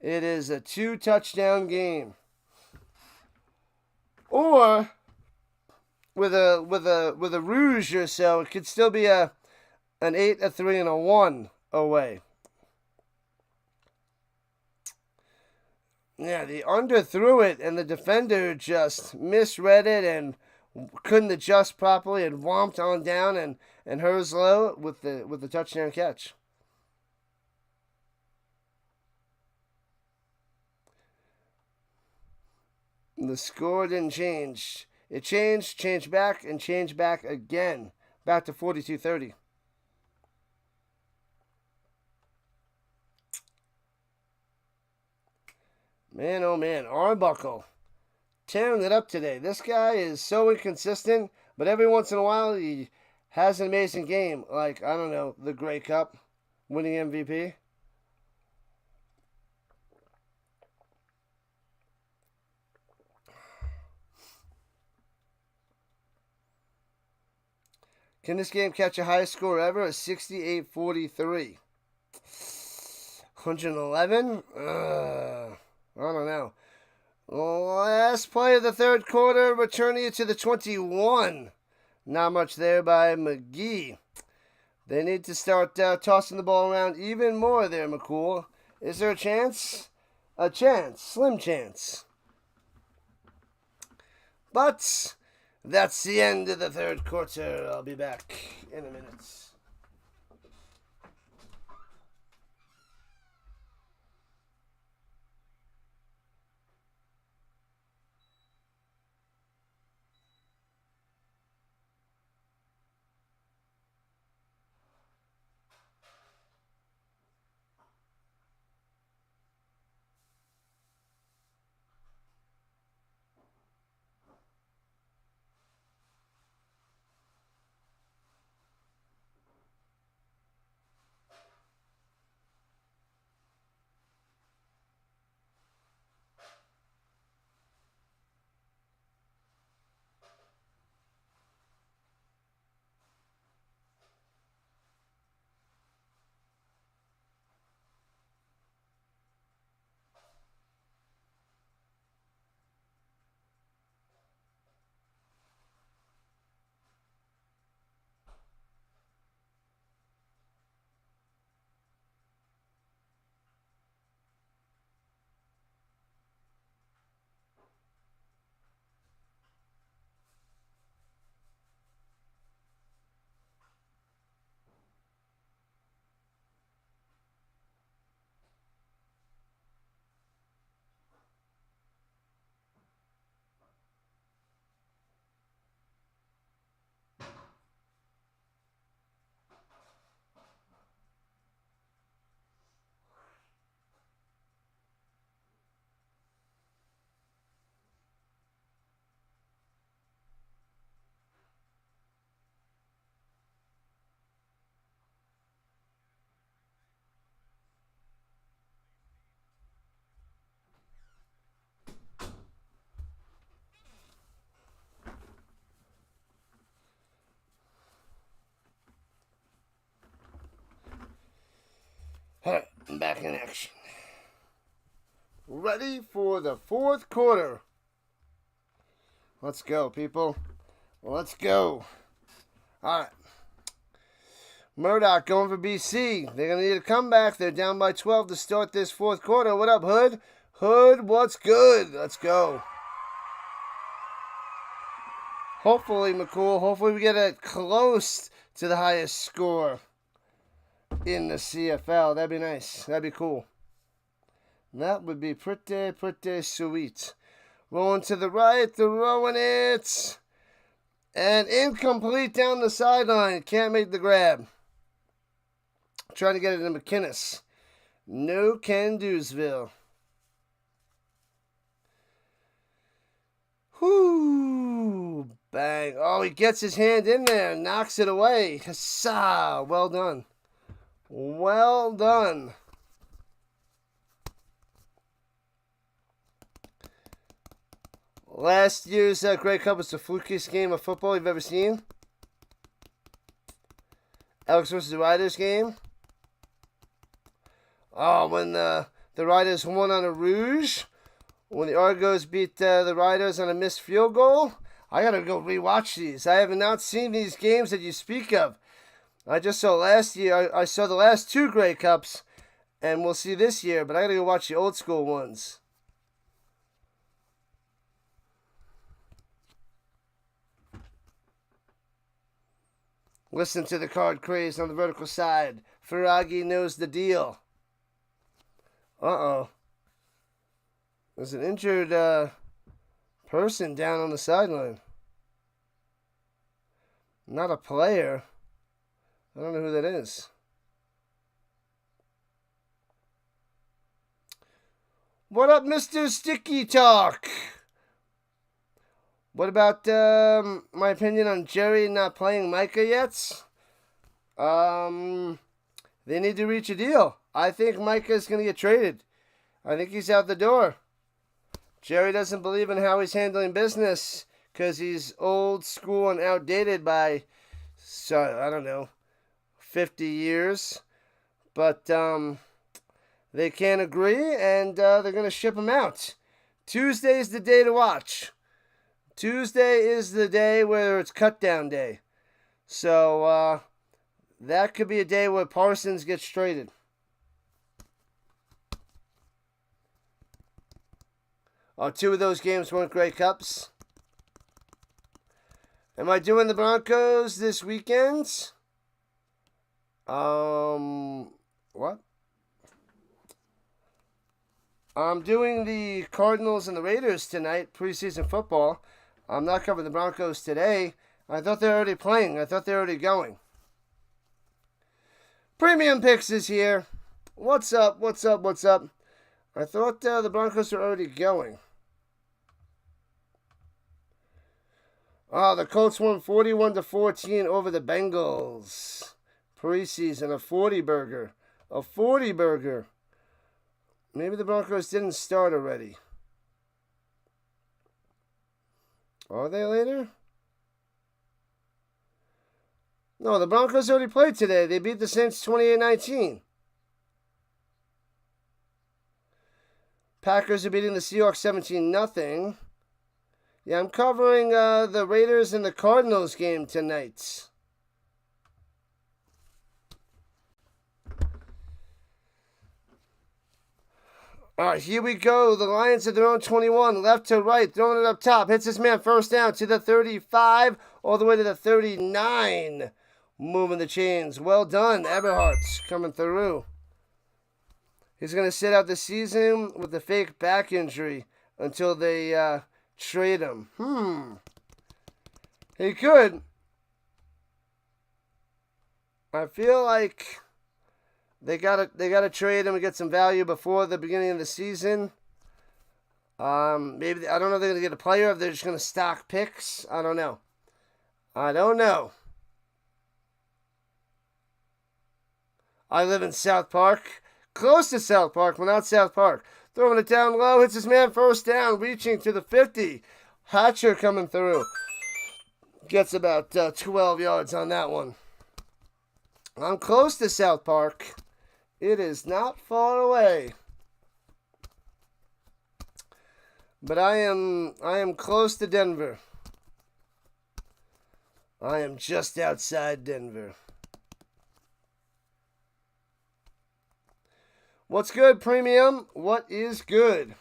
It is a 2-touchdown game. Or with a rouge or so, it could still be an 8, a 3, and a 1 away. Yeah, the under threw it, and the defender just misread it and couldn't adjust properly and whomped on down, and Herzog with the touchdown catch. The score didn't change. It changed back, and changed back again. Back to 42-30. Man, oh man, Arbuckle tearing it up today. This guy is so inconsistent, but every once in a while he has an amazing game. Like, I don't know, the Grey Cup, winning MVP. Can this game catch a highest score ever? A 68-43. 111? I don't know. Last play of the third quarter, returning it to the 21. Not much there by McGee. They need to start tossing the ball around even more there, McCool. Is there a chance? A chance. Slim chance. But that's the end of the third quarter. I'll be back in a minute. Alright, I'm back in action. Ready for the fourth quarter. Let's go, people. Let's go. Alright. Murdoch going for BC. They're going to need a comeback. They're down by 12 to start this fourth quarter. What up, Hood? Hood, what's good? Let's go. Hopefully, McCool, hopefully we get it close to the highest score in the CFL. That'd be nice. That'd be cool. That would be pretty sweet. Rolling to the right, throwing it. And incomplete down the sideline. Can't make the grab. Trying to get it to McInnes. No can-do'sville. Whoo! Bang. Oh, he gets his hand in there. Knocks it away. Huzzah. Well done. Well done. Last year's Grey Cup was the flukiest game of football you've ever seen. Alex versus the Riders game. Oh, when the Riders won on a rouge. When the Argos beat the Riders on a missed field goal. I gotta go rewatch these. I have not seen these games that you speak of. I just saw last year. I saw the last two Grey Cups. And we'll see this year. But I gotta go watch the old school ones. Listen to the card craze on the vertical side. Ferraggi knows the deal. Uh-oh. There's an injured person down on the sideline. Not a player. I don't know who that is. What up, Mr. Sticky Talk? What about my opinion on Jerry not playing Micah yet? They need to reach a deal. I think Micah's going to get traded. I think he's out the door. Jerry doesn't believe in how he's handling business because he's old school and outdated by so I don't know, 50 years. But they can't agree, and they're going to ship him out. Tuesday is the day to watch. Tuesday is the day where it's cut down day. So that could be a day where Parsons gets traded. Two of those games weren't Grey Cups. Am I doing the Broncos this weekend? What? I'm doing the Cardinals and the Raiders tonight, preseason football. I'm not covering the Broncos today. I thought they were already playing. I thought they were already going. Premium Picks is here. What's up? What's up? What's up? I thought the Broncos were already going. The Colts won 41-14 over the Bengals. Preseason, a 40-burger. A 40-burger. Maybe the Broncos didn't start already. Are they later? No, the Broncos already played today. They beat the Saints 28-19. Packers are beating the Seahawks 17-0. Yeah, I'm covering the Raiders and the Cardinals game tonight. All right, here we go. The Lions at their own 21, left to right, throwing it up top. Hits this man first down to the 35, all the way to the 39. Moving the chains. Well done. Eberhardt's coming through. He's going to sit out the season with a fake back injury until they trade him. He could. I feel like they gotta trade him and get some value before the beginning of the season. Maybe I don't know if they're gonna get a player, if they're just gonna stock picks. I don't know. I live in South Park, close to South Park, but not South Park. Throwing it down low, hits his man first down, reaching to the 50. Hatcher coming through. Gets about 12 yards on that one. I'm close to South Park. It is not far away. But I am close to Denver. I am just outside Denver. What's good, Premium? What is good?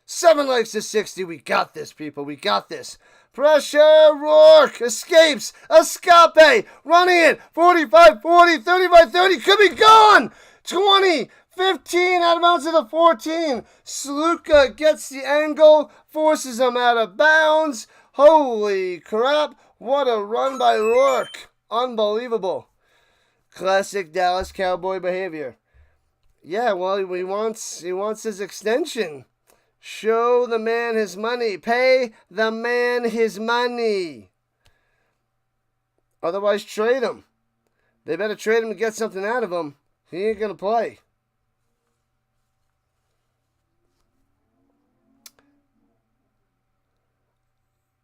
Seven likes to 60. We got this, people. We got this. Pressure. Rourke escapes. Escape. Running it. 45, 40, 35, 30. Could be gone. 20, 15 out of bounds to the 14. Sluka gets the angle. Forces him out of bounds. Holy crap. What a run by Rourke. Unbelievable. Classic Dallas Cowboy behavior. Yeah, well, he wants his extension. Show the man his money. Pay the man his money. Otherwise, trade him. They better trade him to get something out of him. He ain't going to play.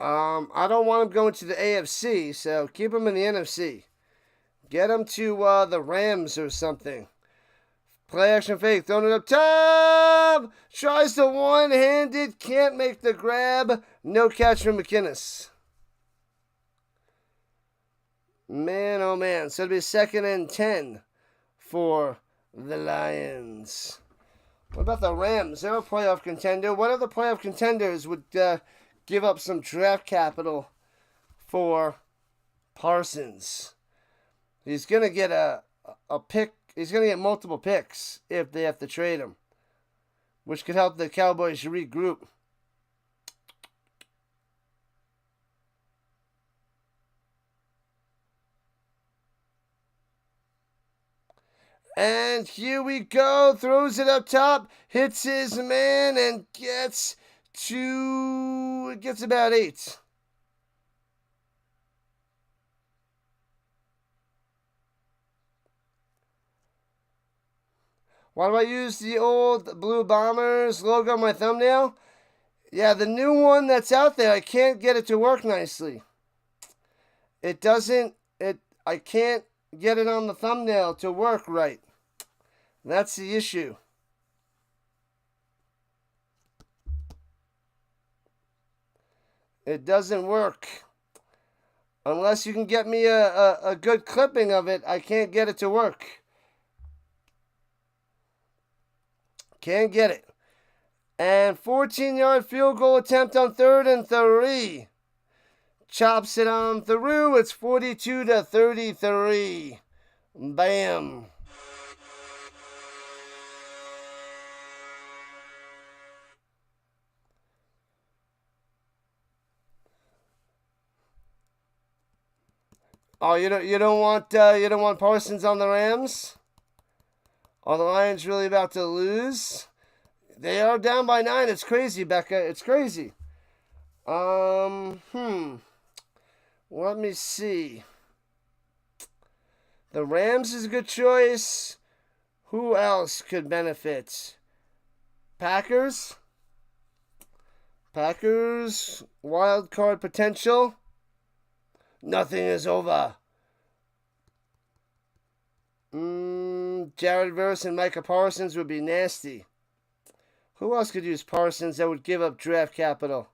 I don't want him going to the AFC, so keep him in the NFC. Get him to the Rams or something. Play action fake, throwing it up top. Tries to one-handed, can't make the grab. No catch from McInnes. Man, oh man. So it'll be 2nd and 10 for the Lions. What about the Rams? They're a playoff contender. What other playoff contenders would give up some draft capital for Parsons? He's going to get a pick. He's going to get multiple picks if they have to trade him, which could help the Cowboys regroup. And here we go. Throws it up top. Hits his man and gets about 8. Why do I use the old Blue Bombers logo on my thumbnail? Yeah, the new one that's out there, I can't get it to work nicely. It doesn't, I can't get it on the thumbnail to work right. That's the issue. It doesn't work. Unless you can get me a good clipping of it, I can't get it to work. Can't get it. And 14-yard field goal attempt on 3rd and 3. Chops it on through. It's 42-33. Bam. Oh, you don't want Parsons on the Rams? Are the Lions really about to lose? They are down by 9. It's crazy, Becca. It's crazy. Let me see. The Rams is a good choice. Who else could benefit? Packers? Packers, wild card potential. Nothing is over. Jared Verse and Micah Parsons would be nasty. Who else could use Parsons that would give up draft capital?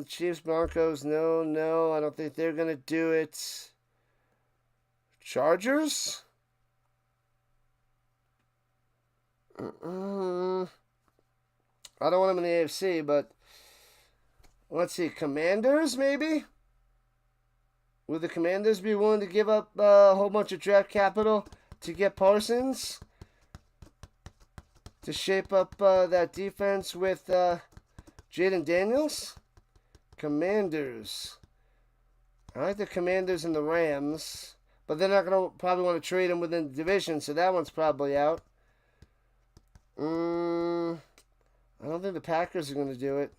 Chiefs, Broncos, no, I don't think they're going to do it. Chargers? I don't want them in the AFC, but let's see, Commanders maybe? Would the Commanders be willing to give up a whole bunch of draft capital to get Parsons? To shape up that defense with Jaden Daniels? Commanders. I like the Commanders and the Rams, but they're not going to probably want to trade them within the division, so that one's probably out. I don't think the Packers are going to do it.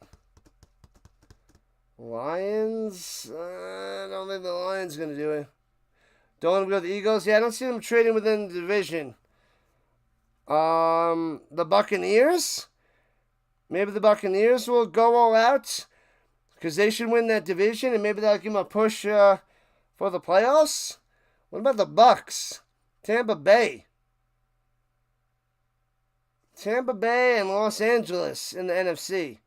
Lions? I don't think the Lions are going to do it. Don't want to go with the Eagles? Yeah, I don't see them trading within the division. The Buccaneers? Maybe the Buccaneers will go all out because they should win that division, and maybe that'll give them a push for the playoffs. What about the Bucks? Tampa Bay. Tampa Bay and Los Angeles in the NFC.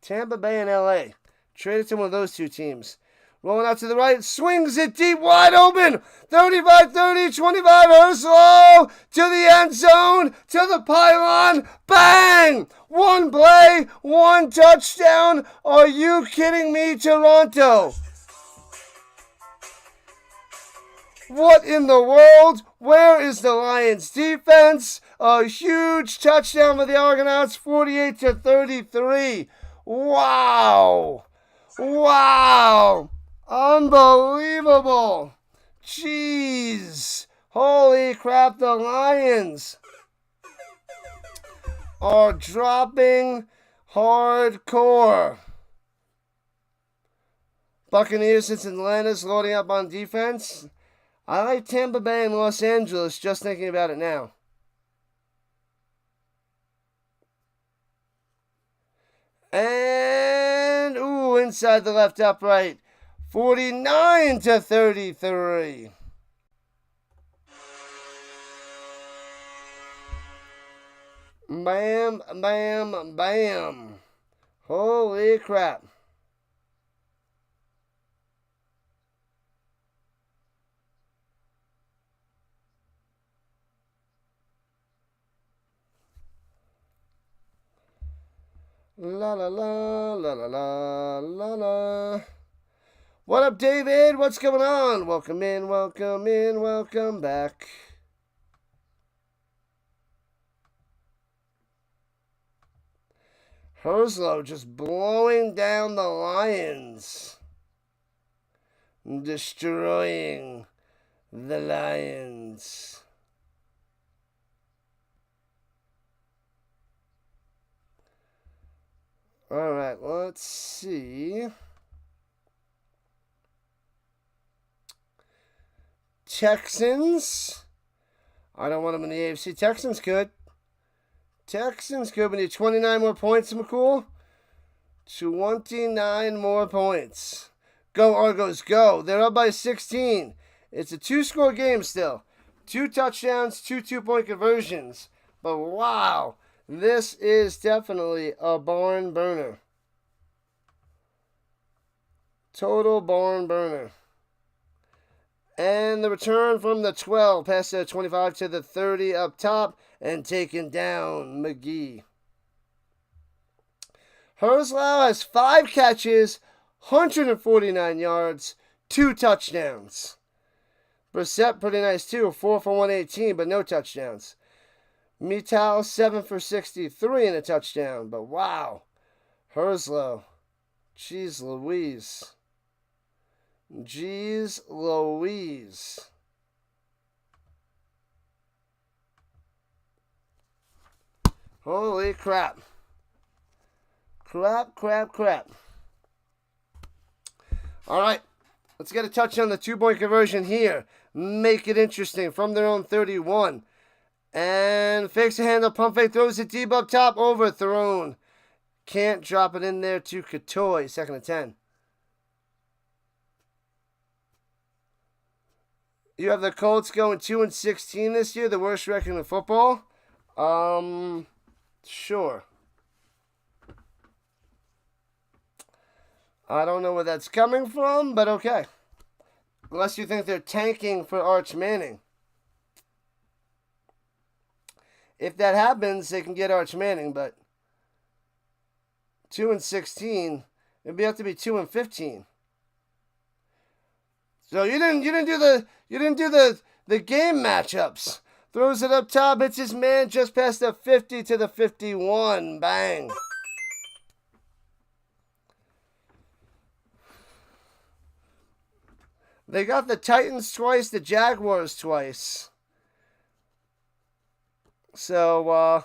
Tampa Bay and LA. Trade it to one of those two teams. Rolling out to the right, swings it deep, wide open. 35-30, 25, Ursula to the end zone, to the pylon. Bang! One play, one touchdown. Are you kidding me, Toronto? What in the world? Where is the Lions defense? A huge touchdown for the Argonauts, 48-33. Wow. Wow. Unbelievable. Jeez. Holy crap, the Lions are dropping hardcore. Buccaneers since Atlanta's loading up on defense. I like Tampa Bay and Los Angeles, just thinking about it now. And, inside the left upright. 49-33. Bam, bam, bam. Holy crap. La la la la la la la la. What up, David? What's going on? Welcome in, welcome back. Herslow just blowing down the Lions. Destroying the Lions. All right, let's see. Texans. I don't want them in the AFC. Texans could. Texans could need 29 more points, McCool. 29 more points. Go, Argos, go. They're up by 16. It's a 2-score game still. 2 touchdowns, 2 2-point conversions. But wow, this is definitely a barn burner. Total barn burner. And the return from the 12, past the 25 to the 30 up top, and taken down McGee. Herzlau has 5 catches, 149 yards, 2 touchdowns. Brissett, pretty nice too, 4 for 118, but no touchdowns. Mittal, 7 for 63 and a touchdown, but wow. Herzlau, jeez Louise. Jeez Louise. Holy crap. Crap. All right. Let's get a touch on the 2-point conversion here. Make it interesting from their own 31. And fakes a handle, pump fake, throws it deep up top, overthrown. Can't drop it in there to Katoy, 2nd and 10. You have the Colts going 2-16 this year, the worst record in football. Sure. I don't know where that's coming from, but okay. Unless you think they're tanking for Arch Manning. If that happens, they can get Arch Manning, but 2-16, it'd have to be 2-15. So you didn't do the game matchups. Throws it up top, hits his man just past the 50 to the 51. Bang. They got the Titans twice, the Jaguars twice. So,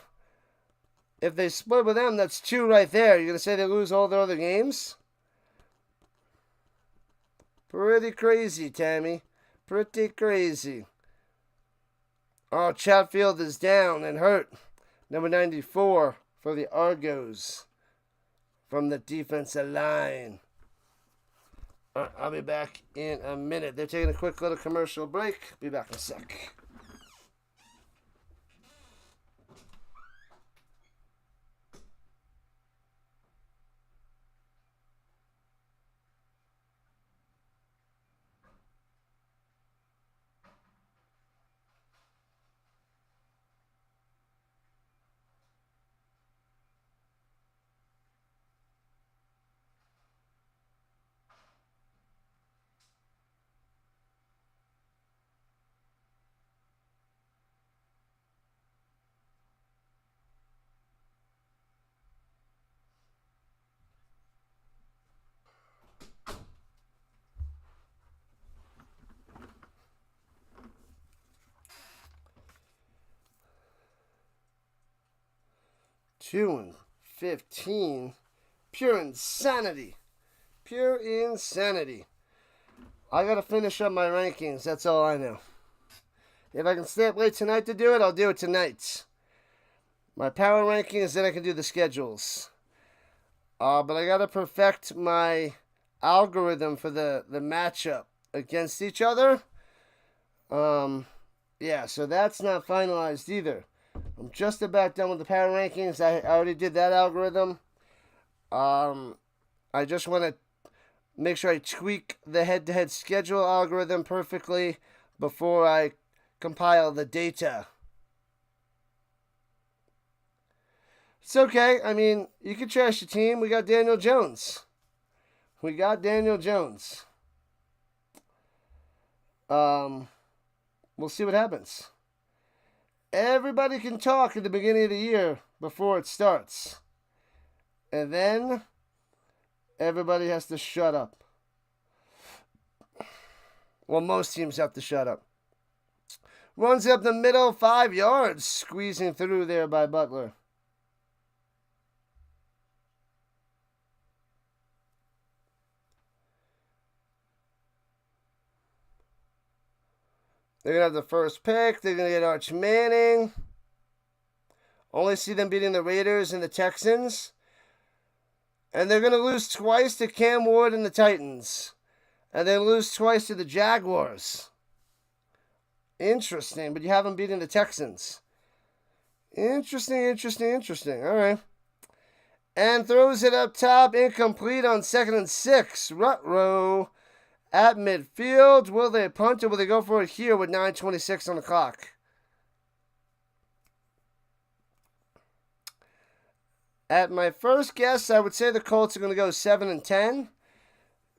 if they split with them, that's 2 right there. You're going to say they lose all their other games? Pretty crazy, Tammy. Pretty crazy. Oh, Chatfield is down and hurt. Number 94 for the Argos from the defensive line. All right, I'll be back in a minute. They're taking a quick little commercial break. Be back in a sec. June 15. Pure insanity. Pure insanity. I gotta finish up my rankings. That's all I know. If I can stay up late tonight to do it, I'll do it tonight. My power rankings, then I can do the schedules. But I gotta perfect my algorithm for the matchup against each other. Yeah, so that's not finalized either. I'm just about done with the power rankings. I already did that algorithm. I just want to make sure I tweak the head-to-head schedule algorithm perfectly before I compile the data. It's okay. I mean, you can trash the team. We got Daniel Jones. We'll see what happens. Everybody can talk at the beginning of the year before it starts. And then everybody has to shut up. Well, most teams have to shut up. Runs up the middle, 5 yards, squeezing through there by Butler. They're going to have the first pick. They're going to get Arch Manning. Only see them beating the Raiders and the Texans. And they're going to lose twice to Cam Ward and the Titans. And then lose twice to the Jaguars. Interesting, but you have them beating the Texans. Interesting. All right. And throws it up top, incomplete on 2nd and 6. Ruh-roh at midfield. Will they punt or will they go for it here with 9:26 on the clock? At my first guess, I would say the Colts are going to go 7 and 10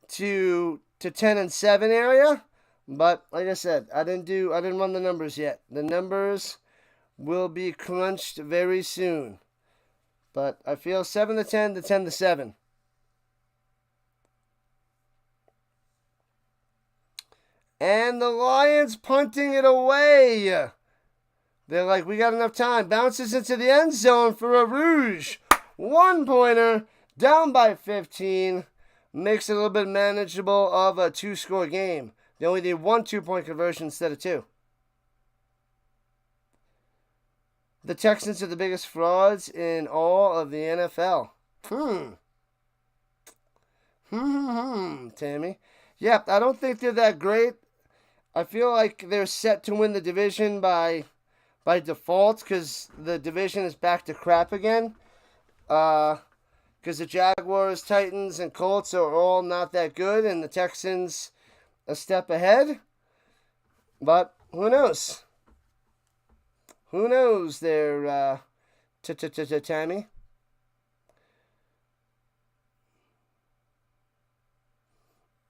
to 10 and 7 area. But like I said, I didn't run the numbers yet. The numbers will be crunched very soon. But I feel 7 to 10 to 10 to 7. And the Lions punting it away. They're like, we got enough time. Bounces into the end zone for a Rouge. 1-pointer, down by 15. Makes it a little bit manageable of a 2-score game. They only need 1 2-point conversion instead of 2. The Texans are the biggest frauds in all of the NFL. Tammy. Yep, I don't think they're that great. I feel like they're set to win the division by default because the division is back to crap again. Because the Jaguars, Titans, and Colts are all not that good, and the Texans a step ahead. But who knows? Who knows there, Tammy?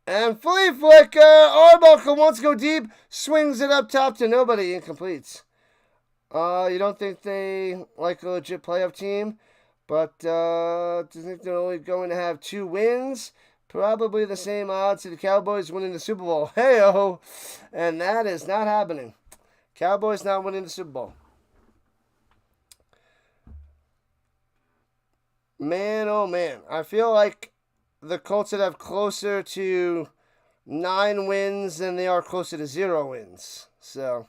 And flea flicker, Arbuckle wants to go deep, swings it up top to nobody, incompletes. You don't think they like a legit playoff team, but do you think they're only going to have 2 wins? Probably the same odds to the Cowboys winning the Super Bowl. Hey-oh! And that is not happening. Cowboys not winning the Super Bowl. Man, oh man. I feel like the Colts would have closer to 9 wins than they are closer to 0 wins. So,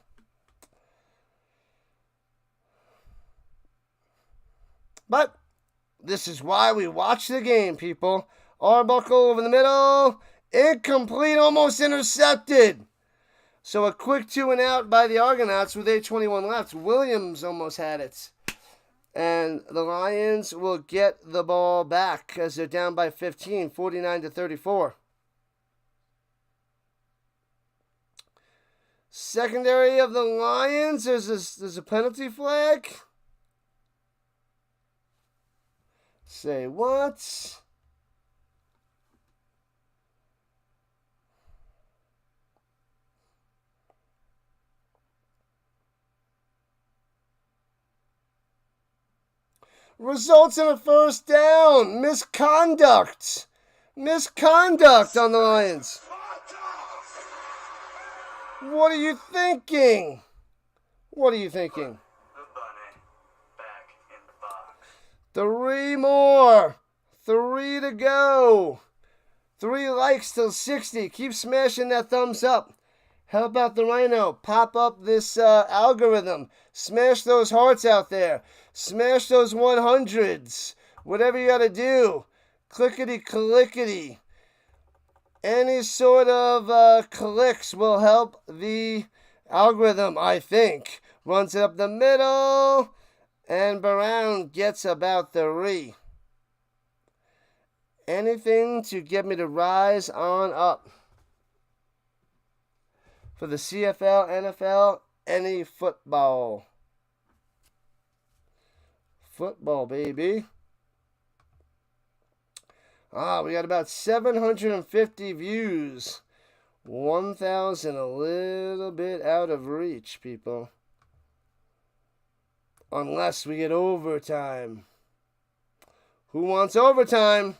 but this is why we watch the game, people. Arbuckle over the middle. Incomplete, almost intercepted. So a quick 2 and out by the Argonauts with 8:21 left. Williams almost had it. And the Lions will get the ball back as they're down by 15, 49-34. Secondary of the Lions, there's a penalty flag. Say what? Results in a first down. Misconduct. Misconduct on the Lions. What are you thinking? What are you thinking? The bunny back in the box. 3 more. 3 to go. 3 likes till 60. Keep smashing that thumbs up. Help out the Rhino. Pop up this algorithm. Smash those hearts out there. Smash those 100s. Whatever you got to do. Clickety-clickety. Any sort of clicks will help the algorithm, I think. Runs it up the middle. And Brown gets about 3. Anything to get me to rise on up. For the CFL, NFL, any football. Football, baby. We got about 750 views. 1,000, a little bit out of reach, people. Unless we get overtime. Who wants overtime?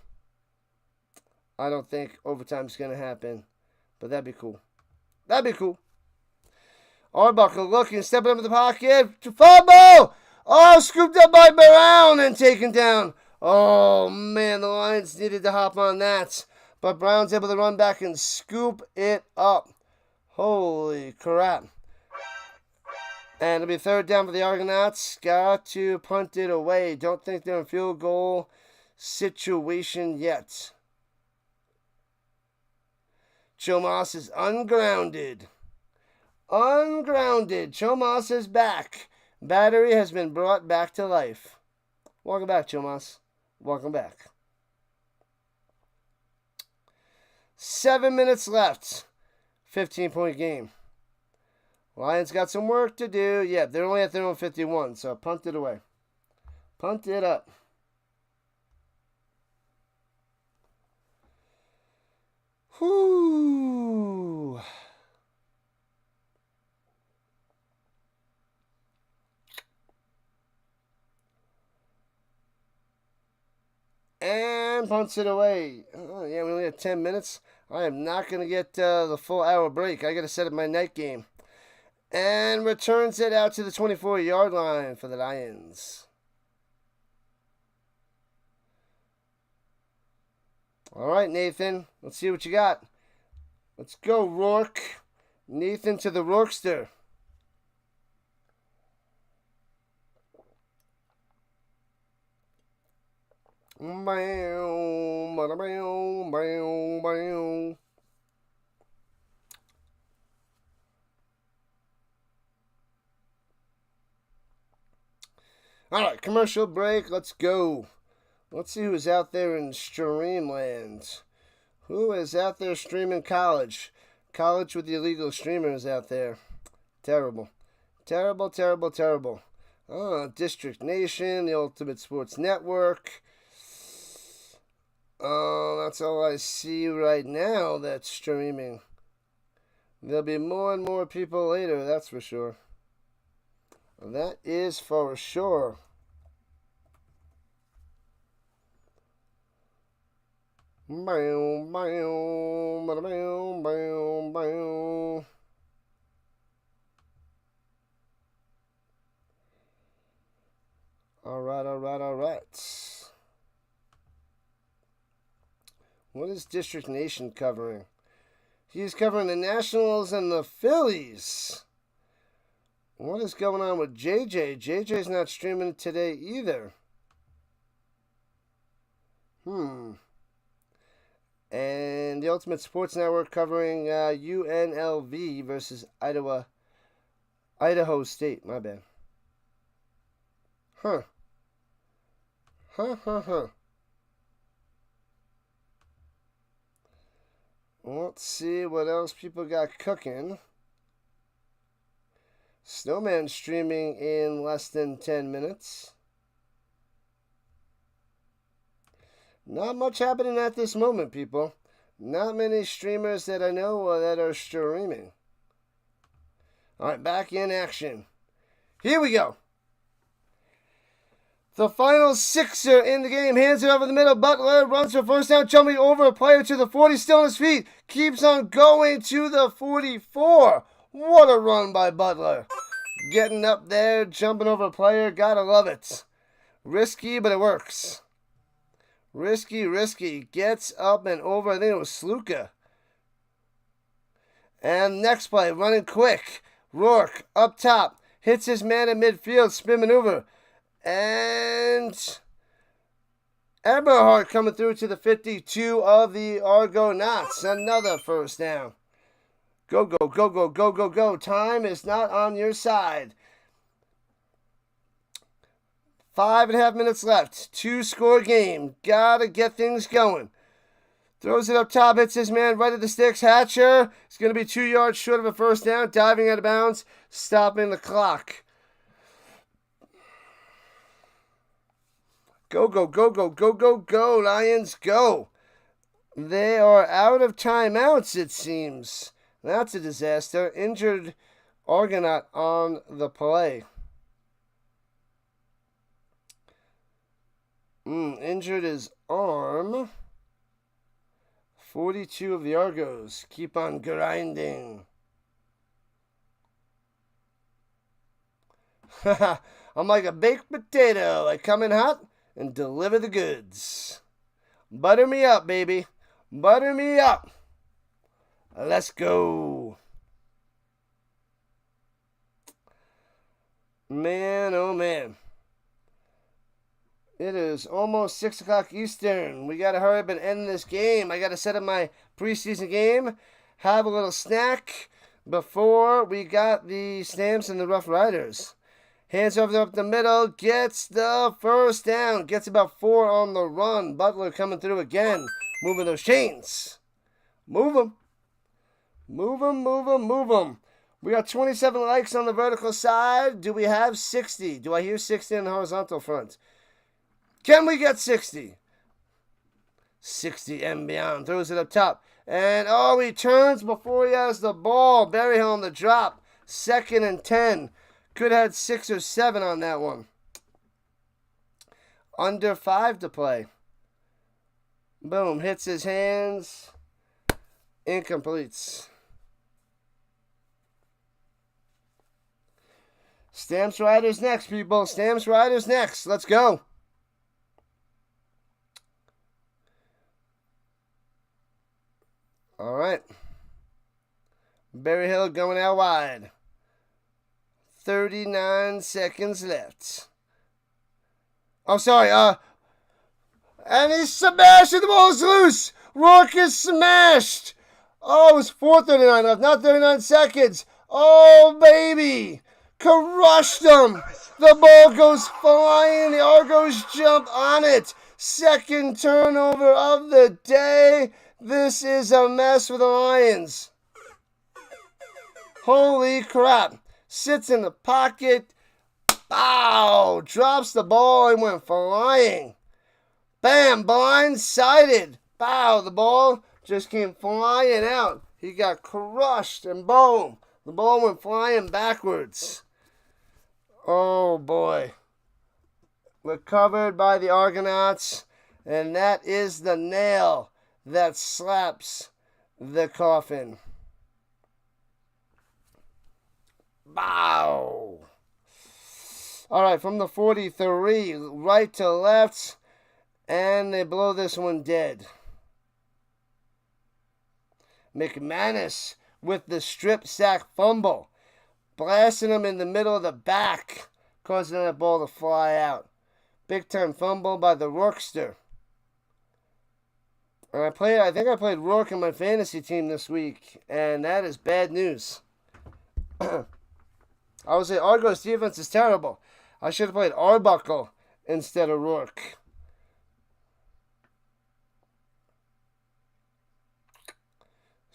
I don't think overtime's going to happen. But that'd be cool. That'd be cool. Arbuckle looking, stepping up in the pocket. To fumble! Oh, scooped up by Brown and taken down. Oh, man, the Lions needed to hop on that. But Brown's able to run back and scoop it up. Holy crap. And it'll be third down for the Argonauts. Got to punt it away. Don't think they're in field goal situation yet. Chomas is ungrounded. Ungrounded. Chomas is back. Battery has been brought back to life. Welcome back, Chomas. Welcome back. 7 minutes left. 15-point game. Lions got some work to do. Yeah, they're only at their own 51, so punt it away. Punt it up. Whoo. And punts it away. Oh, yeah, we only have 10 minutes. I am not going to get the full hour break. I got to set up my night game. And returns it out to the 24-yard line for the Lions. All right, Nathan. Let's see what you got. Let's go, Rourke. Nathan to the Rourkester. All right, commercial break. Let's go. Let's see who's out there in Streamland. Who is out there streaming college? College with the illegal streamers out there. Terrible. Terrible, terrible, terrible. Oh, District Nation, the Ultimate Sports Network. Oh, that's all I see right now that's streaming. There'll be more and more people later, that's for sure. That is for sure. Bow, bow, bow, bow, bow. All right, all right, all right. What is District Nation covering? He's covering the Nationals and the Phillies. What is going on with JJ? JJ's not streaming today either. And the Ultimate Sports Network covering UNLV versus Idaho State. My bad. Huh. Let's see what else people got cooking. Snowman streaming in less than 10 minutes. Not much happening at this moment, people. Not many streamers that I know that are streaming. All right, back in action. Here we go. The final sixer in the game. Hands it over the middle. Butler runs for first down, jumping over a player to the 40. Still on his feet. Keeps on going to the 44. What a run by Butler. Getting up there, jumping over a player. Gotta love it. Risky, but it works. Risky. Gets up and over. I think it was Sluka. And next play, running quick. Rourke up top. Hits his man in midfield. Spin maneuver. And Eberhardt coming through to the 52 of the Argonauts. Another first down. Go. Time is not on your side. 5.5 minutes left. 2-score game. Gotta get things going. Throws it up top. Hits his man right at the sticks. Hatcher is going to be 2 yards short of a first down. Diving out of bounds. Stopping the clock. Go. Lions, go. They are out of timeouts, it seems. That's a disaster. Injured Argonaut on the play. Injured his arm. 42 of the Argos. Keep on grinding. I'm like a baked potato. I come in hot and deliver the goods. Butter me up, baby. Butter me up. Let's go. Man, oh man. It is almost 6 o'clock Eastern. We got to hurry up and end this game. I got to set up my preseason game, have a little snack before we got the Stamps and the Rough Riders. Hands over up the middle, gets the first down, gets about 4 on the run. Butler coming through again, moving those chains. Move them. Move them, move them, move them. We got 27 likes on the vertical side. Do we have 60? Do I hear 60 on the horizontal front? Can we get 60? 60 and beyond. Throws it up top. And, oh, he turns before he has the ball. Berryhill on the drop. 2nd and 10. Could have had 6 or 7 on that one. Under 5 to play. Boom. Hits his hands. Incompletes. Stamps Riders next, people. Stamps Riders next. Let's go. All right. Berryhill going out wide. 39 seconds left. Oh, sorry. And he's smashed. The ball's loose. Rourke is smashed. Oh, it was 4:39 left, not 39 seconds. Oh, baby. Crushed him. The ball goes flying. The Argos jump on it. 2nd turnover of the day. This is a mess for the Lions. Holy crap. Sits in the pocket. Bow. Drops the ball and went flying. Bam. Blindsided. Bow. The ball just came flying out. He got crushed and boom. The ball went flying backwards. Oh boy. Recovered by the Argonauts. And that is the nail that slaps the coffin. Bow. All right, from the 43, right to left, and they blow this one dead. McManus with the strip sack fumble, blasting him in the middle of the back, causing that ball to fly out. Big time fumble by the Rourkester. And I think I played Rourke in my fantasy team this week, and that is bad news. I would say Argos defense is terrible. I should have played Arbuckle instead of Rourke.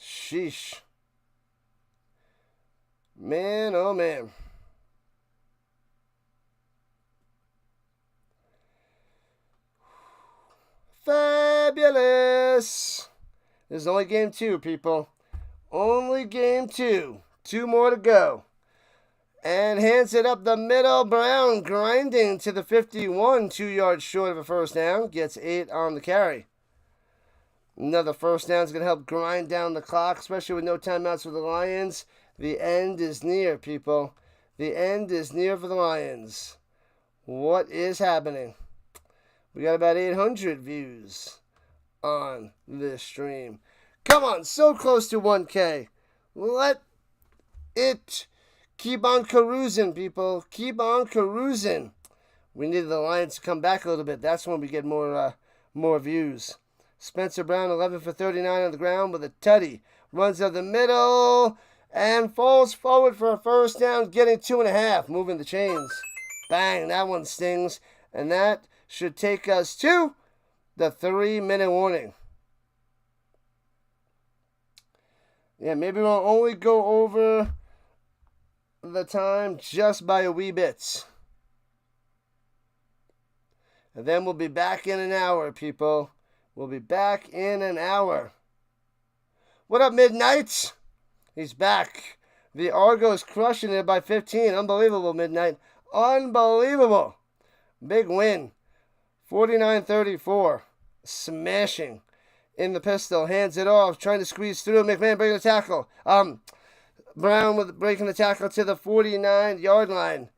Sheesh. Man, oh man. Fabulous. This is only game 2, people. Only game 2. 2 more to go. And hands it up the middle. Brown grinding to the 51. 2 yards short of a first down. Gets 8 on the carry. Another first down is going to help grind down the clock, especially with no timeouts for the Lions. The end is near, people. The end is near for the Lions. What is happening? We got about 800 views on this stream. Come on, so close to 1K. Let it keep on carousing, people. Keep on carousing. We need the Lions to come back a little bit. That's when we get more views. Spencer Brown, 11 for 39 on the ground with a tutty. Runs up the middle and falls forward for a first down, getting 2.5, moving the chains. Bang, that one stings. And that should take us to the 3-minute warning. Yeah, maybe we'll only go over the time just by a wee bit. And then we'll be back in an hour, people. We'll be back in an hour. What up, Midnight? He's back. The Argos crushing it by 15. Unbelievable, Midnight. Unbelievable. Big win. 49-34. Smashing in the pistol. Hands it off. Trying to squeeze through. McMahon breaking the tackle. Brown with breaking the tackle to the 49-yard line.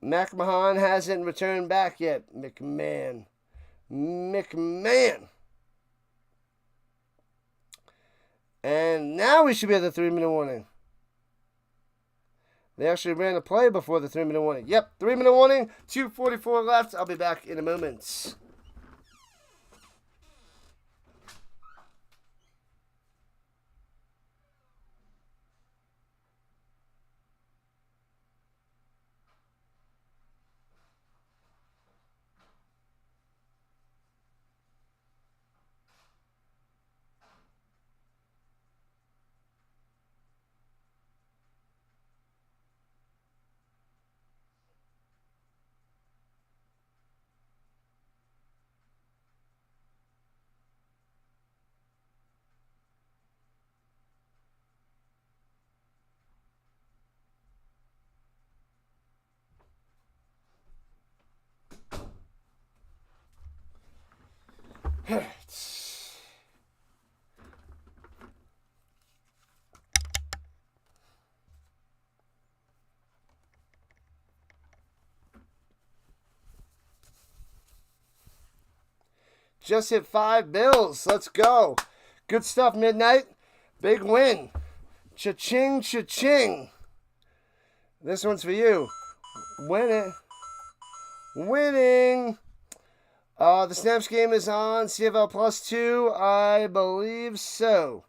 McMahon hasn't returned back yet. McMahon. And now we should be at the 3-minute warning. They actually ran a play before the 3-minute warning. Yep, 3-minute warning, 2:44 left. I'll be back in a moment. Just hit 5 bills. Let's go. Good stuff, Midnight. Big win. Cha-ching, cha-ching. This one's for you. Win it. Winning. The Snaps game is on CFL Plus 2. I believe so.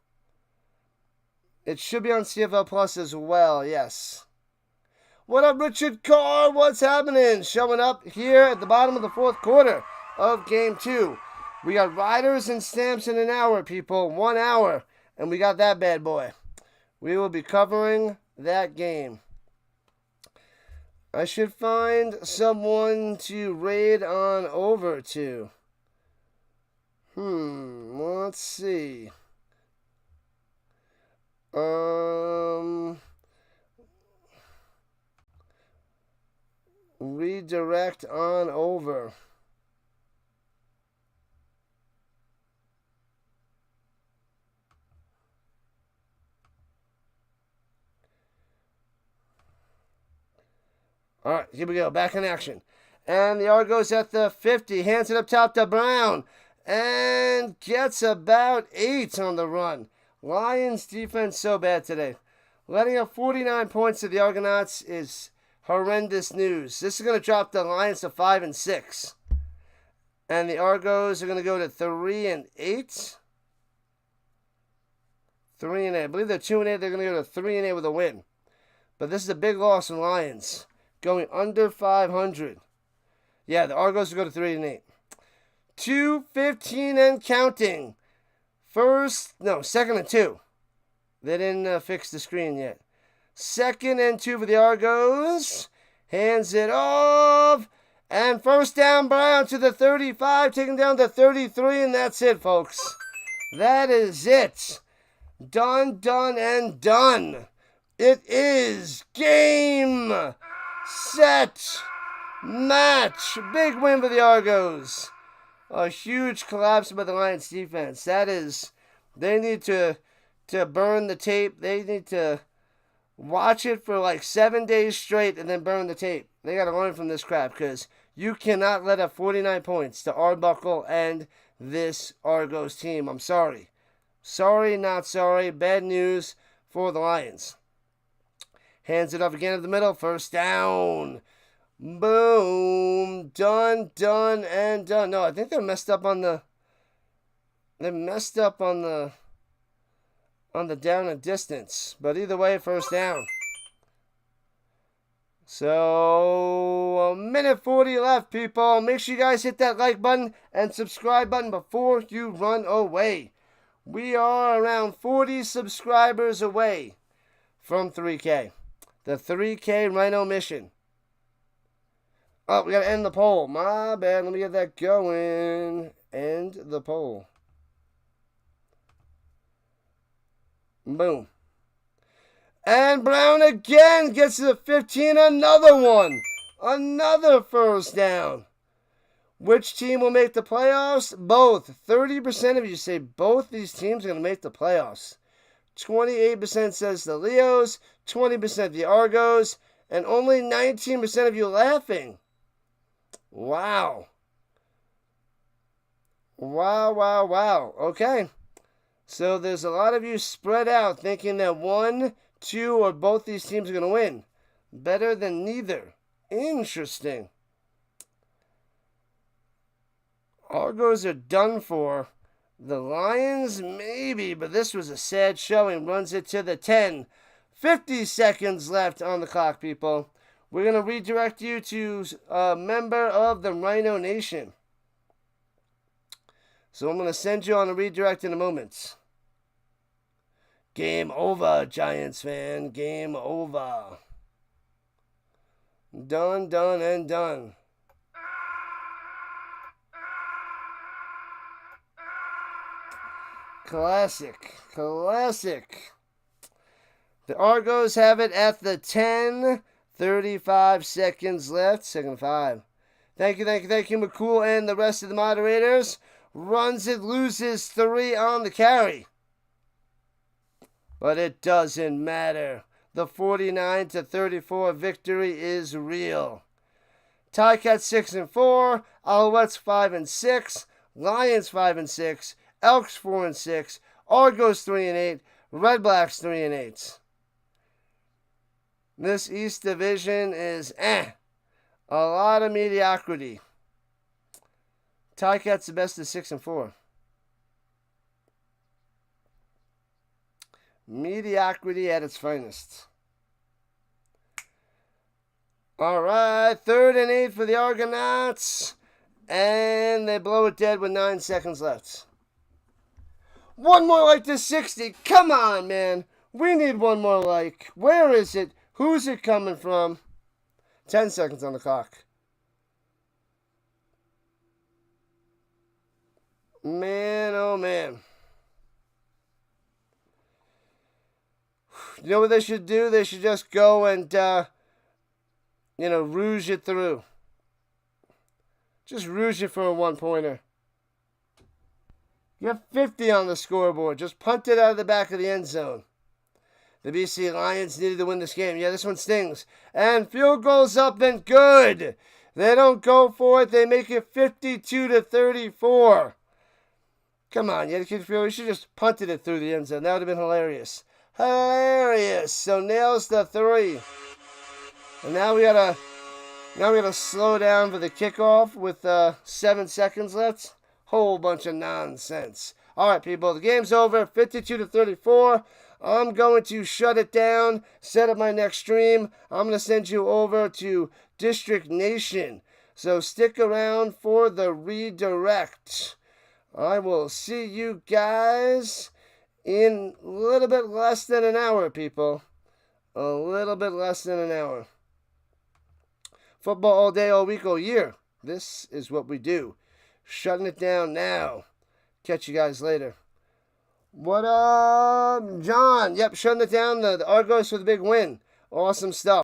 It should be on CFL Plus as well, yes. What up, Richard Carr? What's happening? Showing up here at the bottom of the 4th quarter of Game 2. We got Riders and Stamps in an hour, people. 1 hour. And we got that bad boy. We will be covering that game. I should find someone to raid on over to. Let's see. Redirect on over. All right, here we go. Back in action. And the Argos at the 50. Hands it up top to Brown. And gets about 8 on the run. Lions defense so bad today. Letting up 49 points to the Argonauts is horrendous news. This is going to drop the Lions to 5-6. And the Argos are going to go to 3-8. 3-8. I believe they're 2-8. They're going to go to 3-8 with a win. But this is a big loss in Lions. Going under 500. Yeah, the Argos will go to 3-8. 2:15 and counting. Second and 2. They didn't fix the screen yet. 2nd and 2 for the Argos. Hands it off. And first down, Brown to the 35. Taking down to 33. And that's it, folks. That is it. Done, and done. It is game, set, match. Big win for the Argos. A huge collapse by the Lions defense. That is, they need to burn the tape. They need to watch it for like 7 days straight and then burn the tape. They got to learn from this crap because you cannot let up 49 points to Arbuckle and this Argos team. I'm sorry. Sorry, not sorry. Bad news for the Lions. Hands it off again at the middle. First down. Boom. Done, and done. No, I think they're messed up on the... They're messed up on the down and distance. But either way, first down. So, 1:40 left, people. Make sure you guys hit that like button and subscribe button before you run away. We are around 40 subscribers away from 3K. The 3K RHINO mission. Oh, we got to end the poll. My bad. Let me get that going. End the poll. Boom. And Brown again gets to the 15. Another one. Another first down. Which team will make the playoffs? Both. 30% of you say both these teams are going to make the playoffs. 28% says the Leos. 20% the Argos. And only 19% of you laughing. Wow. Wow. Okay. So there's a lot of you spread out thinking that 1, 2, or both these teams are going to win. Better than neither. Interesting. Argos are done for. The Lions, maybe, but this was a sad showing. Runs it to the 10. 50 seconds left on the clock, people. We're going to redirect you to a member of the RHINO Nation. So I'm going to send you on a redirect in a moment. Game over, Giants fan. Game over. Done, done, and done. Classic. Classic. The Argos have it at the 10. 35 seconds left. Second 5. Thank you, McCool and the rest of the moderators. Runs it, loses 3 on the carry. But it doesn't matter. The 49-34 victory is real. Ticats 6-4, Alouettes 5-6, Lions 5-6, Elks 4-6, Argos 3-8, Red Blacks 3-8. This East Division is a lot of mediocrity. Ticats the best of 6-4. Mediocrity at its finest. All right, 3rd and 8 for the Argonauts, and they blow it dead with 9 seconds left. One more like to 60. Come on, man. We need one more like. Where is it? Who's it coming from? 10 seconds on the clock. Man, oh man. You know what they should do? They should just go and, rouge it through. Just rouge it for a one-pointer. You have 50 on the scoreboard. Just punt it out of the back of the end zone. The BC Lions needed to win this game. Yeah, this one stings. And field goals up and good. They don't go for it. They make it 52-34. Come on, you should just punted it through the end zone. That would have been hilarious. Hilarious. So nails the 3. And now we gotta slow down for the kickoff with 7 seconds left. Whole bunch of nonsense. All right, people, the game's over. 52-34. I'm going to shut it down, set up my next stream. I'm going to send you over to District Nation. So stick around for the redirect. I will see you guys in a little bit less than an hour, people. A little bit less than an hour. Football all day, all week, all year. This is what we do. Shutting it down now. Catch you guys later. What up, John? Yep, shutting it down. The Argos with a big win. Awesome stuff.